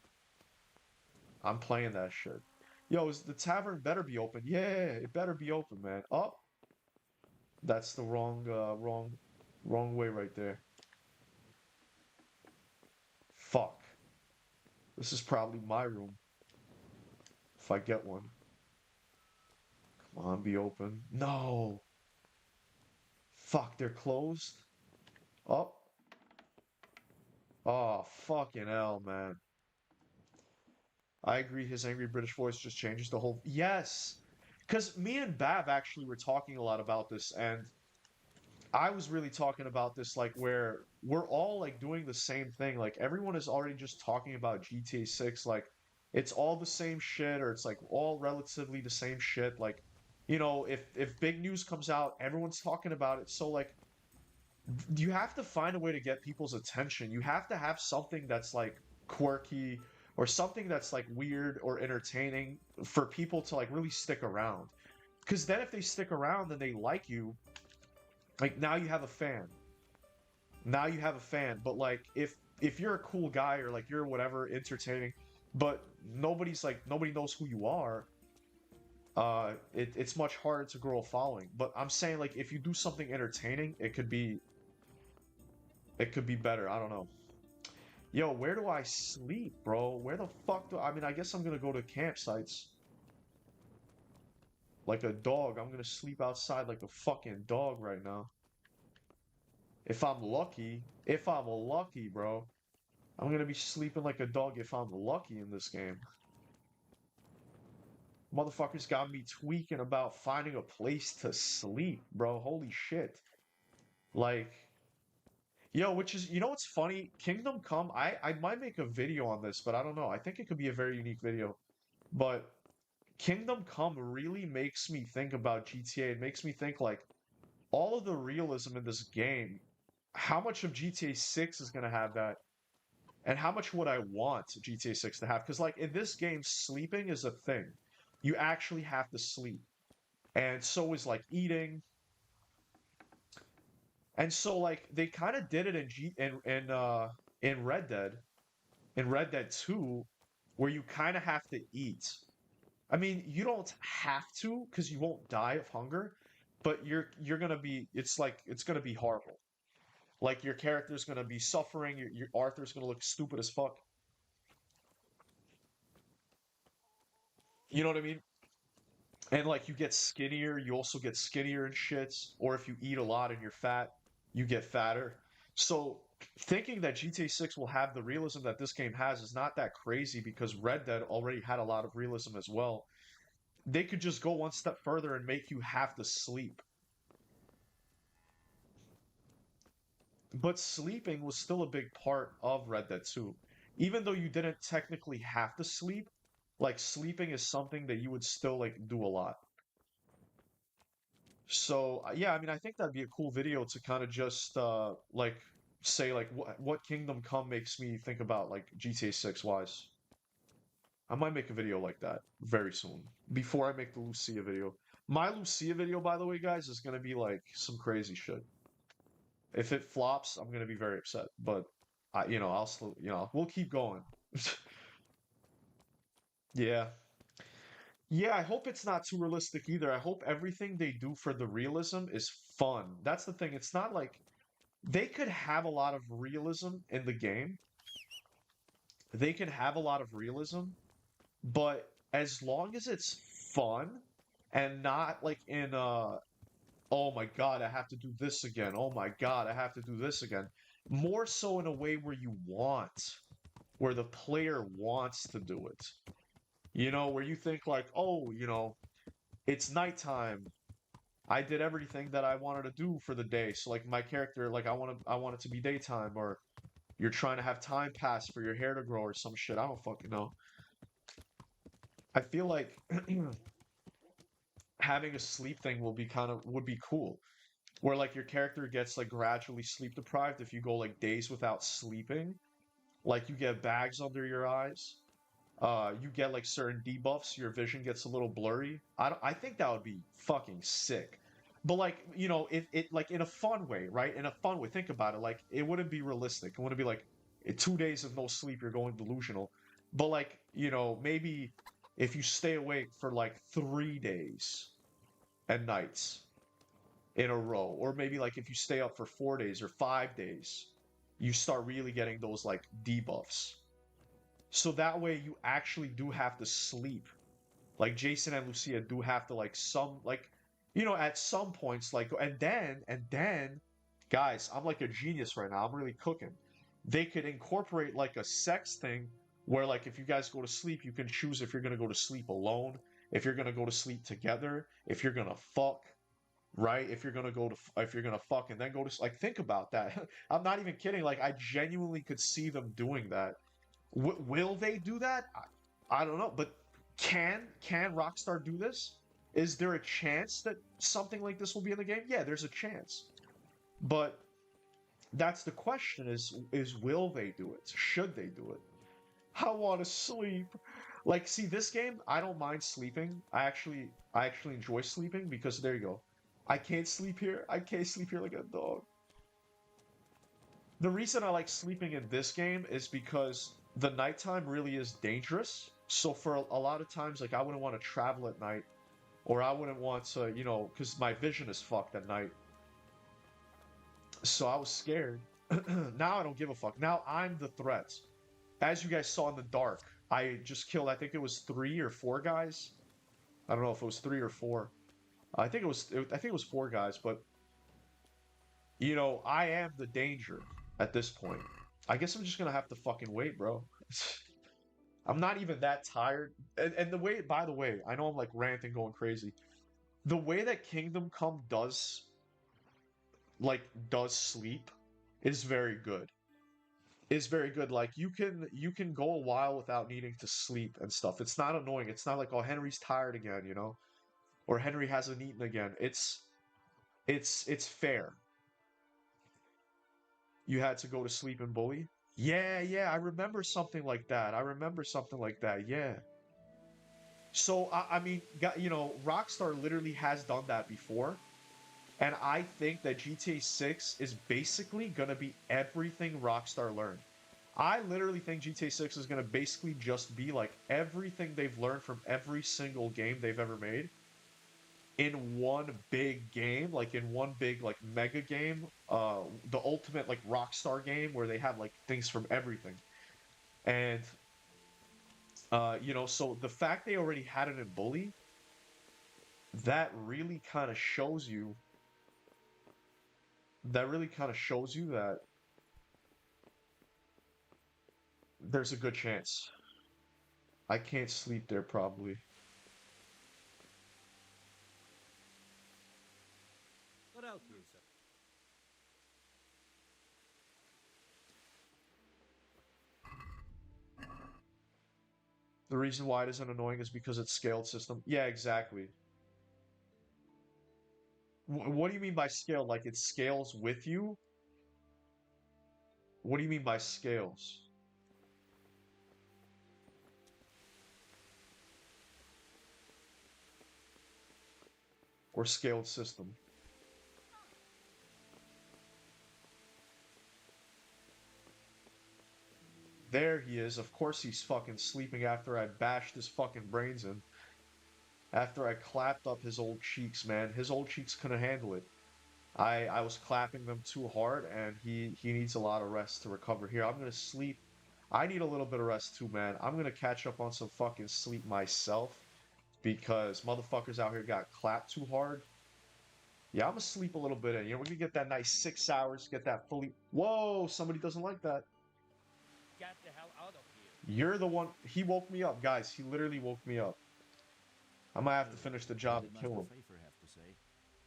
I'm playing that shit. Yo, the tavern better be open. Yeah, it better be open, man. Oh, that's the wrong way right there. Fuck. This is probably my room. If I get one. Come on, be open. No. Fuck, they're closed. Oh. Oh, fucking hell, man. I agree, his angry British voice just changes the whole... Yes! Because me and Bav actually were talking a lot about this, and I was really talking about this, like, where we're all, like, doing the same thing. Like, everyone is already just talking about GTA 6, like, it's all the same shit, or it's, like, all relatively the same shit. Like, you know, if big news comes out, everyone's talking about it. So, like, you have to find a way to get people's attention. You have to have something that's like quirky or something that's like weird or entertaining for people to like really stick around. Because then if they stick around and they like you, like now you have a fan. Now you have a fan. But like if you're a cool guy or like you're whatever entertaining, but nobody knows who you are, it's much harder to grow a following. But I'm saying like if you do something entertaining, it could be better. I don't know. Yo, where do I sleep, bro? Where the fuck do I mean, I guess I'm gonna go to campsites. Like a dog. I'm gonna sleep outside like a fucking dog right now. If I'm lucky, bro. I'm gonna be sleeping like a dog if I'm lucky in this game. Motherfuckers got me tweaking about finding a place to sleep, bro. Holy shit. Like, yo, which is, you know what's funny? Kingdom Come, I might make a video on this, but I don't know. I think it could be a very unique video. But Kingdom Come really makes me think about GTA. It makes me think like all of the realism in this game, how much of GTA 6 is going to have that? And how much would I want GTA 6 to have? Because like in this game, sleeping is a thing. You actually have to sleep. And so is like eating. And so like they kind of did it in Red Dead, in Red Dead 2, where you kind of have to eat. I mean, you don't have to because you won't die of hunger, but you're gonna be it's like it's gonna be horrible. Like your character's gonna be suffering, your Arthur's gonna look stupid as fuck. You know what I mean? And like you get skinnier, you also get skinnier and shits. Or if you eat a lot and you're fat, you get fatter. So thinking that GTA 6 will have the realism that this game has is not that crazy because Red Dead already had a lot of realism as well. They could just go one step further and make you have to sleep. But sleeping was still a big part of Red Dead 2. Even though you didn't technically have to sleep, like sleeping is something that you would still like do a lot. So yeah, I mean, I think that'd be a cool video to kind of just like say like what Kingdom Come makes me think about like GTA 6 wise. I might make a video like that very soon before I make the Lucia video. My Lucia video, by the way, guys, is gonna be like some crazy shit. If it flops, I'm gonna be very upset. But I'll still, we'll keep going. Yeah. Yeah, I hope it's not too realistic either. I hope everything they do for the realism is fun. That's the thing. It's not like they could have a lot of realism in the game. They can have a lot of realism, but as long as it's fun and not like in oh my God, I have to do this again. Oh my God, I have to do this again. More so in a way where you want, where the player wants to do it. Where you think like, oh, it's nighttime. I did everything that I wanted to do for the day. So like my character, like I want it to be daytime, or you're trying to have time pass for your hair to grow or some shit. I don't fucking know. I feel like having a sleep thing would be cool. Where like your character gets like gradually sleep deprived if you go like days without sleeping. Like you get bags under your eyes. You get like certain debuffs, your vision gets a little blurry. I think that would be fucking sick. But like, it like in a fun way, right? In a fun way. Think about it. Like it wouldn't be realistic. It wouldn't be like in 2 days of no sleep, you're going delusional. But like, maybe if you stay awake for like 3 days and nights in a row, or maybe like if you stay up for 4 days or 5 days, you start really getting those like debuffs. So that way you actually do have to sleep. Like Jason and Lucia do have to at some points like and then guys, I'm like a genius right now. I'm really cooking. They could incorporate like a sex thing where like if you guys go to sleep, you can choose if you're going to go to sleep alone, if you're going to go to sleep together, if you're going to fuck, right? If you're going to fuck and then go to like think about that. I'm not even kidding. Like I genuinely could see them doing that. Will they do that? I don't know, but can Rockstar do this? Is there a chance that something like this will be in the game? Yeah, there's a chance. But that's the question is will they do it? Should they do it? I want to sleep. Like, see, this game, I don't mind sleeping. I actually enjoy sleeping because there you go. I can't sleep here. I can't sleep here like a dog. The reason I like sleeping in this game is because the nighttime really is dangerous. So for a lot of times, like I wouldn't want to travel at night, or I wouldn't want to, because my vision is fucked at night. So I was scared. Now I don't give a fuck. Now I'm the threat. As you guys saw in the dark, I just killed, I think it was 3 or 4 guys. I don't know if it was 3 or 4. I think it was 4 guys, but I am the danger at this point. I guess I'm just gonna have to fucking wait, bro. I'm not even that tired. And the way, by the way, I know I'm like ranting, going crazy. The way that Kingdom Come does sleep is very good. Is very good. Like you can go a while without needing to sleep and stuff. It's not annoying. It's not like, oh, Henry's tired again, you know, or Henry hasn't eaten again. It's fair. You had to go to sleep in Bully? Yeah, yeah, I remember something like that. I remember something like that. Yeah. So I mean, Rockstar literally has done that before, and I think that GTA 6 is basically gonna be everything Rockstar learned. I literally think GTA 6 is gonna basically just be like everything they've learned from every single game they've ever made in one big game, like in one big like mega game, the ultimate like Rockstar game where they have like things from everything. And so the fact they already had it in Bully, that really kind of shows you that there's a good chance. I can't sleep there probably. What help you, sir? The reason why it isn't annoying is because it's scaled system. Yeah, exactly. What do you mean by scaled? Like it scales with you? What do you mean by scales? Or scaled system? There he is. Of course he's fucking sleeping after I bashed his fucking brains in. After I clapped up his old cheeks, man. His old cheeks couldn't handle it. I was clapping them too hard, and he needs a lot of rest to recover. Here, I'm gonna sleep. I need a little bit of rest too, man. I'm gonna catch up on some fucking sleep myself because motherfuckers out here got clapped too hard. Yeah, I'm gonna sleep a little bit in. We're gonna get that nice 6 hours, get that fully. Whoa, somebody doesn't like that. Get the hell out of here. You're the one. He woke me up, guys. He literally woke me up. I might have to finish the job and kill him. Pfeiffer have to say?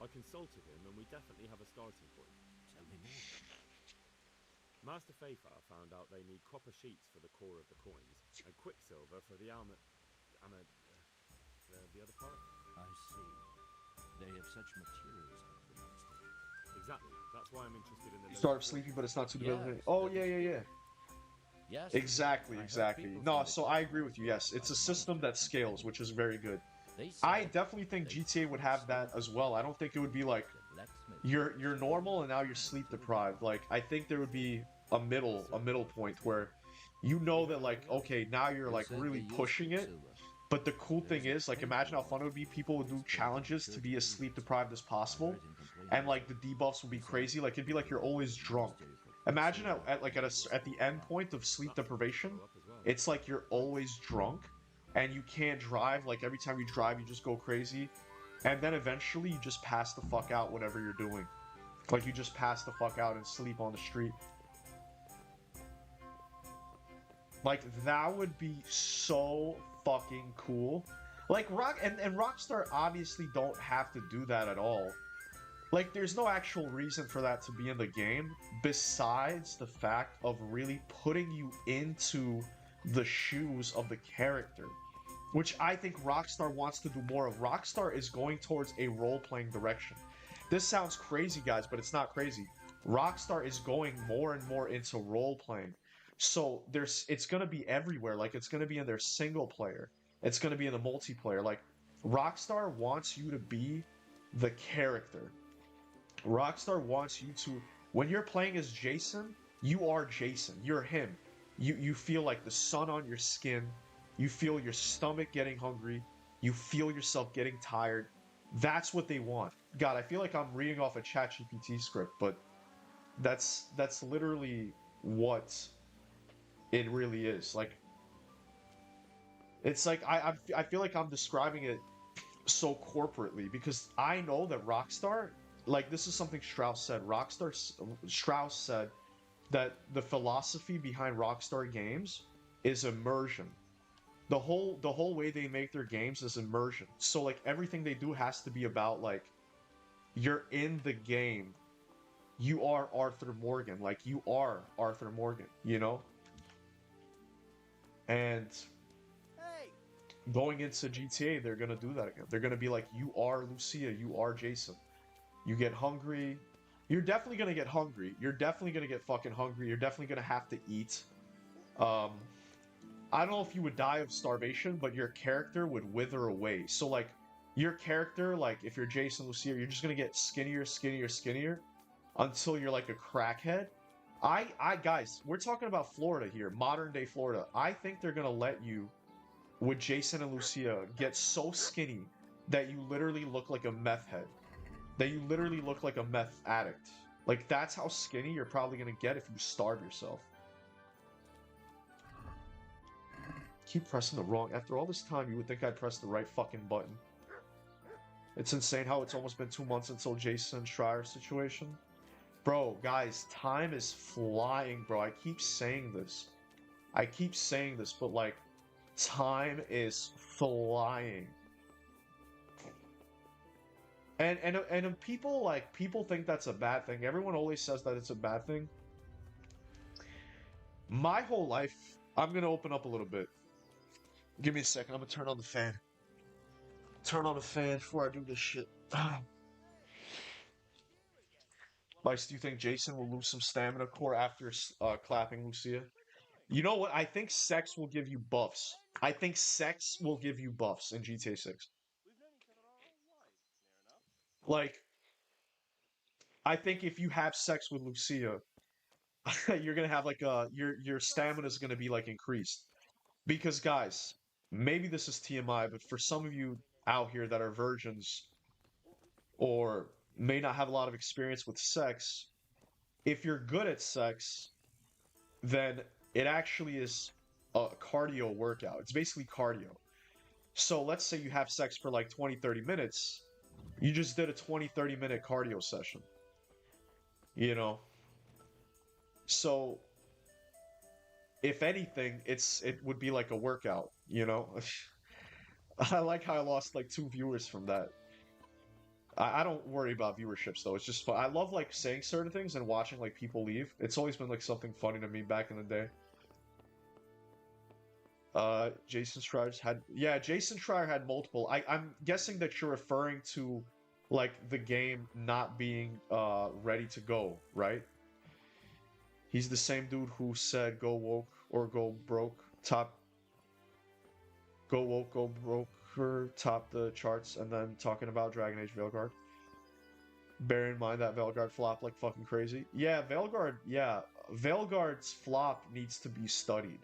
I consulted him, and we definitely have a starting point. Tell me more. Master Pfeiffer found out they need copper sheets for the core of the coins, and quicksilver for the the other part? I see. They have such materials at the monster. Exactly. That's why I'm interested in the... Start sleepy, but it's not too debilitating. Yes, Oh, that yeah, is yeah, yeah. Yes. Exactly, I heard exactly. people No, from the so I town agree with you. Yes, it's a system that scales, which is very good. They I said definitely think they GTA would have that as well. I don't think it would be like the blacksmith you're normal and now you're sleep deprived. Like I think there would be a middle point where you know that like okay, now you're like said really they used pushing it. quicksilver. But the cool thing is, like, imagine how fun it would be. People would do challenges to be as sleep deprived as possible, and like the debuffs would be crazy. Like it'd be like you're always drunk. Imagine at the end point of sleep deprivation, it's like you're always drunk, and you can't drive. Like every time you drive, you just go crazy, and then eventually you just pass the fuck out whatever you're doing. Like you just pass the fuck out and sleep on the street. Like that would be so fucking cool. Like Rockstar obviously don't have to do that at all. Like there's no actual reason for that to be in the game besides the fact of really putting you into the shoes of the character, which I think Rockstar wants to do more of. Rockstar is going towards a role-playing direction. This sounds crazy, guys, but it's not crazy. Rockstar is going more and more into role-playing. So it's gonna be everywhere. Like it's gonna be in their single player. It's gonna be in the multiplayer. Like Rockstar wants you to be the character. Rockstar wants you to, when you're playing as Jason, you are Jason. You're him. You feel like the sun on your skin. You feel your stomach getting hungry. You feel yourself getting tired. That's what they want. God, I feel like I'm reading off a ChatGPT script, but that's literally what it really is. Like it's like I feel like I'm describing it so corporately because I know that Rockstar, like this is something Strauss said. Strauss said that the philosophy behind Rockstar Games is immersion. the whole way they make their games is immersion. So like everything they do has to be about like you're in the game. You are Arthur Morgan. Like you are Arthur Morgan, you know? And going into GTA, they're gonna do that again. They're gonna be like, you are Lucia, you are Jason. You get hungry. You're definitely gonna get hungry. You're definitely gonna get fucking hungry. You're definitely gonna have to eat. Um, I don't know if you would die of starvation, but your character would wither away. So like, your character, like if you're Jason Lucia, you're just gonna get skinnier, skinnier, skinnier until you're like a crackhead. Guys, we're talking about Florida here, modern day Florida. I think they're gonna let you, with Jason and Lucia, get so skinny that you literally look like a meth head. That you literally look like a meth addict. Like, that's how skinny you're probably gonna get if you starve yourself. Keep pressing the wrong... After all this time, you would think I'd press the right fucking button. It's insane how it's almost been 2 months until Jason Schreier's situation. Bro, guys, time is flying, bro. I keep saying this. But, like, time is flying. And people think that's a bad thing. Everyone always says that it's a bad thing. My whole life, I'm gonna open up a little bit. Give me a second. I'm gonna turn on the fan. Turn on the fan before I do this shit. Vice, do you think Jason will lose some stamina core after clapping Lucia? You know what? I think sex will give you buffs. I think sex will give you buffs in GTA 6. Like, I think if you have sex with Lucia, you're gonna have like your stamina is gonna be like increased. Because guys, maybe this is TMI, but for some of you out here that are virgins or may not have a lot of experience with sex, if you're good at sex, then it actually is a cardio workout. It's basically cardio. So let's say you have sex for like 20-30 minutes. You just did a 20-30 minute cardio session. You know? So if anything, it would be like a workout, you know? I like how I lost like 2 viewers from that. I don't worry about viewerships though. It's just fun. I love like saying certain things and watching like people leave. It's always been like something funny to me back in the day. Jason Schreier's had, yeah, Jason Schreier had multiple. I'm guessing that you're referring to like the game not being ready to go, right? He's the same dude who said go woke or go broke, go woke, go broke, or top the charts, and then talking about Dragon Age Veilguard. Bear in mind that Veilguard flopped like fucking crazy. Yeah, Veilguard's flop needs to be studied.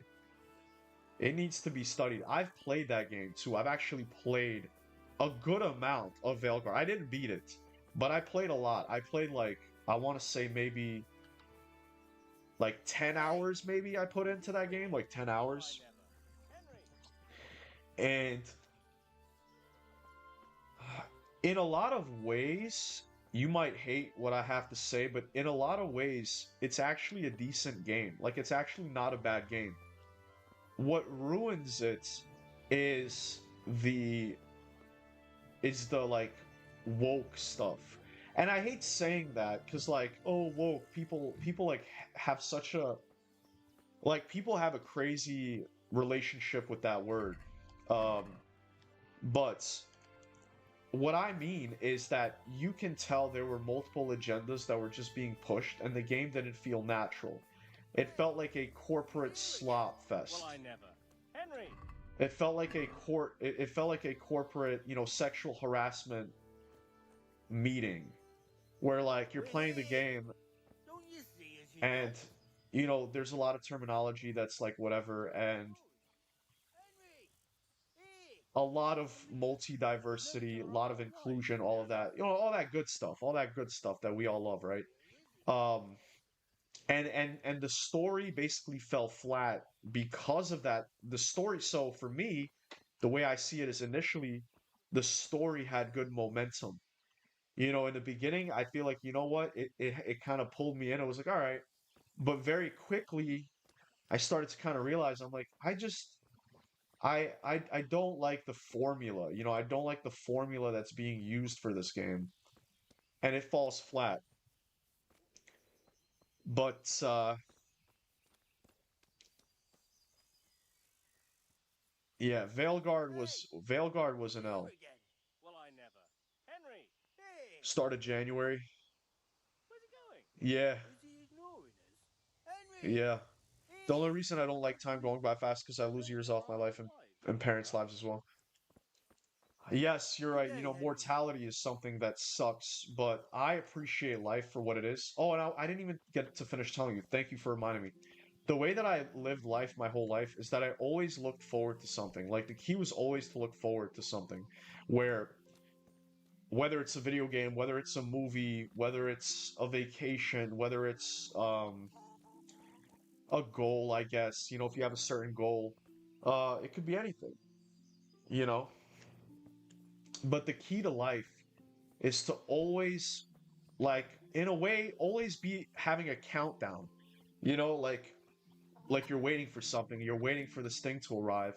It needs to be studied. I've played that game too. I've actually played a good amount of Veilguard. I didn't beat it, but I played a lot. I played like, I want to say maybe like 10 hours maybe I put into that game, like 10 hours. And in a lot of ways, you might hate what I have to say, but in a lot of ways, it's actually a decent game. Like, it's actually not a bad game. What ruins it is the like woke stuff. And I hate saying that because like, oh, woke, people like have such a, like, people have a crazy relationship with that word. But what I mean is that you can tell there were multiple agendas that were just being pushed, and the game didn't feel natural. It felt like a corporate slop fest. Well, I never. Henry! It felt like it felt like a corporate, you know, sexual harassment meeting where like you're playing the game and you know, there's a lot of terminology that's like whatever, and a lot of multi-diversity, a lot of inclusion, all of that, you know, all that good stuff that we all love, right? Um, and the story basically fell flat because of that. The story, so for me, the way I see it is initially the story had good momentum. You know, in the beginning, I feel like, you know what, it kind of pulled me in. I was like, all right. But very quickly, I started to kind of realize, I'm like, I don't like the formula. You know, I don't like the formula that's being used for this game, and it falls flat. But yeah, Veilguard was an L. again. Well, I never. Henry! Hey! Start of January. Where's he going? Yeah, Is he ignoring us? Henry! yeah. The Hey! only reason I don't like time going by fast because I lose years off my life and parents' lives as well. Yes, you're Good right. You day, know, Henry. mortality is something that sucks, but I appreciate life for what it is. Oh, and I didn't even get to finish telling you. Thank you for reminding me. The way that I lived life my whole life is that I always looked forward to something. Like the key was always to look forward to something, where whether it's a video game, whether it's a movie, whether it's a vacation, whether it's a goal, I guess, you know, if you have a certain goal, it could be anything, you know. But the key to life is to always, like, in a way, always be having a countdown, you know, like you're waiting for something, you're waiting for this thing to arrive.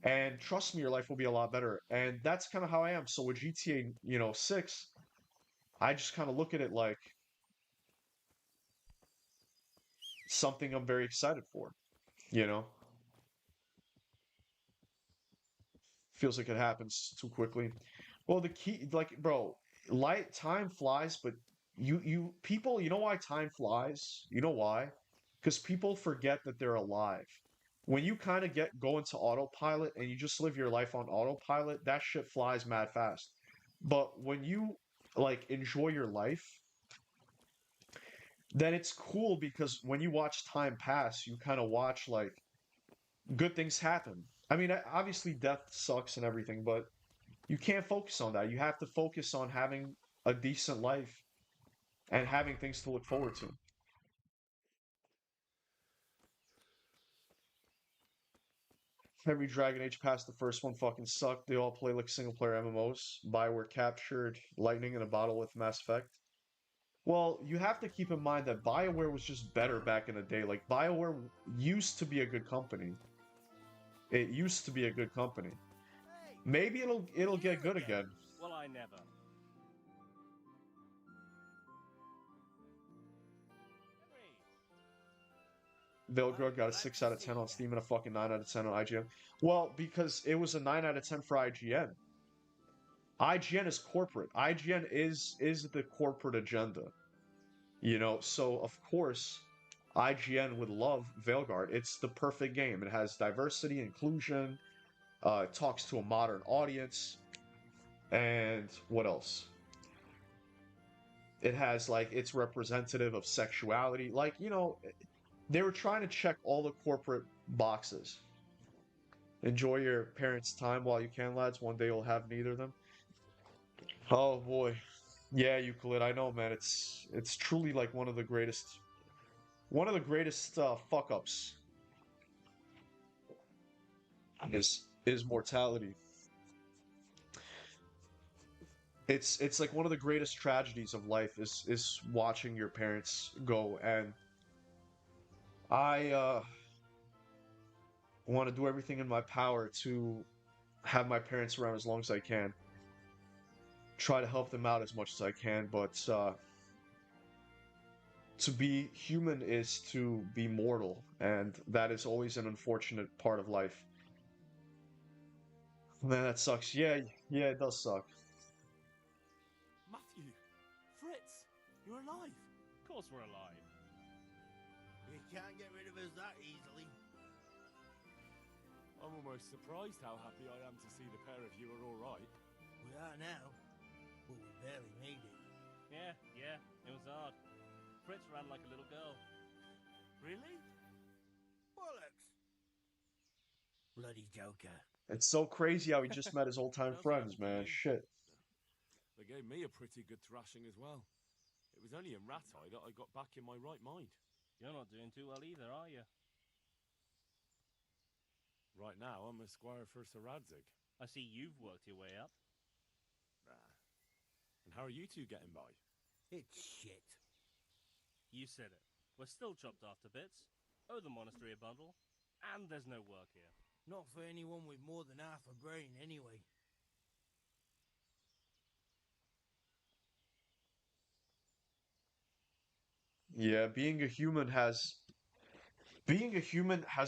And trust me, your life will be a lot better. And that's kind of how I am. So with GTA, you know, 6, I just kind of look at it like something I'm very excited for, you know? Feels like it happens too quickly. Well, the key, like, bro, light time flies, but people, you know why time flies? You know why? Because people forget that they're alive. When you kind of go into autopilot and you just live your life on autopilot, that shit flies mad fast. But when you like enjoy your life, then it's cool because when you watch time pass, you kind of watch like good things happen. I mean, obviously death sucks and everything, but you can't focus on that. You have to focus on having a decent life and having things to look forward to. Every Dragon Age past the first one fucking sucked. They all play like single player MMOs. Bioware captured lightning in a bottle with Mass Effect. Well, you have to keep in mind that BioWare was just better back in the day. Like BioWare used to be a good company. It used to be a good company. Hey! Maybe it'll get You good again. Well, I never. Henry! Veilguard got a 6 out of 10 on Steam and a fucking 9 out of 10 on IGN. Well, because it was a 9 out of 10 for IGN. IGN is corporate. IGN is the corporate agenda. You know, so of course IGN would love Veilguard. It's the perfect game. It has diversity, inclusion, it talks to a modern audience, and what else? It has like it's representative of sexuality. Like, you know, they were trying to check all the corporate boxes. Enjoy your parents' time while you can, lads. One day you'll have neither of them. Oh boy. Yeah, Euclid, I know, man. It's truly like one of the greatest fuck ups is mortality. It's like one of the greatest tragedies of life is watching your parents go, and I want to do everything in my power to have my parents around as long as I can. Try to help them out as much as I can, but to be human is to be mortal, and that is always an unfortunate part of life. Man, that sucks. Yeah, yeah, it does suck. Matthew! Fritz! You're alive! Of course we're alive. You can't get rid of us that easily. I'm almost surprised how happy I am to see the pair of you are all right. We are now, but we barely made it. Yeah, it was hard. Fritz ran like a little girl. Really? Bollocks! Bloody Joker. It's so crazy how he just met his old-time Does friends, happen to man. me. Shit. They gave me a pretty good thrashing as well. It was only in Rat Eye that I got back in my right mind. You're not doing too well either, are you? Right now, I'm a squire for Sir Radzig. I see you've worked your way up. Nah. And how are you two getting by? It's shit. You said it. We're still chopped off to bits, owe the monastery a bundle, and there's no work here. Not for anyone with more than half a brain, anyway. Yeah, being a human has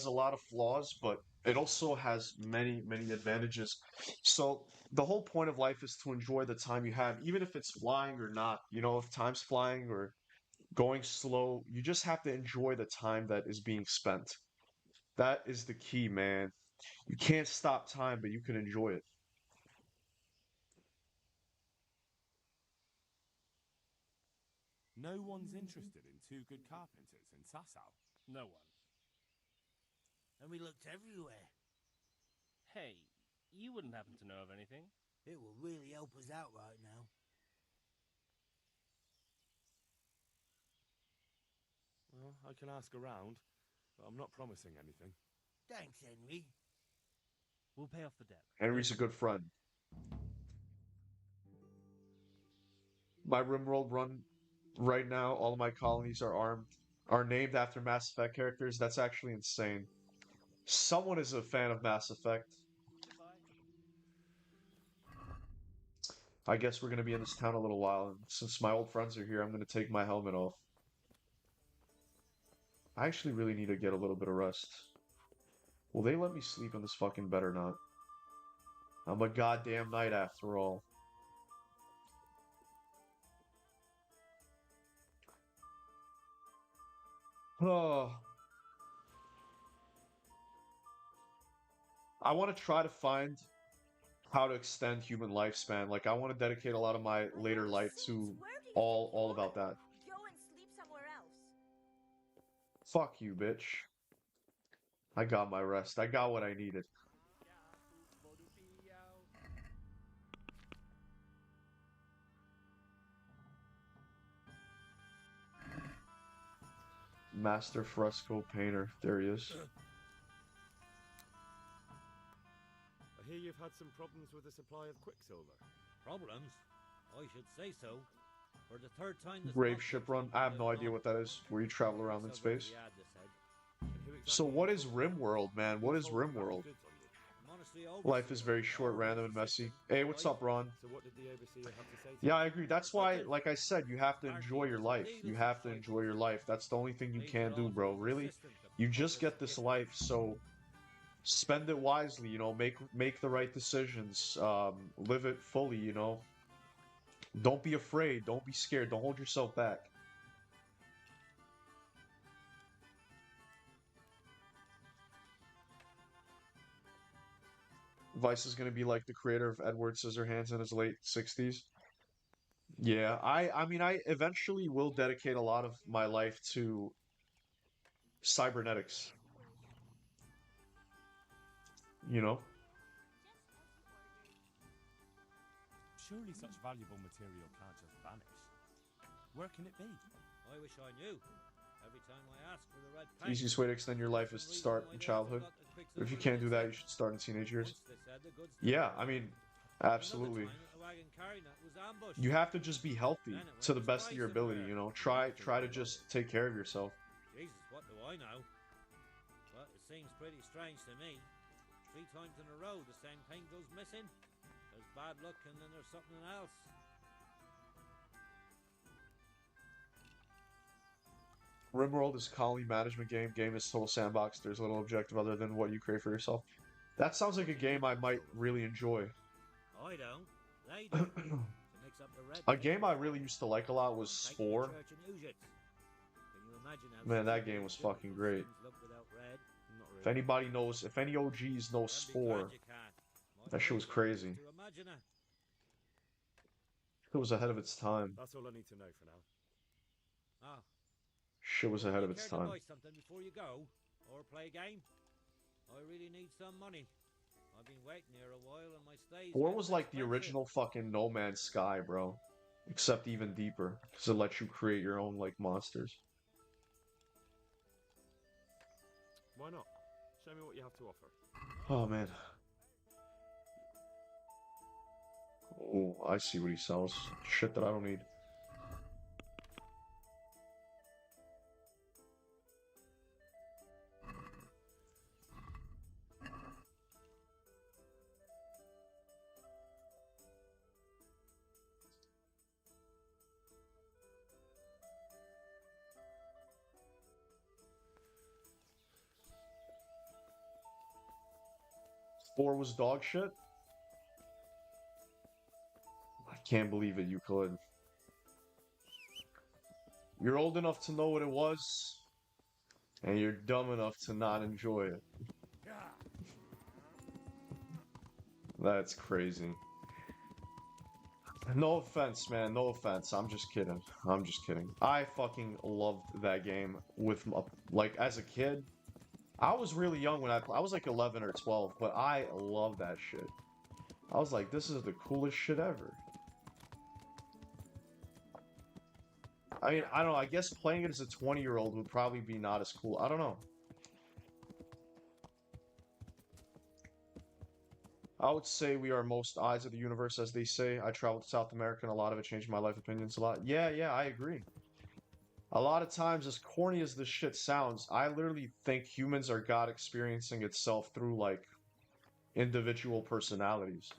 a lot of flaws, but it also has many, many advantages. So the whole point of life is to enjoy the time you have, even if it's flying or not. You know, if time's flying or going slow, you just have to enjoy the time that is being spent. That is the key, man. You can't stop time, but you can enjoy it. No one's interested in two good carpenters in Sasau. No one. And we looked everywhere. Hey, you wouldn't happen to know of anything? It will really help us out right now. Well, I can ask around, but I'm not promising anything. Thanks, Henry. We'll pay off the debt. Henry's a good friend. My RimWorld run right now, all of my colonies are named after Mass Effect characters. That's actually insane. Someone is a fan of Mass Effect. Goodbye. I guess we're gonna be in this town a little while, and since my old friends are here, I'm gonna take my helmet off. I actually really need to get a little bit of rest. Will they let me sleep in this fucking bed or not? I'm a goddamn knight after all. Oh. I want to try to find how to extend human lifespan. Like I want to dedicate a lot of my later life to all about that. Go and sleep somewhere else. Fuck you, bitch. I got my rest. I got what I needed. Master fresco painter. There he is. I hear you've had some problems with the supply of quicksilver. Problems? I should say so. For the third time this Brave month, ship it's run. been I have no going idea on. what that is. Where you travel around in So space. the ad that said, And who exactly So what is are you? RimWorld, man? What is Told them about the RimWorld? goods on you. "Monastery Life is overseer, very short, all random, and this messy. system, Hey, what's up, Ron? So what did the overseer have to say to Yeah, you? I agree. That's why, like I said, you have to enjoy your life. You have to enjoy your life. That's the only thing you These can are do, all bro. from the Really? system to You pump just us get this gift. life, so spend it wisely, you know, make the right decisions. Live it fully, you know. Don't be afraid. Don't be scared. Don't hold yourself back. Vice is going to be like the creator of Edward Scissorhands in his late 60s. Yeah, I mean I eventually will dedicate a lot of my life to cybernetics, you know? Surely such valuable material can't just vanish. Where can it be? I wish I knew. Every time I ask for the red The paint, easiest way to extend your life is to start in childhood. But if you can't do that, you should start in teenage years. Yeah, I mean, absolutely. You have to just be healthy to the best of your ability, you know. Try to just take care of yourself. Jesus, what do I know? But it seems pretty strange to me. 3 times in a row, the same thing goes missing. There's bad luck, and then there's something else. RimWorld is a colony management game. Game is total sandbox. There's little objective other than what you create for yourself. That sounds like a game I might really enjoy. I don't. They do. To mix up the red A paint, game I really used to like a lot was take me to Spore. church in Ujits. Can you imagine how Man, that stupid game was and fucking great. things look without red? Not If really. anybody knows, if any OGs know Then be Spore, glad you can't. My that shit was face crazy. to imagine it. It was ahead of its time. That's all I need to know for now. Ah, Shit was would ahead you of its care to time. buy something before you go, or play a game? I really need some money. I've been waiting here a while, and my stay's Spore getting was like the expensive. original fucking No Man's Sky, bro. Except even deeper, because it lets you create your own, like, monsters. Why not? Show me what you have to offer. Oh, man. Oh, I see what he sells. Shit that I don't need. 4 was dog shit? I can't believe it, you could. You're old enough to know what it was, and you're dumb enough to not enjoy it. That's crazy. No offense, man. No offense. I'm just kidding. I'm just kidding. I fucking loved that game with, like, as a kid. I was really young when I was like 11 or 12, but I loved that shit. I was like, this is the coolest shit ever. I mean, I don't know. I guess playing it as a 20-year-old would probably be not as cool. I don't know. I would say we are most eyes of the universe, as they say. I traveled to South America, and a lot of it changed my life opinions a lot. Yeah, I agree. A lot of times, as corny as this shit sounds, I literally think humans are God experiencing itself through, like, individual personalities.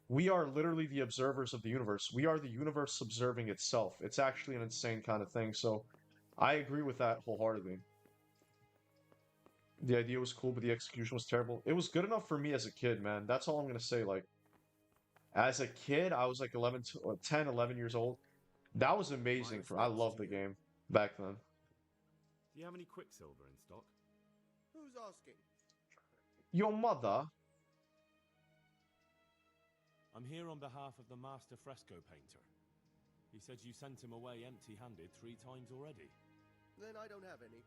We are literally the observers of the universe. We are the universe observing itself. It's actually an insane kind of thing, so I agree with that wholeheartedly. The idea was cool, but the execution was terrible. It was good enough for me as a kid, man. That's all I'm gonna say. Like, as a kid, I was like 10, 11 years old. That was amazing. I loved the game back then. Do you have any Quicksilver in stock? Who's asking? Your mother? I'm here on behalf of the master fresco painter. He said you sent him away empty-handed 3 times already. Then I don't have any.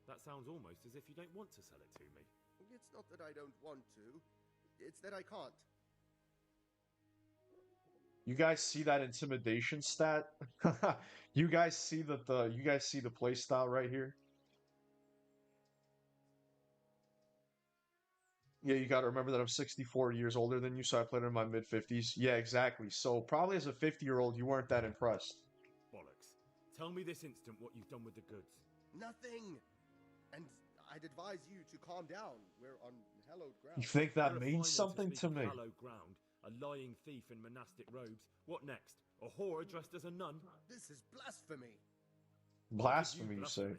That sounds almost as if you don't want to sell it to me. It's not that I don't want to. It's that I can't. You guys see that intimidation stat? You guys see the play style right here? Yeah, you gotta remember that I'm 64 years older than you, so I played in my mid-50s. Yeah, exactly. So probably as a 50-year-old, you weren't that impressed. Bollocks. Tell me this instant what you've done with the goods. Nothing. And I'd advise you to calm down. We're on hallowed ground. You think that You're a means fine one something speak to of me? hallowed ground, a lying thief in monastic robes. What next? A whore dressed as a nun? This is blasphemy. Blasphemy, you say?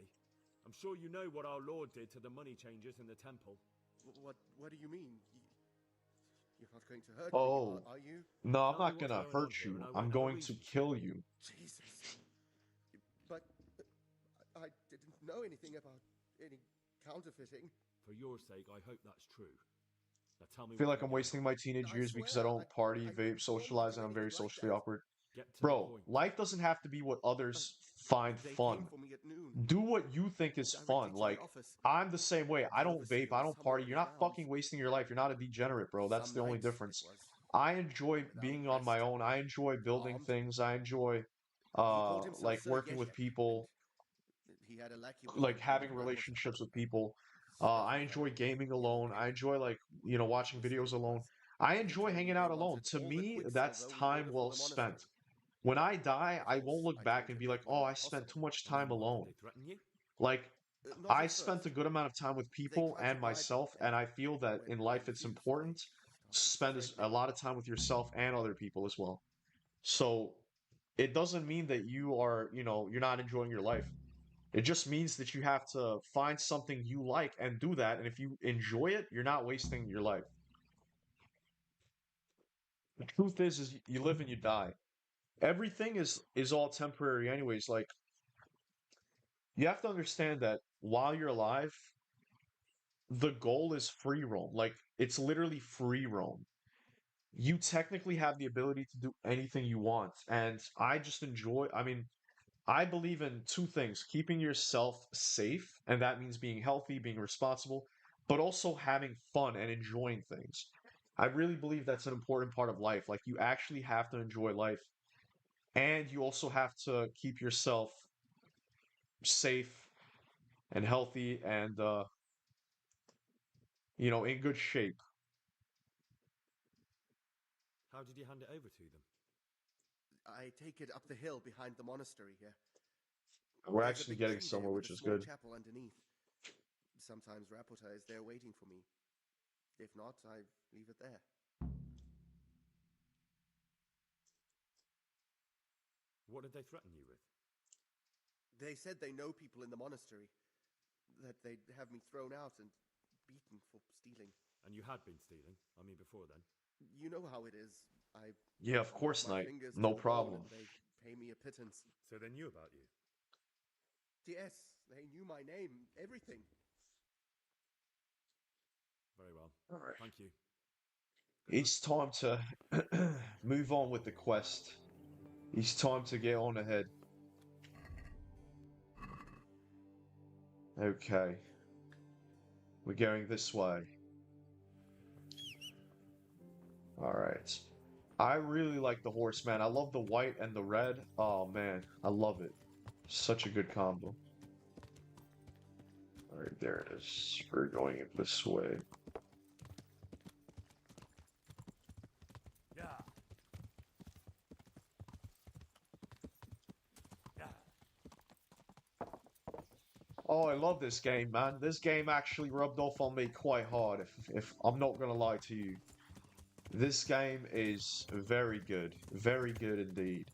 I'm sure you know what our Lord did to the money changers in the temple. What do you mean? You're not going to hurt Oh. me, are you? No, I'm Tell me not what's gonna going on hurt here you. and I I'm won't have a going to reason to. kill you. Jesus. But I didn't know anything about any counterfeiting. For your sake, I hope that's true. Now tell me I feel what's like I'm going wasting on. my teenage I years because I swear, don't party, I vape, normally socialize, do and I'm very anything like socially that. awkward. Get to the Bro, point. life doesn't have to be what others find They fun. came for me at noon. Do what you think is Directly fun. to my Like, office. I'm the same way. I The don't overseer vape, I was don't somewhere party. on You're the not grounds. fucking wasting your life. You're not a degenerate, bro. That's Some the only nights it difference. was I enjoy without being on my rest. own. I enjoy building Armed. things. I enjoy He called himself like Sir working with Yeshek, people, and he had a lackey with like him having whose name was relationships with people. Stuff I like enjoy that. gaming He alone. I enjoy like, you know, watching was videos sleeping with alone. us. I He enjoy told me hanging they out alone. wanted To all the me, that's quicksilver we time order well from the spent. monastery. When I die, Of I course, won't look I back told and him be that like, wouldn't oh, be I spent too possible. much And then time what, did alone. they threaten you? Like, Not I at spent a first. good amount of time with They people tried to and bribe me, myself, and I feel that when in I life it's refused, important to they spend started a threatening. lot of time with yourself and other people as well. So it doesn't mean that you are, you know, you're not enjoying your life. It just means that you have to find something you like and do that. And if you enjoy it, you're not wasting your life. The truth is you live and you die. Everything is all temporary anyways. Like, you have to understand that while you're alive, the goal is free roam. Like, it's literally free roam. You technically have the ability to do anything you want. And I just enjoy, I mean, I believe in two things: keeping yourself safe, and that means being healthy, being responsible, but also having fun and enjoying things. I really believe that's an important part of life. Like, you actually have to enjoy life, and you also have to keep yourself safe and healthy and, you know, in good shape. How did you hand it over to them? I take it up the hill behind the monastery here. We're There's a actually big getting tree there somewhere, with which a is small good. chapel underneath. Sometimes Rapota is there waiting for me. If not, I leave it there. What did they threaten you with? They said they know people in the monastery, that they'd have me thrown out and beaten for stealing. And you had been stealing. I mean, before then. You know how it is. I Yeah, of rub course, my Knight. fingers No to the bone problem. and they pay me a pittance. So they knew about you. Yes, they knew my name, everything. Very well. All right. Thank you. It's time to move on with the quest. It's time to get on ahead. Okay. We're going this way. Alright. I really like the horse, man. I love the white and the red. Oh, man. I love it. Such a good combo. Alright, there it is. We're going this way. Yeah. Yeah. Oh, I love this game, man. This game actually rubbed off on me quite hard, if I'm not gonna lie to you. This game is very good. Very good indeed.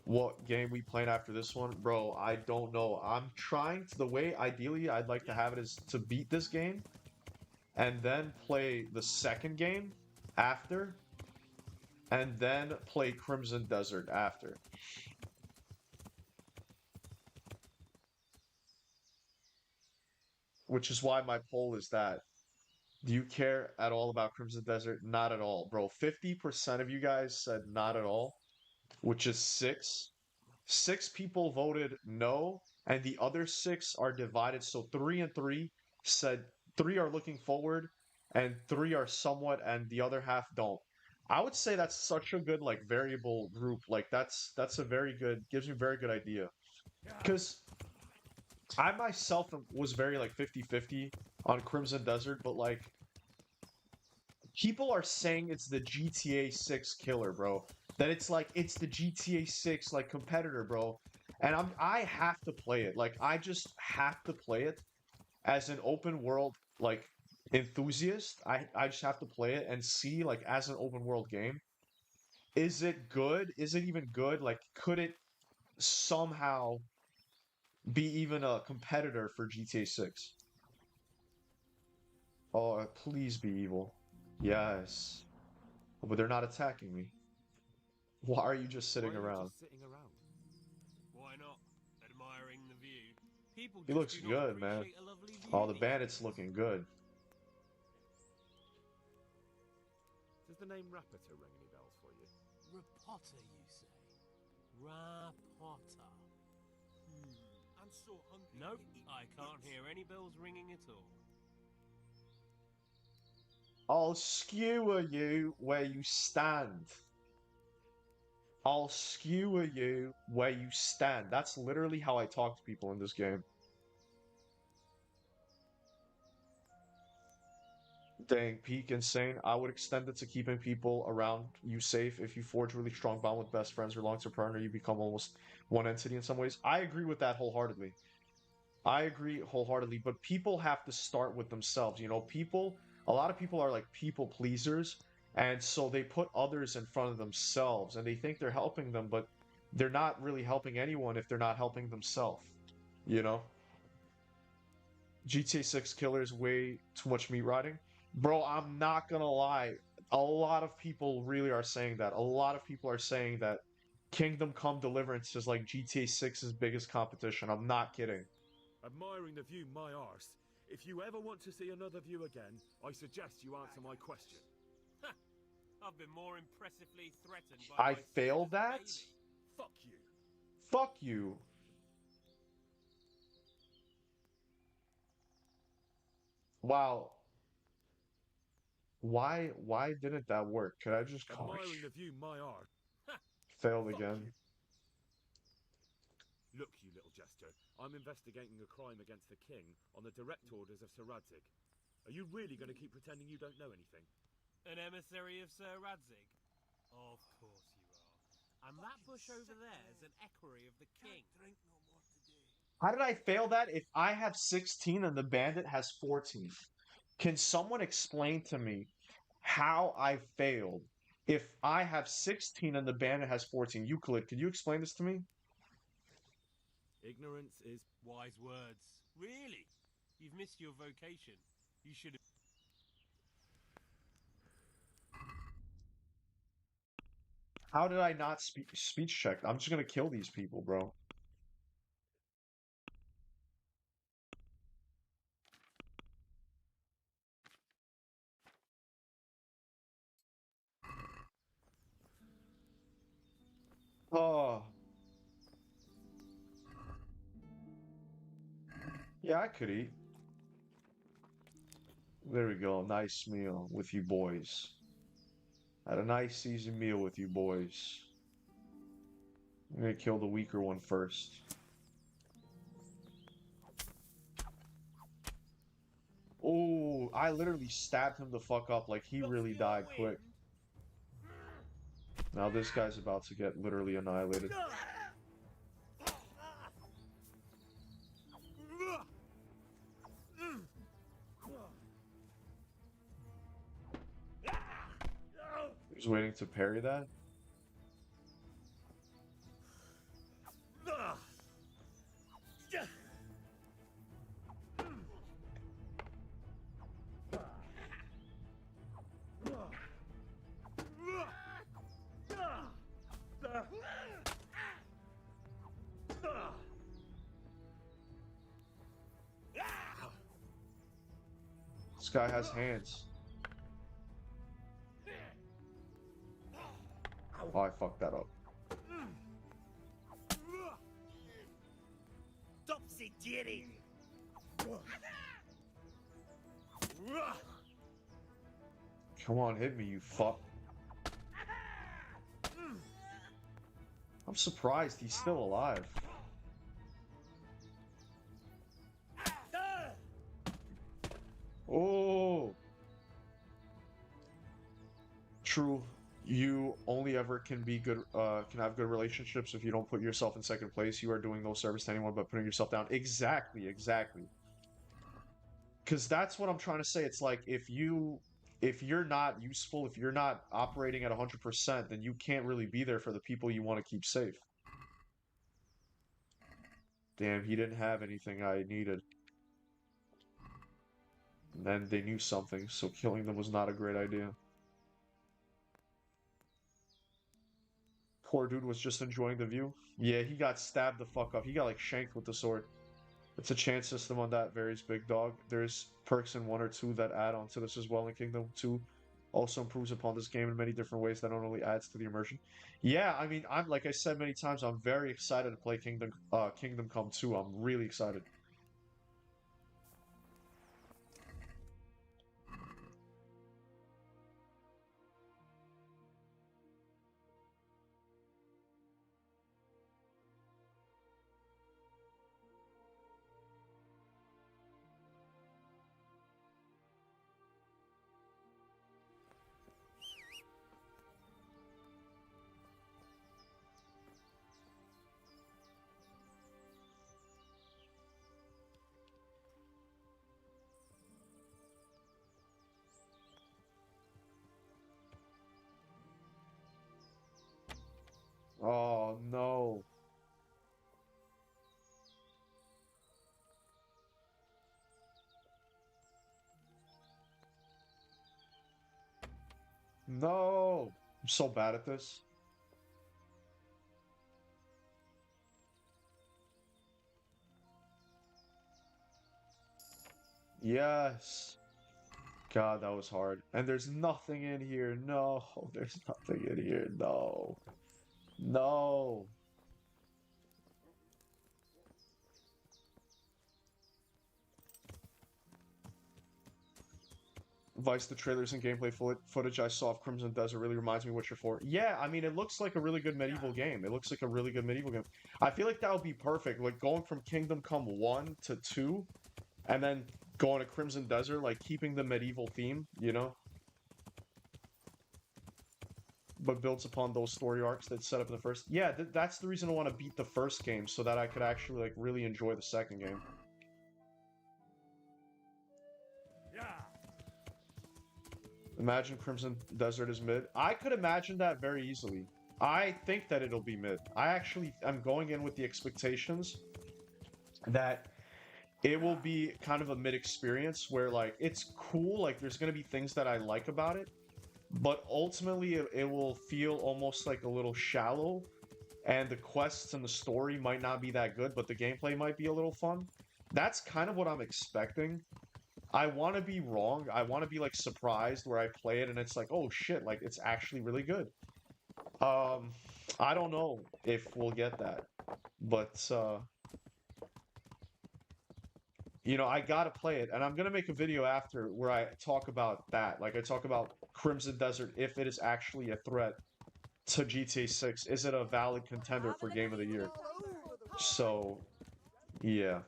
What game we playing after this one? Bro, I don't know. I'm trying to, the way ideally I'd like to have it is to beat this game and then play the second game after and then play Crimson Desert after. Which is why my poll is that. Do you care at all about Crimson Desert? Not at all, bro. 50% of you guys said not at all, which is 6. 6 people voted no, and the other 6 are divided. So 3 and 3 said 3 are looking forward, and 3 are somewhat, and the other half don't. I would say that's such a good like variable group. Like that's a very good, gives me a very good idea. Because I myself was very like 50-50 on Crimson Desert, but like people are saying it's the GTA 6 killer, bro. That it's like it's the GTA 6 like competitor, bro. And I have to play it. Like I just have to play it as an open world like enthusiast. I just have to play it and see like as an open world game. Is it good? Is it even good? Like could it somehow be even a competitor for GTA 6? Oh, please be evil. Yes. But they're not attacking me. Why are you just Why sitting are you around? just sitting around? Why not? Admiring the view. People He just looks do not good, man. appreciate a lovely view Oh, the these bandit's days. looking good. Does the name Rapiter ring any bells for you? Rapotter, you say? Rapotter. I'm so hungry. Nope, I can't hear any bells ringing at all. I'll skewer you where you stand. I'll skewer you where you stand. That's literally how I talk to people in this game. Dang, peak insane. I would extend it to keeping people around you safe. If you forge really strong bond with best friends or long-term partner, you become almost one entity in some ways. I agree with that wholeheartedly. I agree wholeheartedly, but people have to start with themselves. You know, a lot of people are like people pleasers, and so they put others in front of themselves, and they think they're helping them, but they're not really helping anyone if they're not helping themselves. You know? GTA 6 killer is way too much meat riding. Bro, I'm not gonna lie. A lot of people really are saying that. A lot of people are saying that Kingdom Come Deliverance is like GTA 6's biggest competition. I'm not kidding. Admiring the view, my arse. If you ever want to see another view again, I suggest you answer my question. I've been more impressively threatened by I my failed sister's that? baby. Fuck you. Fuck you. Wow. Why didn't that work? Could I just call Admiring the view, my arse. failed Fuck again? you. Look, you little jester, I'm investigating a crime against the king on the direct orders of Sir Radzig. Are you really going to keep pretending you don't know anything? An emissary of Sir Radzig? Of course you are. And that bush over there is an equerry of the king. How did I fail that if I have 16 and the bandit has 14? Can someone explain to me how I failed if I have 16 and the bandit has 14? Euclid, could you explain this to me? Ignorance is... Wise words. Really? You've missed your vocation. You should have... How did I not speech check? I'm just gonna kill these people, bro. Oh. Yeah, I could eat. There we go. Nice meal with you boys. Had a nice seasoned meal with you boys. I'm gonna kill the weaker one first. Oh, I literally stabbed him the fuck up like he really died quick. Now this guy's about to get literally annihilated. He's waiting to parry that. This guy has hands. Oh, I fucked that up. Topsy-turvy. Come on, hit me, you fuck. I'm surprised he's still alive. Oh. True. You only ever can be good, can have good relationships if you don't put yourself in second place. You are doing no service to anyone but putting yourself down. Exactly, exactly. Because that's what I'm trying to say. It's like if you're not useful, if you're not operating at 100%, then you can't really be there for the people you want to keep safe. Damn, he didn't have anything I needed. And then they knew something, so killing them was not a great idea. Poor dude was just enjoying the view. Yeah, he got stabbed the fuck up. He got like shanked with the sword. It's a chance system on that varies, big dog. There's perks in 1 or 2 that add on to this as well in Kingdom 2. Also improves upon this game in many different ways that not only adds to the immersion. Yeah, I mean, I'm like I said many times, I'm very excited to play Kingdom Come 2. I'm really excited. Oh no. No. I'm so bad at this. Yes. God, that was hard. And there's nothing in here. No, there's nothing in here. No. No. Vice, the trailers and gameplay footage I saw of Crimson Desert really reminds me what you're for. Yeah, I mean, it looks like a really good medieval game. It looks like a really good medieval game. I feel like that would be perfect. Like, going from Kingdom Come 1 to 2, and then going to Crimson Desert, like, keeping the medieval theme, you know? But builds upon those story arcs that set up in the first. Yeah, that's the reason I want to beat the first game, so that I could actually, like, really enjoy the second game. Imagine Crimson Desert is mid. I could imagine that very easily. I think that it'll be mid. I actually am going in with the expectations that it will be kind of a mid experience where like it's cool, like there's gonna be things that I like about it, but ultimately it will feel almost like a little shallow, and the quests and the story might not be that good, but the gameplay might be a little fun. That's kind of what I'm expecting. I want to be wrong. I want to be like surprised where I play it and it's like, oh shit, like it's actually really good. I don't know if we'll get that, but you know, I gotta play it, and I'm gonna make a video after where I talk about that. Like I talk about Crimson Desert, if it is actually a threat to GTA 6. Is it a valid contender for Game of the Year? So, yeah.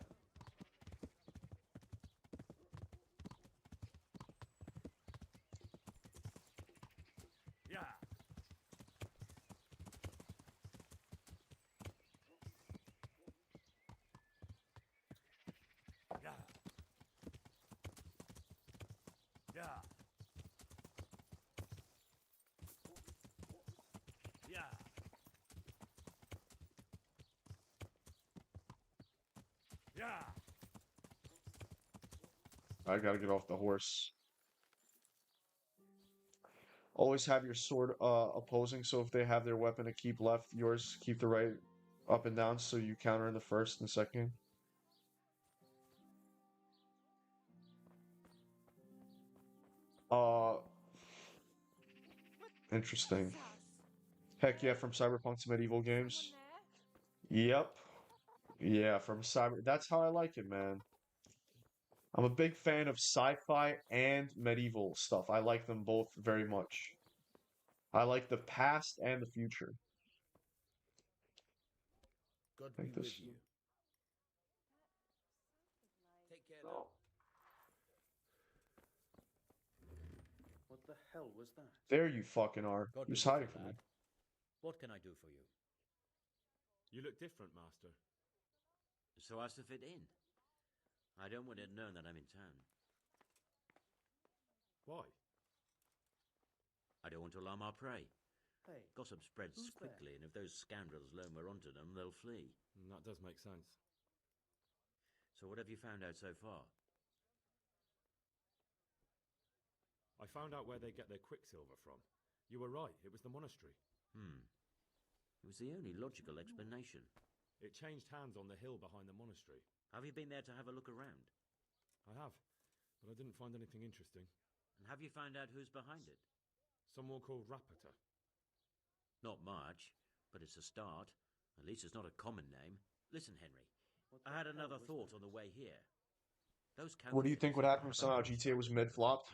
Yeah. Yeah. Yeah. Yeah. Yeah. I gotta get off the horse. Always have your sword opposing, so if they have their weapon to keep left, yours keep the right up and down, so you counter in the first and second. Uh, Interesting. Heck yeah, from Cyberpunk to medieval games. Yep. Yeah, from Cyber. That's how I like it, man. I'm a big fan of sci-fi and medieval stuff. I like them both very much. I like the past and the future. God I be think with this. you. Take care No. What the hell was that? There you fucking are. God He was be with hiding you, from me. lad. What can I do for you? You look different, Master. So as to fit in. I don't want it known that I'm in town. Why? I don't want to alarm our prey. Hey, Gossip spreads Who's there? quickly, and if those scoundrels learn we're onto them, they'll flee. That does make sense. So what have you found out so far? I found out where they get their quicksilver from. You were right, it was the monastery. It was the only logical explanation. It changed hands on the hill behind the monastery. Have you been there to have a look around? I have, but I didn't find anything interesting. And have you found out who's behind it? Someone called Rapata. Not much, but it's a start. At least it's not a common name. Listen, Henry, what I the had hell another was thought that? on the way here. Those What do you think would happen if somehow GTA was mid-flopped?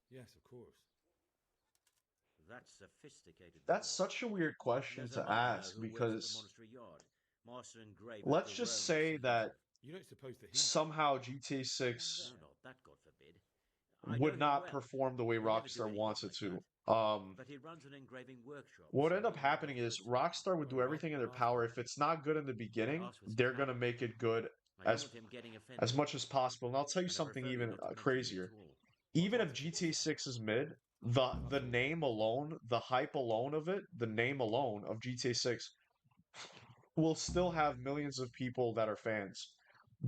Yes, of course. That's sophisticated. That's thought. such a weird question There's a to miner ask who works at the because monastery yard. Master engraver let's Jerome just say is that You don't suppose that he... somehow GTA 6 No, not that, God forbid. I know would him not well. perform the way He'll never do Rockstar anything wants it like to. that. But he runs an engraving workshop. What so end up he'll know happening what's is good. Rockstar would do Well, everything in their Master, power. If it's not good in the beginning, Ask with some they're gonna clarity. make it good I don't as want him getting offended. as much as possible. And I'll tell you And I something prefer you even not to mention me crazier. at all. Even if GTA 6 is mid, the name alone, the hype alone of it, the name alone of GTA 6 will still have millions of people that are fans.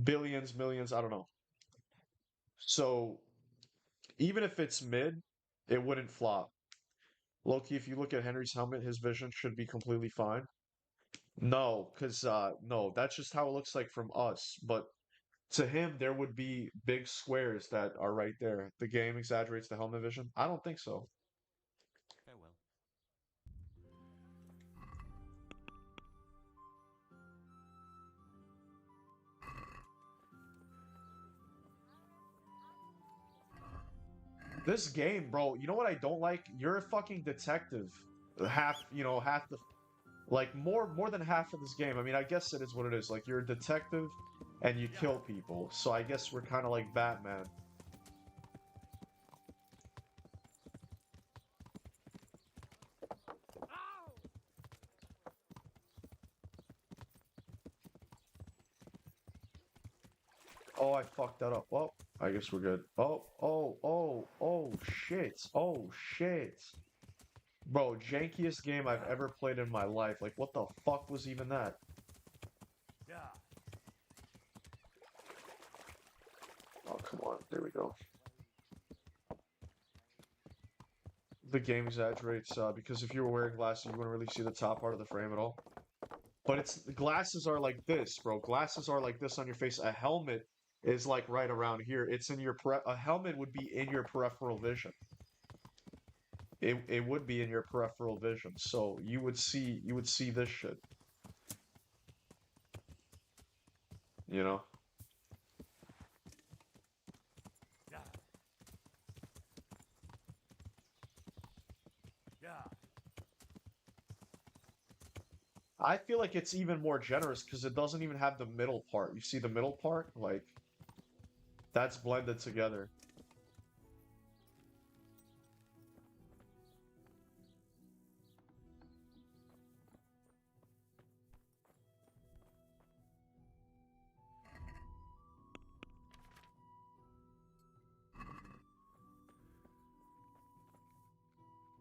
Billions, millions, I don't know. So even if it's mid, it wouldn't flop. Loki, if you look at Henry's helmet, his vision should be completely fine. No, because no, that's just how it looks like from us. But to him, there would be big squares that are right there. The game exaggerates the helmet vision. I don't think so. Farewell. This game, bro, you know what I don't like? You're a fucking detective. Half, you know, half the like more than half of this game. I mean, I guess it is what it is. Like you're a detective and you kill people. So I guess we're kind of like Batman. Oh, I fucked that up. Oh, I guess we're good. Oh, shit. Oh, shit. Bro, jankiest game I've ever played in my life. Like, what the fuck was even that? Yeah. Oh, come on. There we go. The game exaggerates because if you were wearing glasses, you wouldn't really see the top part of the frame at all. But it's glasses are like this, bro. Glasses are like this on your face. A helmet is like right around here. It's in your a helmet would be in your peripheral vision. It would be in your peripheral vision. So you would see this shit. You know? Yeah. Yeah. I feel like it's even more generous because it doesn't even have the middle part. You see the middle part? Like, that's blended together.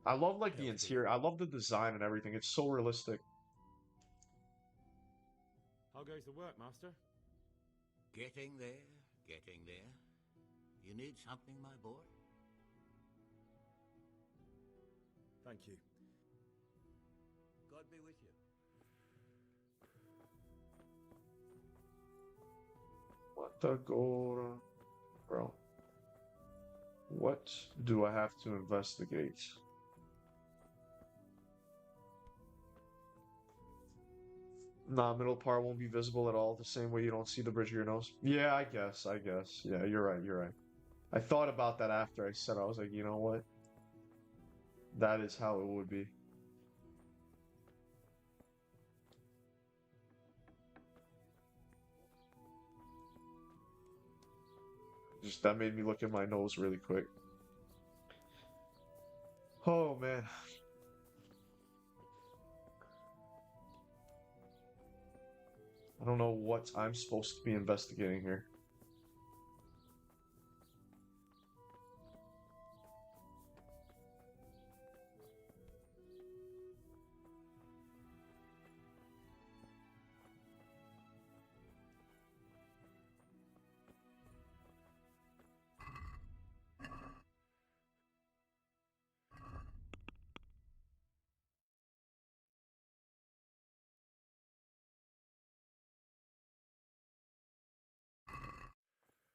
I love like the interior. I love the design and everything. It's so realistic. How goes the work, Master? Getting there, getting there. You need something, my boy? Thank you. God be with you. What the gold, bro? What do I have to investigate? Nah, middle part won't be visible at all, the same way you don't see the bridge of your nose. Yeah, I guess. Yeah, you're right. I thought about that after I said it. I was like, you know what? That is how it would be. Just that made me look at my nose really quick. Oh, man. I don't know what I'm supposed to be investigating here.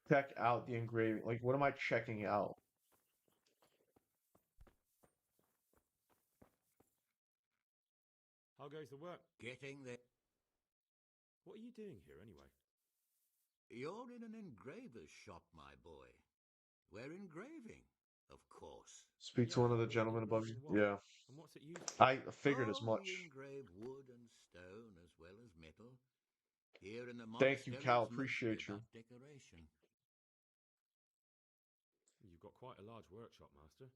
Check out the engraving. Like, what am I checking out? How goes the work? Getting there. What are you doing here, anyway? You're in an engraver's shop, my boy. We're engraving, of course. Speak to one of the gentlemen above you. Yeah. And what's it used for? I figured as much. We engrave wood and stone as well as metal. Here in the Thank you, monastery, Cal. it's mostly Appreciate you. about decoration. You've got quite a large workshop, Master.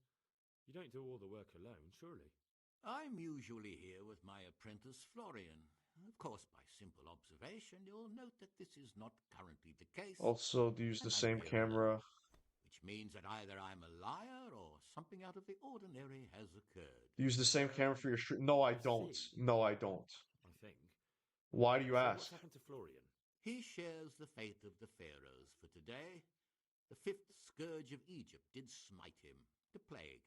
You don't do all the work alone, surely? I'm usually here with my apprentice, Florian. Of course, by simple observation, you'll note that this is not currently the case. Also, to use the same camera. Which means that either I'm a liar or something out of the ordinary has occurred. Use the same camera for your stream. No, I don't. No, I don't. I think. Why do you ask? What's happened to Florian? He shares the fate of the pharaohs for today. The fifth scourge of Egypt did smite him, the plague.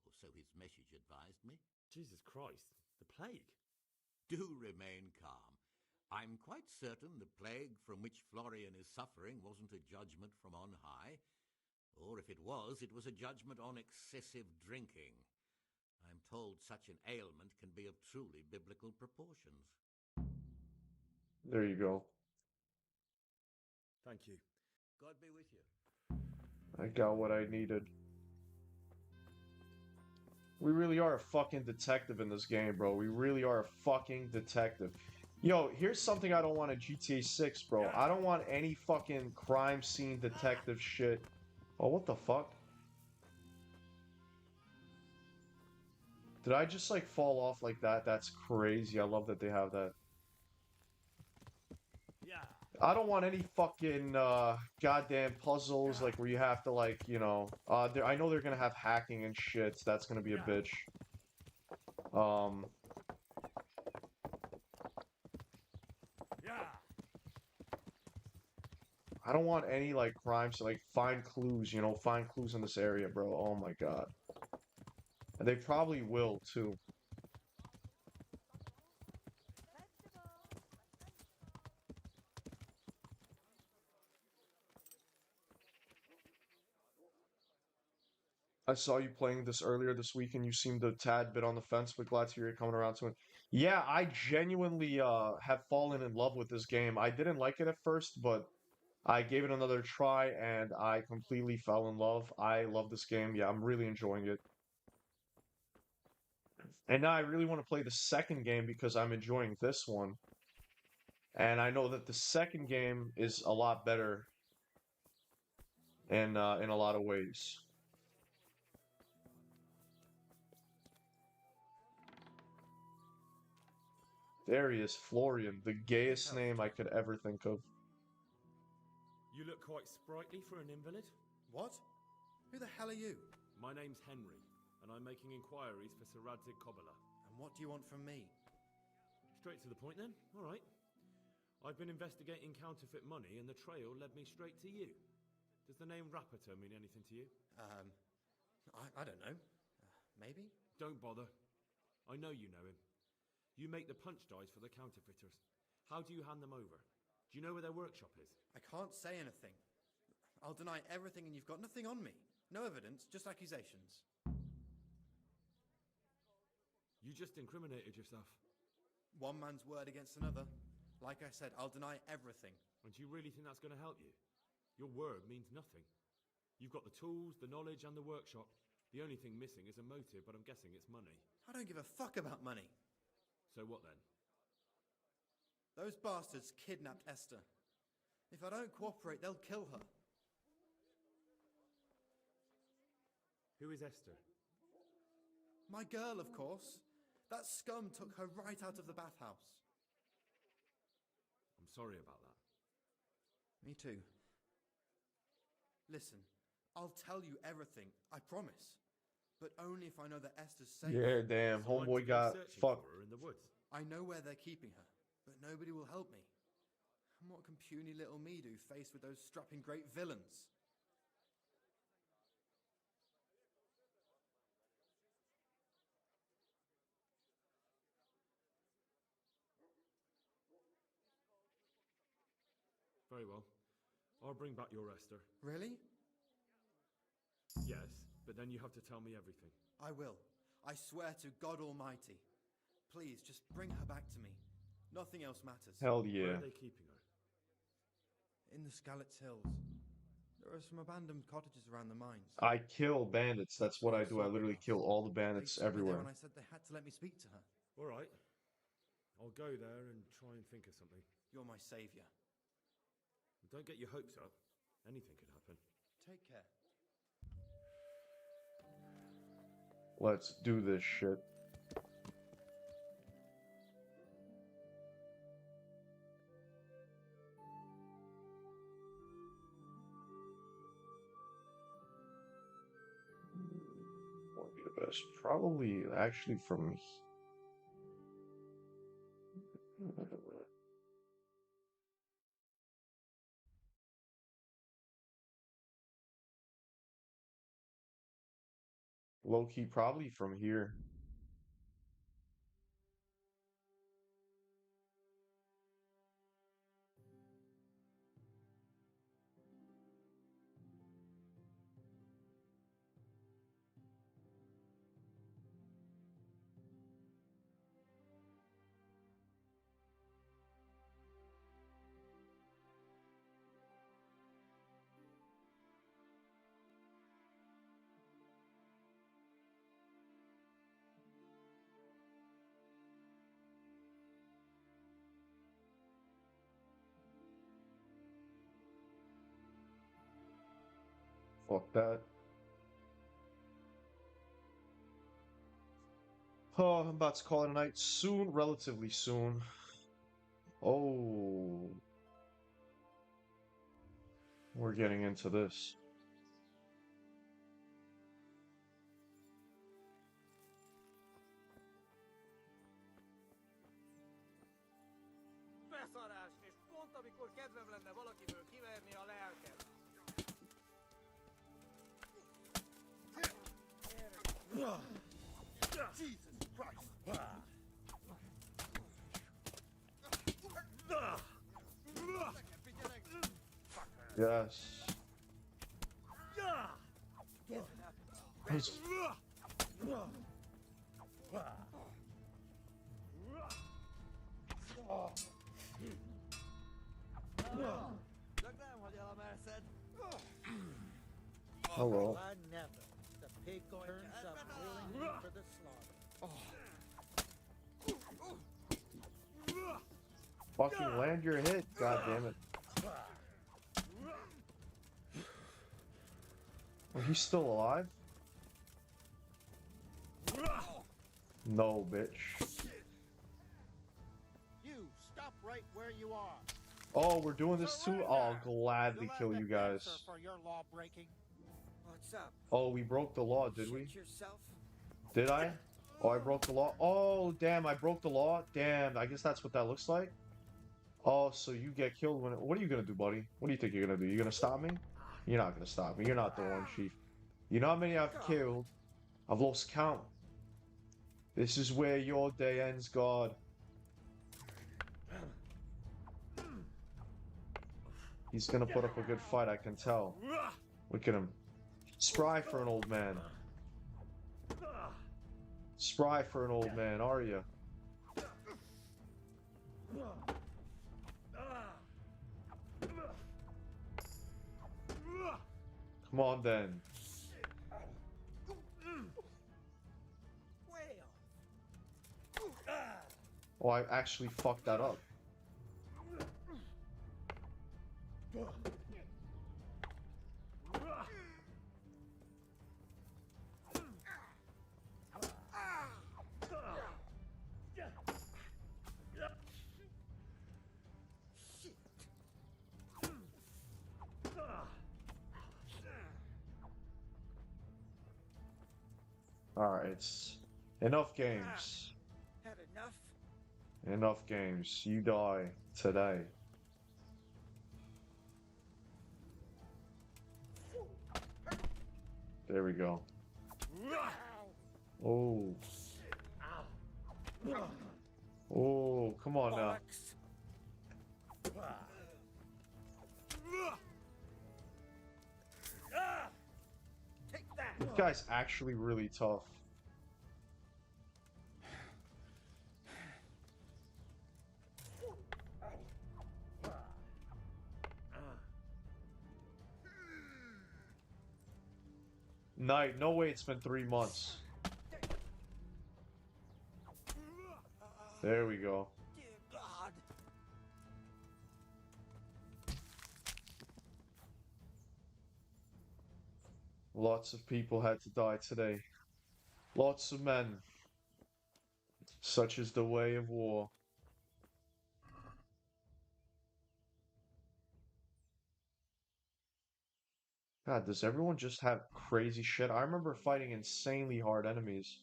Or so his message advised me. Jesus Christ, the plague? Do remain calm. I'm quite certain the plague from which Florian is suffering wasn't a judgment from on high. Or if it was a judgment on excessive drinking. I'm told such an ailment can be of truly biblical proportions. There you go. Thank you. God be with you. I got what I needed. We really are a fucking detective in this game, bro. We really are a fucking detective. Yo, here's something I don't want in GTA 6, bro. I don't want any fucking crime scene detective shit. Oh, what the fuck? Did I just, like, fall off like that? That's crazy. I love that they have that. I don't want any fucking goddamn puzzles like where you have to like, you know, I know they're gonna have hacking and shit. That's gonna be a bitch. I don't want any like crimes to like find clues, you know, find clues in this area, bro. Oh my God. And they probably will too. I saw you playing this earlier this week and you seemed a tad bit on the fence, but glad to hear you're coming around to it. Yeah, I genuinely have fallen in love with this game. I didn't like it at first, but I gave it another try and I completely fell in love. I love this game. Yeah, I'm really enjoying it. And now I really want to play the second game because I'm enjoying this one. And I know that the second game is a lot better in a lot of ways. There he is, Florian, the gayest name I could ever think of. You look quite sprightly for an invalid. What? Who the hell are you? My name's Henry, and I'm making inquiries for Sir Radzig Kobyla. And what do you want from me? Straight to the point then? All right. I've been investigating counterfeit money, and the trail led me straight to you. Does the name Rappator mean anything to you? I don't know. Maybe? Don't bother. I know you know him. You make the punch dice for the counterfeiters. How do you hand them over? Do you know where their workshop is? I can't say anything. I'll deny everything and you've got nothing on me. No evidence, just accusations. You just incriminated yourself. One man's word against another. Like I said, I'll deny everything. And do you really think that's going to help you? Your word means nothing. You've got the tools, the knowledge, and the workshop. The only thing missing is a motive, but I'm guessing it's money. I don't give a fuck about money. So what then? Those bastards kidnapped Esther. If I don't cooperate, they'll kill her. Who is Esther? My girl, of course. That scum took her right out of the bathhouse. I'm sorry about that. Me too. Listen, I'll tell you everything, I promise. But only if I know that Esther's safe. Yeah, damn, So I'm to homeboy go got searching fucked. for her in the woods. I know where they're keeping her, but nobody will help me. And what can puny little me do faced with those strapping great villains? Very well. I'll bring back your Esther. Really? Yes, but then you have to tell me everything. I will. I swear to God Almighty. Please, just bring her back to me. Nothing else matters. Hell Where yeah. are they keeping her? In the Skalitz Hills. There are some abandoned cottages around the mines. I kill bandits. That's what I do. I literally kill all the bandits They took me there everywhere. when I said they had to let me speak to her. All right. I'll go there and try and think of something. You're my savior. Don't get your hopes up. Anything could happen. Take care. Let's do this shit. What would be the best? Probably actually from low key, probably from here. Fuck that. Oh, I'm about to call it a night soon, relatively soon. Oh, we're getting into this. Beszarás, és pont amikor kedvem lenne valakiből kiverni a leányom. Jesus Christ! Yes. Who's- Look down, what yellow mare said. Hello. I never. The pig turns up willingly for the slaughter. Fucking land your hit, god damn it. Oh, he's still alive? No, bitch. You stop right where you are. Oh, we're doing this too? I'll gladly kill you guys. For your law breaking. What's up? Oh, we broke the law, did we? Shit yourself? Did I? Oh, I broke the law. Oh, damn, I broke the law. Damn, I guess that's what that looks like. Oh, so you get killed when... What are you gonna do, buddy? What do you think you're gonna do? You gonna stop me? You're not gonna stop me. You're not the one, Chief. You know how many I've killed? I've lost count. This is where your day ends, God. He's gonna put up a good fight, I can tell. Look at him. Spry for an old man. Spry for an old man, are you? Come on, then. Oh, I actually fucked that up. Alright. Enough games. Had enough? Enough games. You die today. There we go. Oh. Oh, come on now. Take that. This guy's actually really tough. Night, no way it's been 3 months. There we go. Dear God. Lots of people had to die today. Lots of men. Such is the way of war. God, does everyone just have crazy shit? I remember fighting insanely hard enemies.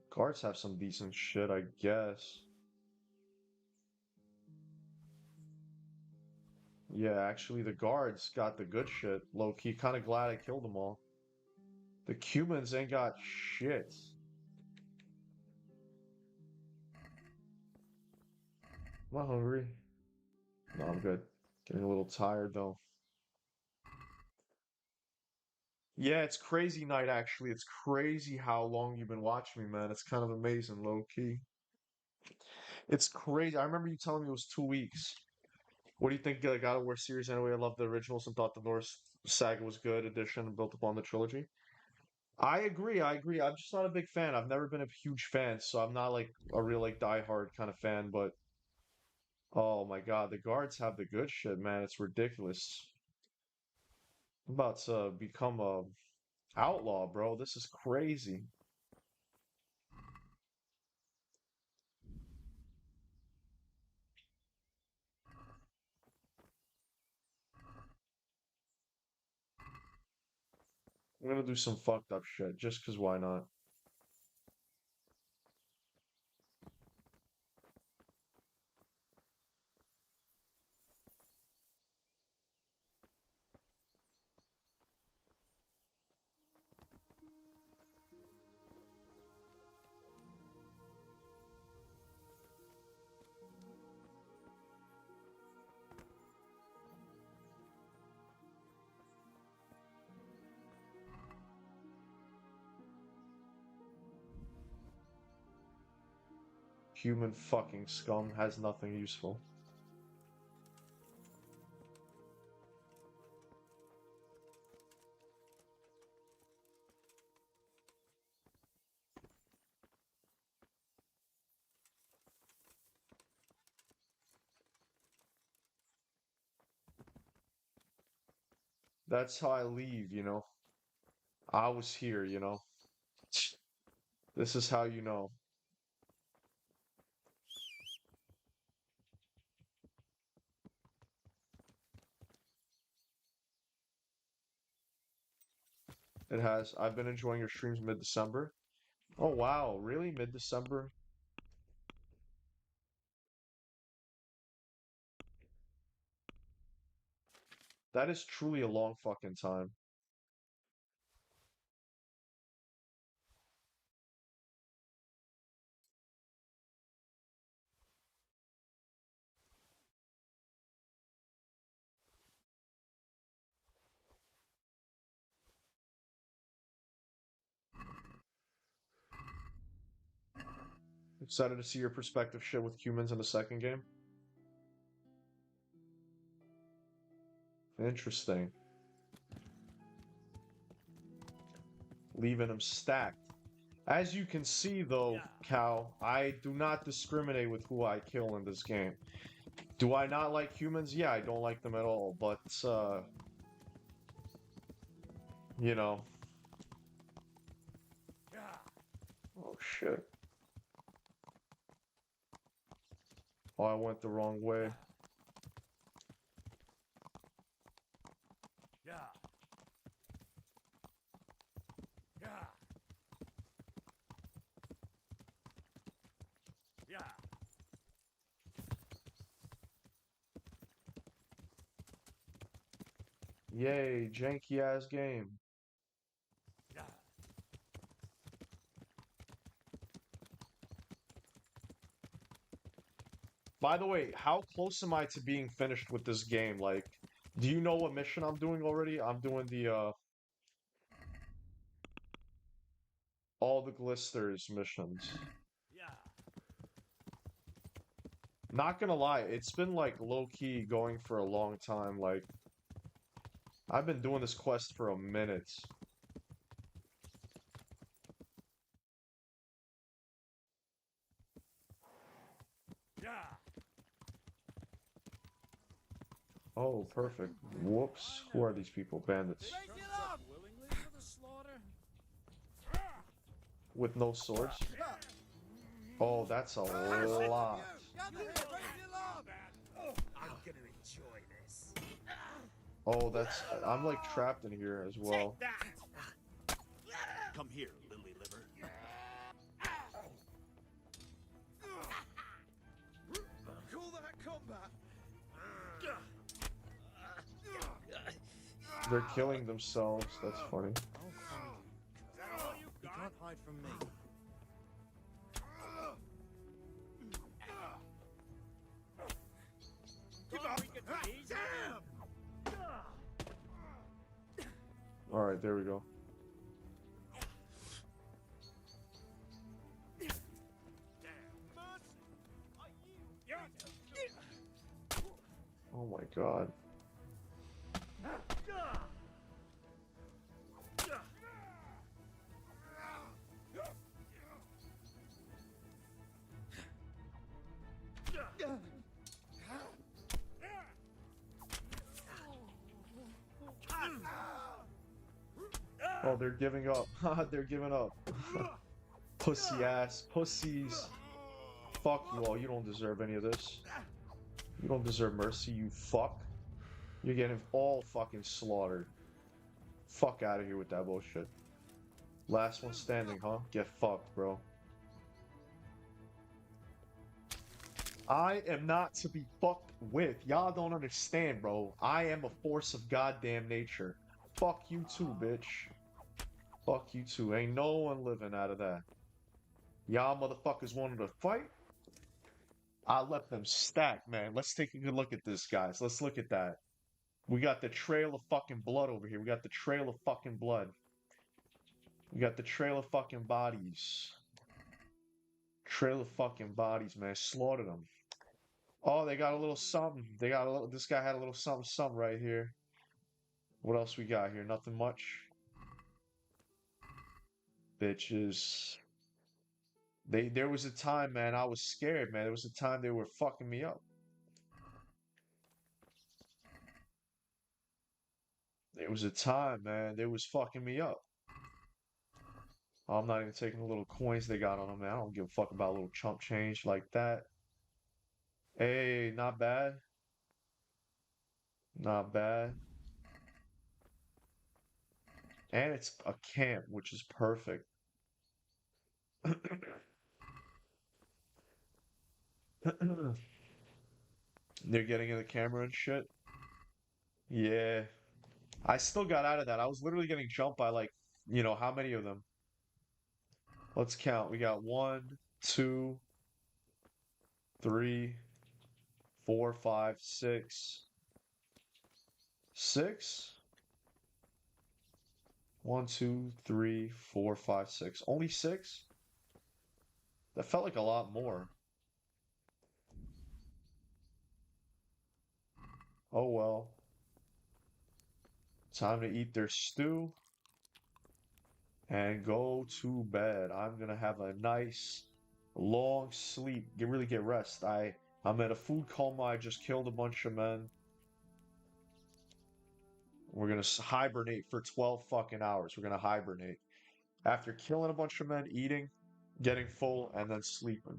Guards have some decent shit, I guess. Yeah, actually, the guards got the good shit. Low-key, kind of glad I killed them all. The Cumans ain't got shit. Am I hungry? No, I'm good. Getting a little tired, though. Yeah, it's crazy night, actually. It's crazy how long you've been watching me, man. It's kind of amazing, low-key. It's crazy. I remember you telling me it was 2 weeks. What do you think of the God of War series anyway? I love the originals and thought the Norse saga was good addition built upon the trilogy. I agree, I agree. I'm just not a big fan. I've never been a huge fan, so I'm not like a real like diehard kind of fan, but oh my God, the guards have the good shit, man. It's ridiculous. I'm about to become a outlaw, bro. This is crazy. I'm gonna do some fucked up shit just 'cause why not? Human fucking scum has nothing useful. That's how I leave, you know. I was here, you know. This is how you know. It has. I've been enjoying your streams mid-December. Oh wow, really? Mid-December? That is truly a long fucking time. Excited to see your perspective shit with humans in the second game. Interesting. Leaving them stacked. As you can see, though, Cal, I do not discriminate with who I kill in this game. Do I not like humans? Yeah, I don't like them at all, but, you know. Oh, shit. Oh, I went the wrong way. Yay, janky ass game. By the way, how close am I to being finished with this game? Like, do you know what mission I'm doing already? I'm doing the, all the glisters missions. Not gonna lie, it's been, like, low-key going for a long time, like, I've been doing this quest for a minute. Oh, perfect. Whoops. Who are these people? Bandits. With no swords? Oh, that's a lot. Oh, that's... I'm, like, trapped in here as well. Come here, lily liver. Call that combat. They're killing themselves. That's funny. You can't hide from me. Alright, there we go. Oh my god. Oh, they're giving up. They're giving up. Pussy ass. Pussies. Fuck you all. You don't deserve any of this. You don't deserve mercy, you fuck. You're getting all fucking slaughtered. Fuck out of here with that bullshit. Last one standing, huh? Get fucked, bro. I am not to be fucked with. Y'all don't understand, bro. I am a force of goddamn nature. Fuck you too, bitch. Fuck you too. Ain't no one living out of that. Y'all motherfuckers wanted to fight? I let them stack, man. Let's take a good look at this, guys. Let's look at that. We got the trail of fucking blood over here. We got the trail of fucking blood. We got the trail of fucking bodies. Trail of fucking bodies, man. Slaughtered them. Oh, they got a little something. They got a little. This guy had a little something, something right here. What else we got here? Nothing much. Bitches. There was a time, man, I was scared, man. There was a time they were fucking me up. There was a time, man, they was fucking me up. I'm not even taking the little coins they got on them, man. I don't give a fuck about a little chump change like that. Hey, not bad. Not bad. And it's a camp, which is perfect. They're getting in the camera and shit. Yeah. I still got out of that. I was literally getting jumped by like, how many of them? Let's count. We got 1, 2, 3, 4, 5, 6. 6? 1, 2, 3, 4, 5, 6. Only 6? That felt like a lot more. Oh well. Time to eat their stew and go to bed. I'm gonna have a nice long sleep. Really get rest. I'm at a food coma. I just killed a bunch of men. We're gonna hibernate for 12 fucking hours. We're gonna hibernate. After killing a bunch of men, eating, getting full, and then sleeping.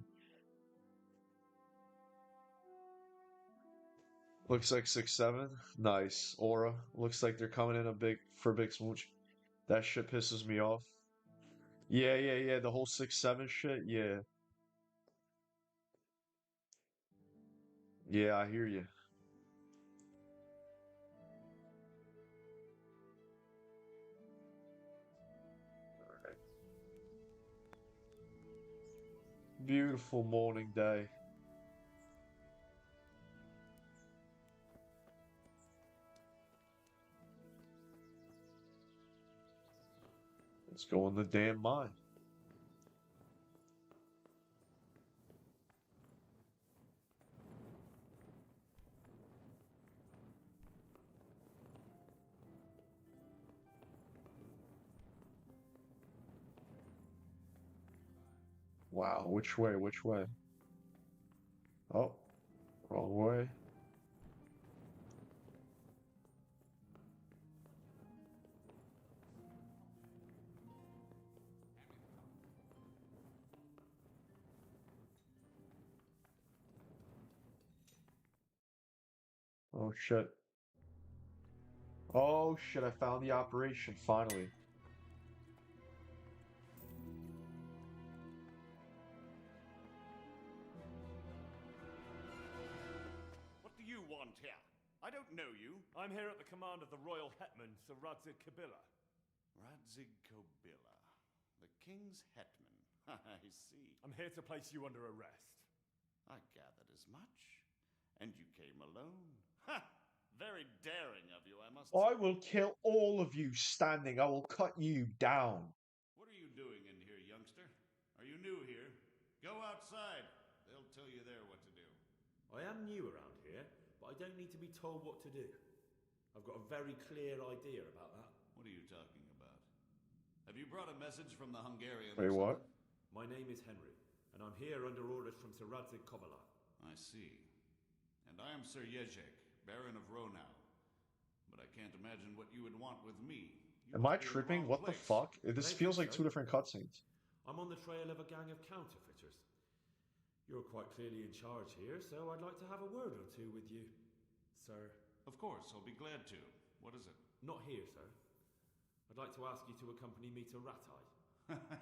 Looks like 6-7. Nice. Aura. Looks like they're coming in for big smooch. That shit pisses me off. Yeah, yeah, yeah. The whole 6-7 shit. Yeah. Yeah, I hear you. Beautiful morning day. Let's go in the damn mine. Wow, which way? Which way? Oh, wrong way. Oh shit. Oh shit, I found the operation finally. What do you want here? I don't know you. I'm here at the command of the royal hetman, Sir Radzig Kabila. Radzig Kobila, the king's hetman. I see. I'm here to place you under arrest. I gathered as much. And you came alone. Ha! Very daring of you, I must say. I will kill all of you standing. I will cut you down. What are you doing in here, youngster? Are you new here? Go outside. They'll tell you there what to do. I am new around here, but I don't need to be told what to do. I've got a very clear idea about that. What are you talking about? Have you brought a message from the Hungarian? Wait, what? My name is Henry, and I'm here under orders from Sir Radzig Kabila. I see. And I am Sir Jezek, Baron of Ronau. But I can't imagine what you would want with me. Am I tripping? What the fuck? This feels like two different cutscenes. I'm on the trail of a gang of counterfeiters. You're quite clearly in charge here, so I'd like to have a word or two with you, sir. Of course, I'll be glad to. What is it? Not here, sir. I'd like to ask you to accompany me to Ratai.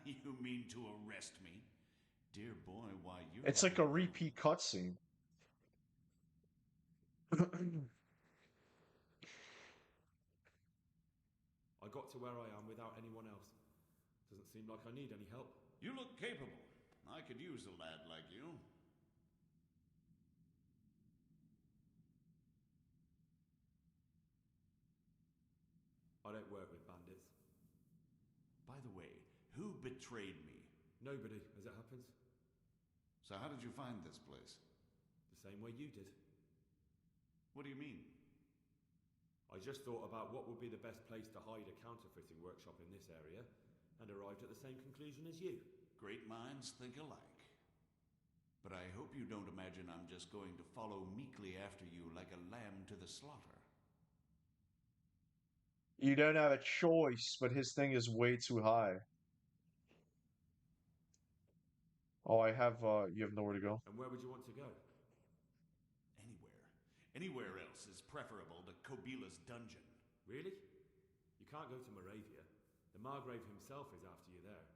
You mean to arrest me? Dear boy, why you... It's like a repeat cutscene. I got to where I am without anyone else. Doesn't seem like I need any help. You look capable. I could use a lad like you. I don't work with bandits. By the way, who betrayed me? Nobody, as it happens. So how did you find this place? The same way you did. What do you mean? I just thought about what would be the best place to hide a counterfeiting workshop in this area, and arrived at the same conclusion as you. Great minds think alike. But I hope you don't imagine I'm just going to follow meekly after you like a lamb to the slaughter. You don't have a choice, but his thing is way too high. Oh, you have nowhere to go. And where would you want to go? Anywhere. Anywhere else is preferable to Kobila's dungeon. Really? You can't go to Moravia. The Margrave himself is after you there.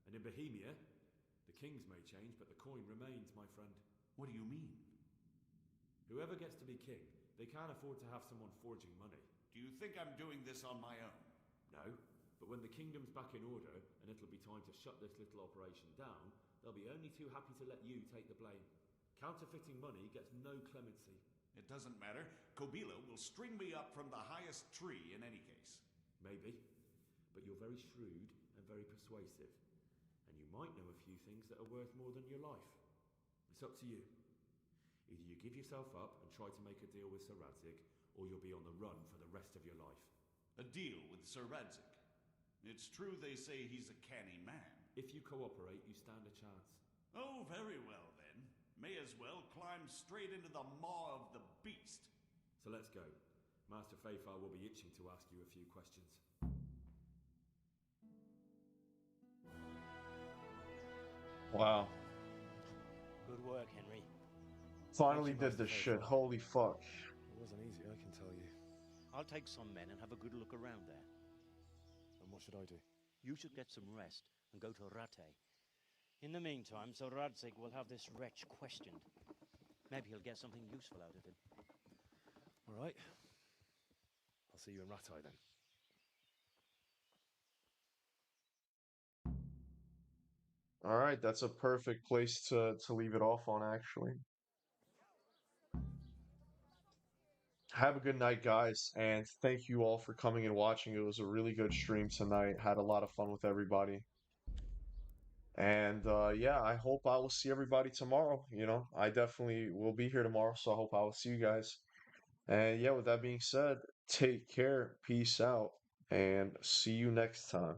And in Bohemia, the kings may change, but the coin remains, my friend. What do you mean? Whoever gets to be king, they can't afford to have someone forging money. Do you think I'm doing this on my own? No, but when the kingdom's back in order, and it'll be time to shut this little operation down, they'll be only too happy to let you take the blame. Counterfeiting money gets no clemency. It doesn't matter. Kobila will string me up from the highest tree in any case. Maybe, but you're very shrewd and very persuasive. And you might know a few things that are worth more than your life. It's up to you. Either you give yourself up and try to make a deal with Sir Radzig, or you'll be on the run for the rest of your life. A deal with Sir Radzig? It's true they say he's a canny man. If you cooperate, you stand a chance. Oh, very well then. May as well climb straight into the maw of the beast. So let's go. Master Fafar will be itching to ask you a few questions. Wow. Good work, Henry. Finally did this shit. Holy fuck. It wasn't easy, I can tell you. I'll take some men and have a good look around there. And what should I do? You should get some rest and go to Rate. In the meantime, Sir Radzig will have this wretch questioned. Maybe he'll get something useful out of him. All right. I'll see you in Ratai then. All right, that's a perfect place to leave it off on, actually. Have a good night, guys, and thank you all for coming and watching. It was a really good stream tonight. Had a lot of fun with everybody. And yeah, I hope I will see everybody tomorrow. You know, I definitely will be here tomorrow, so I hope I will see you guys. And yeah, with that being said, take care, peace out, and see you next time.